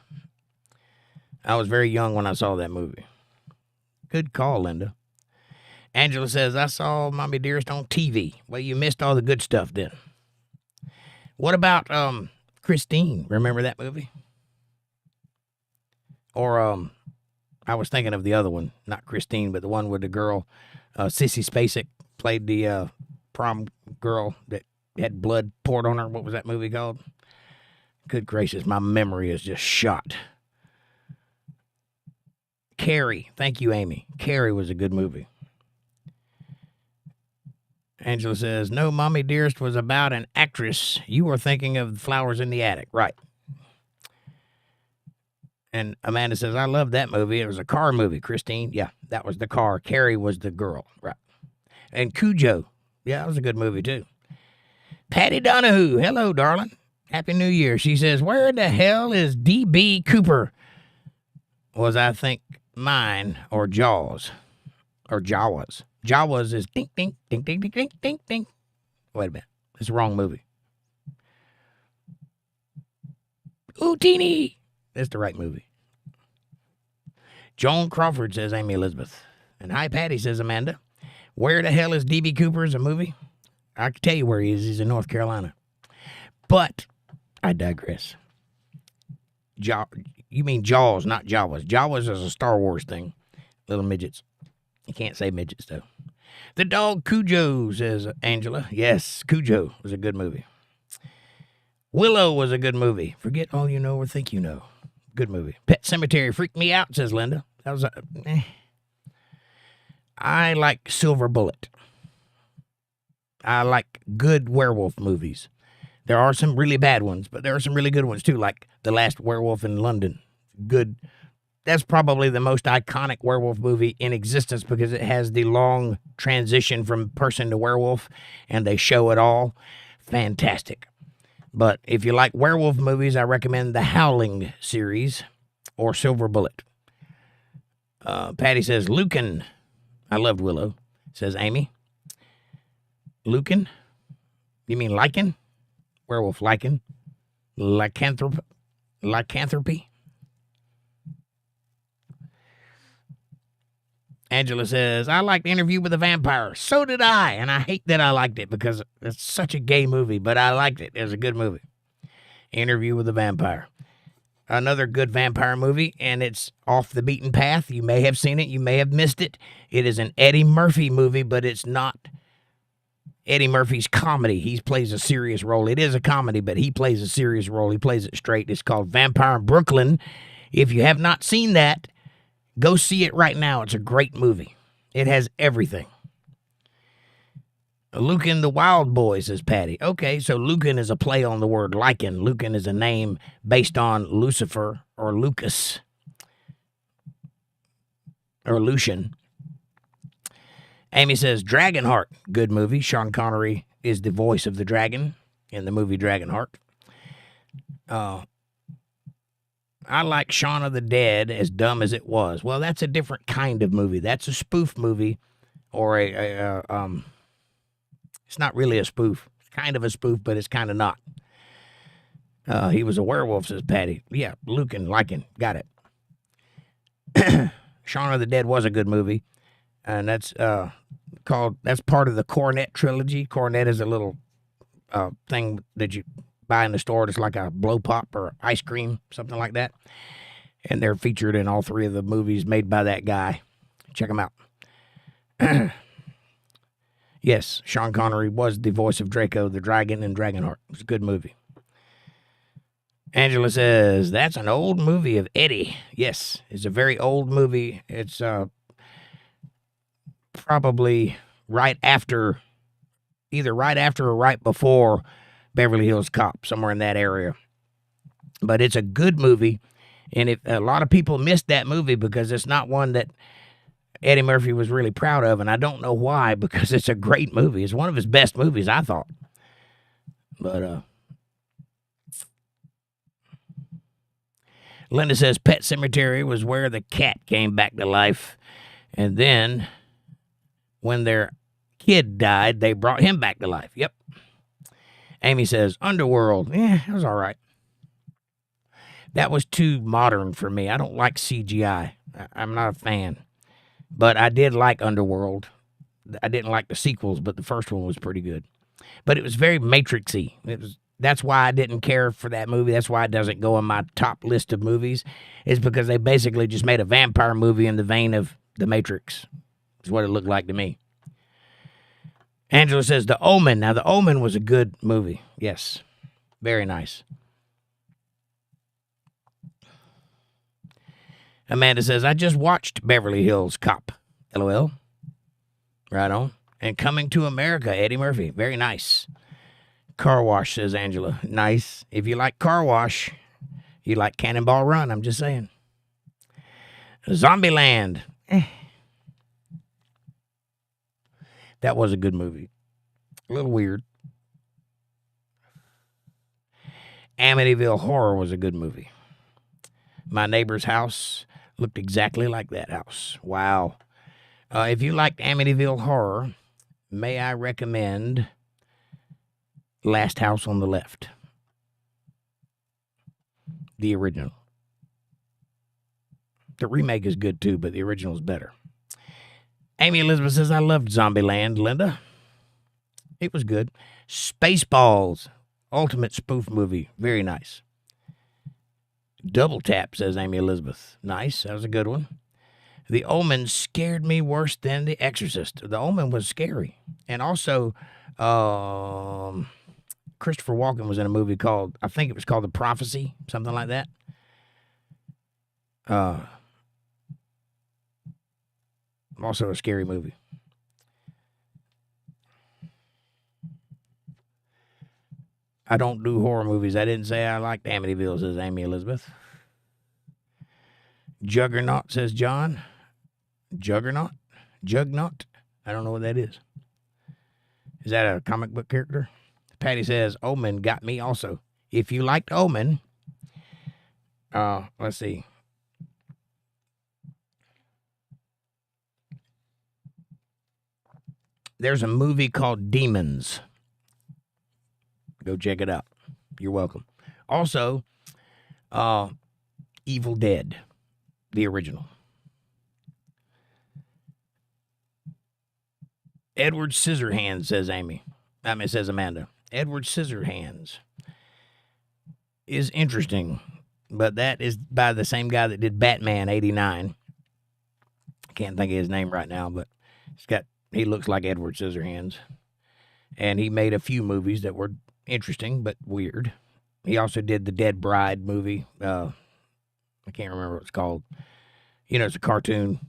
I was very young when I saw that movie. Good call, Linda. Angela says, I saw Mommy Dearest on TV. Well, you missed all the good stuff then. What about Christine? Remember that movie? Or I was thinking of the other one. Not Christine, but the one with the girl, Sissy Spacek. Played the prom girl that had blood poured on her. What was that movie called? Good gracious, my memory is just shot. Carrie. Thank you, Amy. Carrie was a good movie. Angela says, no, Mommy Dearest was about an actress. You were thinking of Flowers in the Attic. Right. And Amanda says, I love that movie. It was a car movie. Christine, yeah, that was the car. Carrie was the girl. Right. And Cujo. Yeah, that was a good movie, too. Patty Donahue. Hello, darling. Happy New Year. She says, where the hell is D.B. Cooper? Was, I think, mine or Jaws. Or Jawas. Jawas is ding, ding, ding, ding, ding, ding, ding, ding. Wait a minute. It's the wrong movie. Ooh, teeny. That's the right movie. Joan Crawford, says Amy Elizabeth. And hi, Patty, says Amanda. Where the hell is D.B. Cooper is a movie? I can tell you where he is. He's in North Carolina. But I digress. You mean Jaws, not Jawas. Jawas is a Star Wars thing. Little midgets. You can't say midgets, though. The dog Cujo, says Angela. Yes, Cujo was a good movie. Willow was a good movie. Forget all you know or think you know. Good movie. Pet Cemetery freaked me out, says Linda. That was I like Silver Bullet. I like good werewolf movies. There are some really bad ones, but there are some really good ones, too, like The Last Werewolf in London. Good. That's probably the most iconic werewolf movie in existence because it has the long transition from person to werewolf, and they show it all. Fantastic. But if you like werewolf movies, I recommend the Howling series or Silver Bullet. Patty says, Lucan. I loved Willow, says Amy. Lucan? You mean lichen? Werewolf lichen? Lycanthropy? Angela says, I liked Interview with a Vampire. So did I, and I hate that I liked it because it's such a gay movie, but I liked it. It was a good movie. Interview with a Vampire. Another good vampire movie, and it's off the beaten path. You may have seen it. You may have missed it. It is an Eddie Murphy movie, but it's not Eddie Murphy's comedy. He plays a serious role. It is a comedy, but he plays a serious role. He plays it straight. It's called Vampire in Brooklyn. If you have not seen that, go see it right now. It's a great movie. It has everything. Lucan the Wild Boy, says Patty. Okay, so Lucan is a play on the word lichen. Lucan is a name based on Lucifer or Lucas or Lucian. Amy says Dragonheart, good movie. Sean Connery is the voice of the dragon in the movie Dragonheart. I like Shaun of the Dead, as dumb as it was. Well, that's a different kind of movie. That's a spoof movie, or it's not really a spoof. It's kind of a spoof, but it's kind of not. He was a werewolf, says Patty. Yeah, Lucan, Lycan, got it. Shaun of the Dead was a good movie, and that's part of the Cornet trilogy. Cornet is a little thing that you buy in the store. It's like a blow pop or ice cream, something like that. And they're featured in all three of the movies made by that guy. Check them out. Yes, Sean Connery was the voice of Draco the Dragon in Dragonheart. It was a good movie. Angela says, that's an old movie of Eddie. Yes, it's a very old movie. It's probably either right after or right before Beverly Hills Cop, somewhere in that area. But it's a good movie, and a lot of people missed that movie because it's not one that Eddie Murphy was really proud of, and I don't know why, because it's a great movie. It's one of his best movies, I thought. But Linda says Pet Cemetery was where the cat came back to life, and then when their kid died, they brought him back to life. Yep. Amy says Underworld. Yeah, it was all right. That was too modern for me. I don't like CGI. I'm not a fan. But I did like Underworld. I didn't like the sequels, but the first one was pretty good. But it was very Matrix-y. That's why I didn't care for that movie. That's why it doesn't go on my top list of movies. Is because they basically just made a vampire movie in the vein of The Matrix. Is what it looked like to me. Angela says The Omen. Now, The Omen was a good movie. Yes. Very nice. Amanda says, I just watched Beverly Hills Cop. LOL. Right on. And Coming to America, Eddie Murphy. Very nice. Car Wash, says Angela. Nice. If you like Car Wash, you like Cannonball Run. I'm just saying. Zombieland. That was a good movie. A little weird. Amityville Horror was a good movie. My Neighbor's House looked exactly like that house. Wow. If you liked Amityville Horror, may I recommend Last House on the Left? The original. The remake is good too, but the original is better. Amy Elizabeth says, I loved Zombieland, Linda. It was good. Spaceballs, ultimate spoof movie. Very nice. Double Tap, says Amy Elizabeth. Nice. That was a good one. The Omen scared me worse than The Exorcist. The Omen was scary. And also, Christopher Walken was in a movie called, I think it was called The Prophecy, something like that. Also a scary movie. I don't do horror movies. I didn't say I liked Amityville, says Amy Elizabeth. Juggernaut, says John. Juggernaut? Jugnaut? I don't know what that is. Is that a comic book character? Patty says, Omen got me also. If you liked Omen, let's see. There's a movie called Demons. Go check it out. You're welcome. Also, Evil Dead, the original. Edward Scissorhands, says says Amanda. Edward Scissorhands is interesting, but that is by the same guy that did Batman 89. I can't think of his name right now, but he looks like Edward Scissorhands. And he made a few movies that were interesting, but weird. He also did the Dead Bride movie. I can't remember what it's called. It's a cartoon.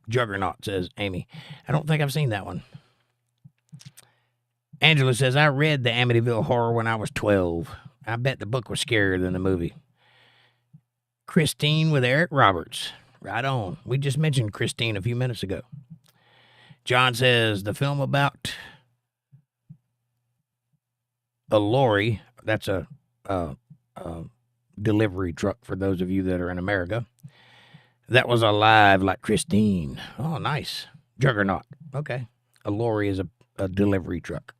Juggernaut, says Amy. I don't think I've seen that one. Angela says, I read the Amityville Horror when I was 12. I bet the book was scarier than the movie. Christine with Eric Roberts. Right on. We just mentioned Christine a few minutes ago. John says, the film about a lorry, that's a delivery truck for those of you that are in America, that was alive like Christine. Oh, nice. Juggernaut. Okay. A lorry is a delivery truck.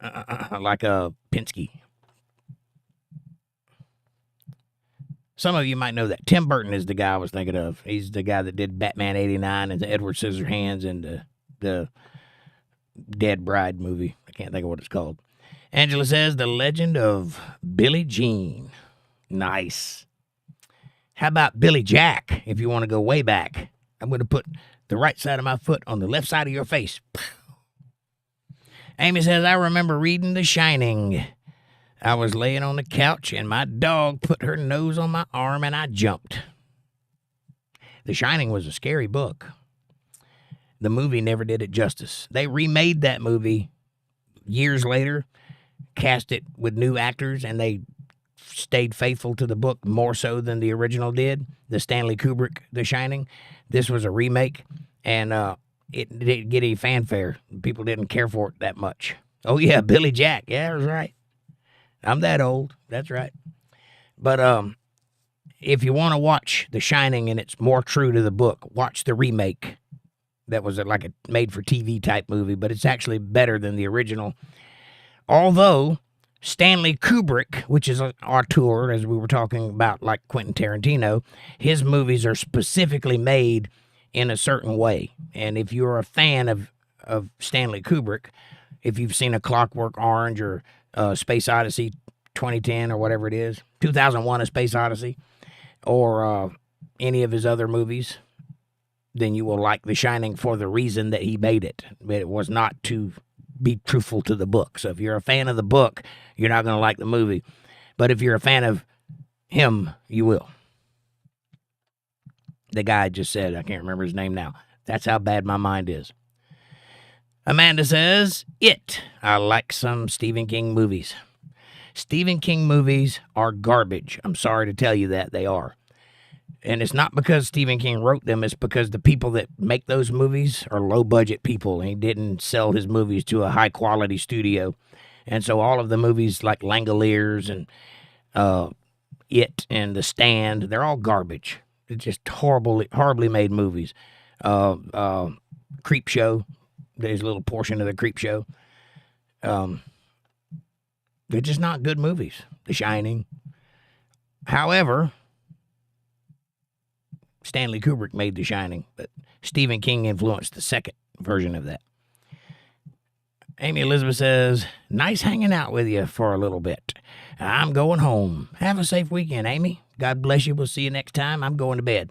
Like a Penske. Some of you might know that. Tim Burton is the guy I was thinking of. He's the guy that did Batman 89 and the Edward Scissorhands and the Dead Bride movie. I can't think of what it's called. Angela says, The Legend of Billie Jean. Nice. How about Billy Jack, if you want to go way back? I'm going to put the right side of my foot on the left side of your face. Amy says, I remember reading The Shining. I was laying on the couch and my dog put her nose on my arm and I jumped. The Shining was a scary book. The movie never did it justice. They remade that movie years later, cast it with new actors, and they stayed faithful to the book more so than the original did, the Stanley Kubrick The Shining. This was a remake, and it didn't get any fanfare. People didn't care for it that much. Oh, yeah, Billy Jack. Yeah, that's right. I'm that old. That's right. But if you want to watch The Shining and it's more true to the book, watch the remake. That was like a made-for-TV type movie, but it's actually better than the original. Although Stanley Kubrick, which is our auteur, as we were talking about, like Quentin Tarantino, his movies are specifically made in a certain way. And if you're a fan of Stanley Kubrick, if you've seen A Clockwork Orange or Space Odyssey 2010 or whatever it is, 2001 A Space Odyssey, or any of his other movies, then you will like The Shining for the reason that he made it. It was not to be truthful to the book. So if you're a fan of the book, you're not going to like the movie. But if you're a fan of him, you will. The guy just said, I can't remember his name now. That's how bad my mind is. Amanda says, I like some Stephen King movies. Stephen King movies are garbage. I'm sorry to tell you that they are. And it's not because Stephen King wrote them. It's because the people that make those movies are low-budget people. And he didn't sell his movies to a high-quality studio. And so all of the movies like ℓ𝕬𝕝𝕝𝕝 and It and The Stand, they're all garbage. It's just horribly made movies. Creep Show, there's a little portion of the Creep Show. They're just not good movies. The Shining. However, Stanley Kubrick made The Shining, but Stephen King influenced the second version of that. Amy Elizabeth says, nice hanging out with you for a little bit. I'm going home. Have a safe weekend, Amy. God bless you. We'll see you next time. I'm going to bed.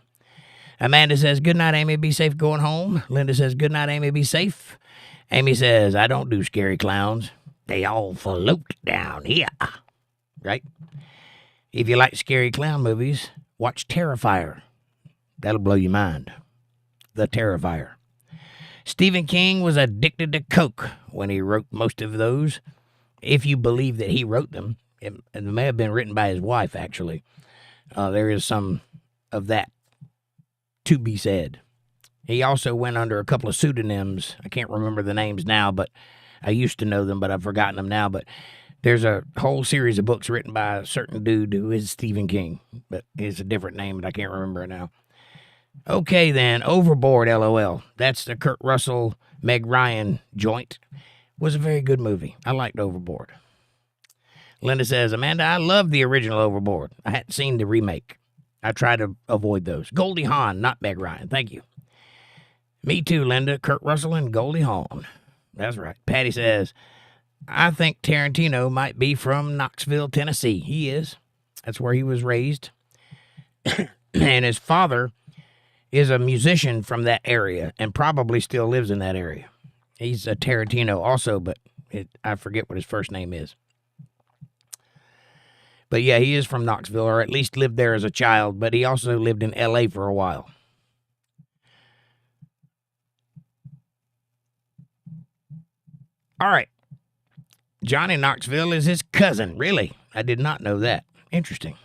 Amanda says, good night, Amy. Be safe going home. Linda says, good night, Amy. Be safe. Amy says, I don't do scary clowns. They all float down here. Right? If you like scary clown movies, watch Terrifier. That'll blow your mind. The Terrifier. Stephen King was addicted to coke when he wrote most of those. If you believe that he wrote them, it may have been written by his wife, actually. There is some of that to be said. He also went under a couple of pseudonyms. I can't remember the names now, but I used to know them, but I've forgotten them now. But there's a whole series of books written by a certain dude who is Stephen King, but it's a different name, but I can't remember it now. Okay, then, Overboard, LOL. That's the Kurt Russell, Meg Ryan joint. Was a very good movie. I liked Overboard. Linda says, Amanda, I love the original Overboard. I hadn't seen the remake. I try to avoid those. Goldie Hawn, not Meg Ryan. Thank you. Me too, Linda. Kurt Russell and Goldie Hawn. That's right. Patty says, I think Tarantino might be from Knoxville, Tennessee. He is. That's where he was raised. And his father is a musician from that area and probably still lives in that area. He's a Tarantino also, but I forget what his first name is. But yeah, he is from Knoxville, or at least lived there as a child, but he also lived in L.A. for a while. All right. Johnny Knoxville is his cousin. Really? I did not know that. Interesting.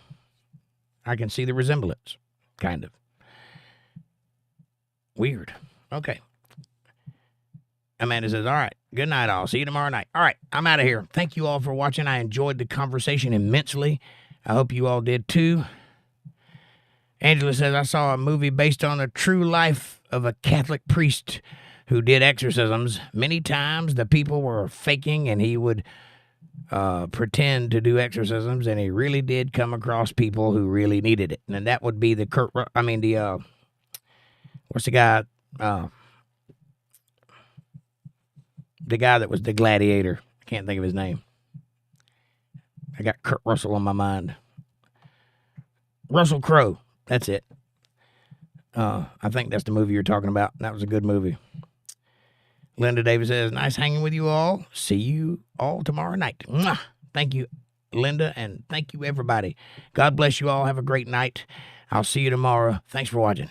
I can see the resemblance, kind of. Weird. Okay. Amanda says, all right, good night all. See you tomorrow night. All right, I'm out of here. Thank you all for watching. I enjoyed the conversation immensely. I hope you all did too. Angela says, I saw a movie based on the true life of a Catholic priest who did exorcisms. Many times the people were faking and he would pretend to do exorcisms, and he really did come across people who really needed it. And that would be the what's the guy? The guy that was the gladiator. I can't think of his name. I got Kurt Russell on my mind. Russell Crowe. That's it. I think that's the movie you're talking about. That was a good movie. Linda Davis says, nice hanging with you all. See you all tomorrow night. Mwah. Thank you. Linda, and thank you, everybody. God bless you all. Have a great night. I'll see you tomorrow. Thanks for watching.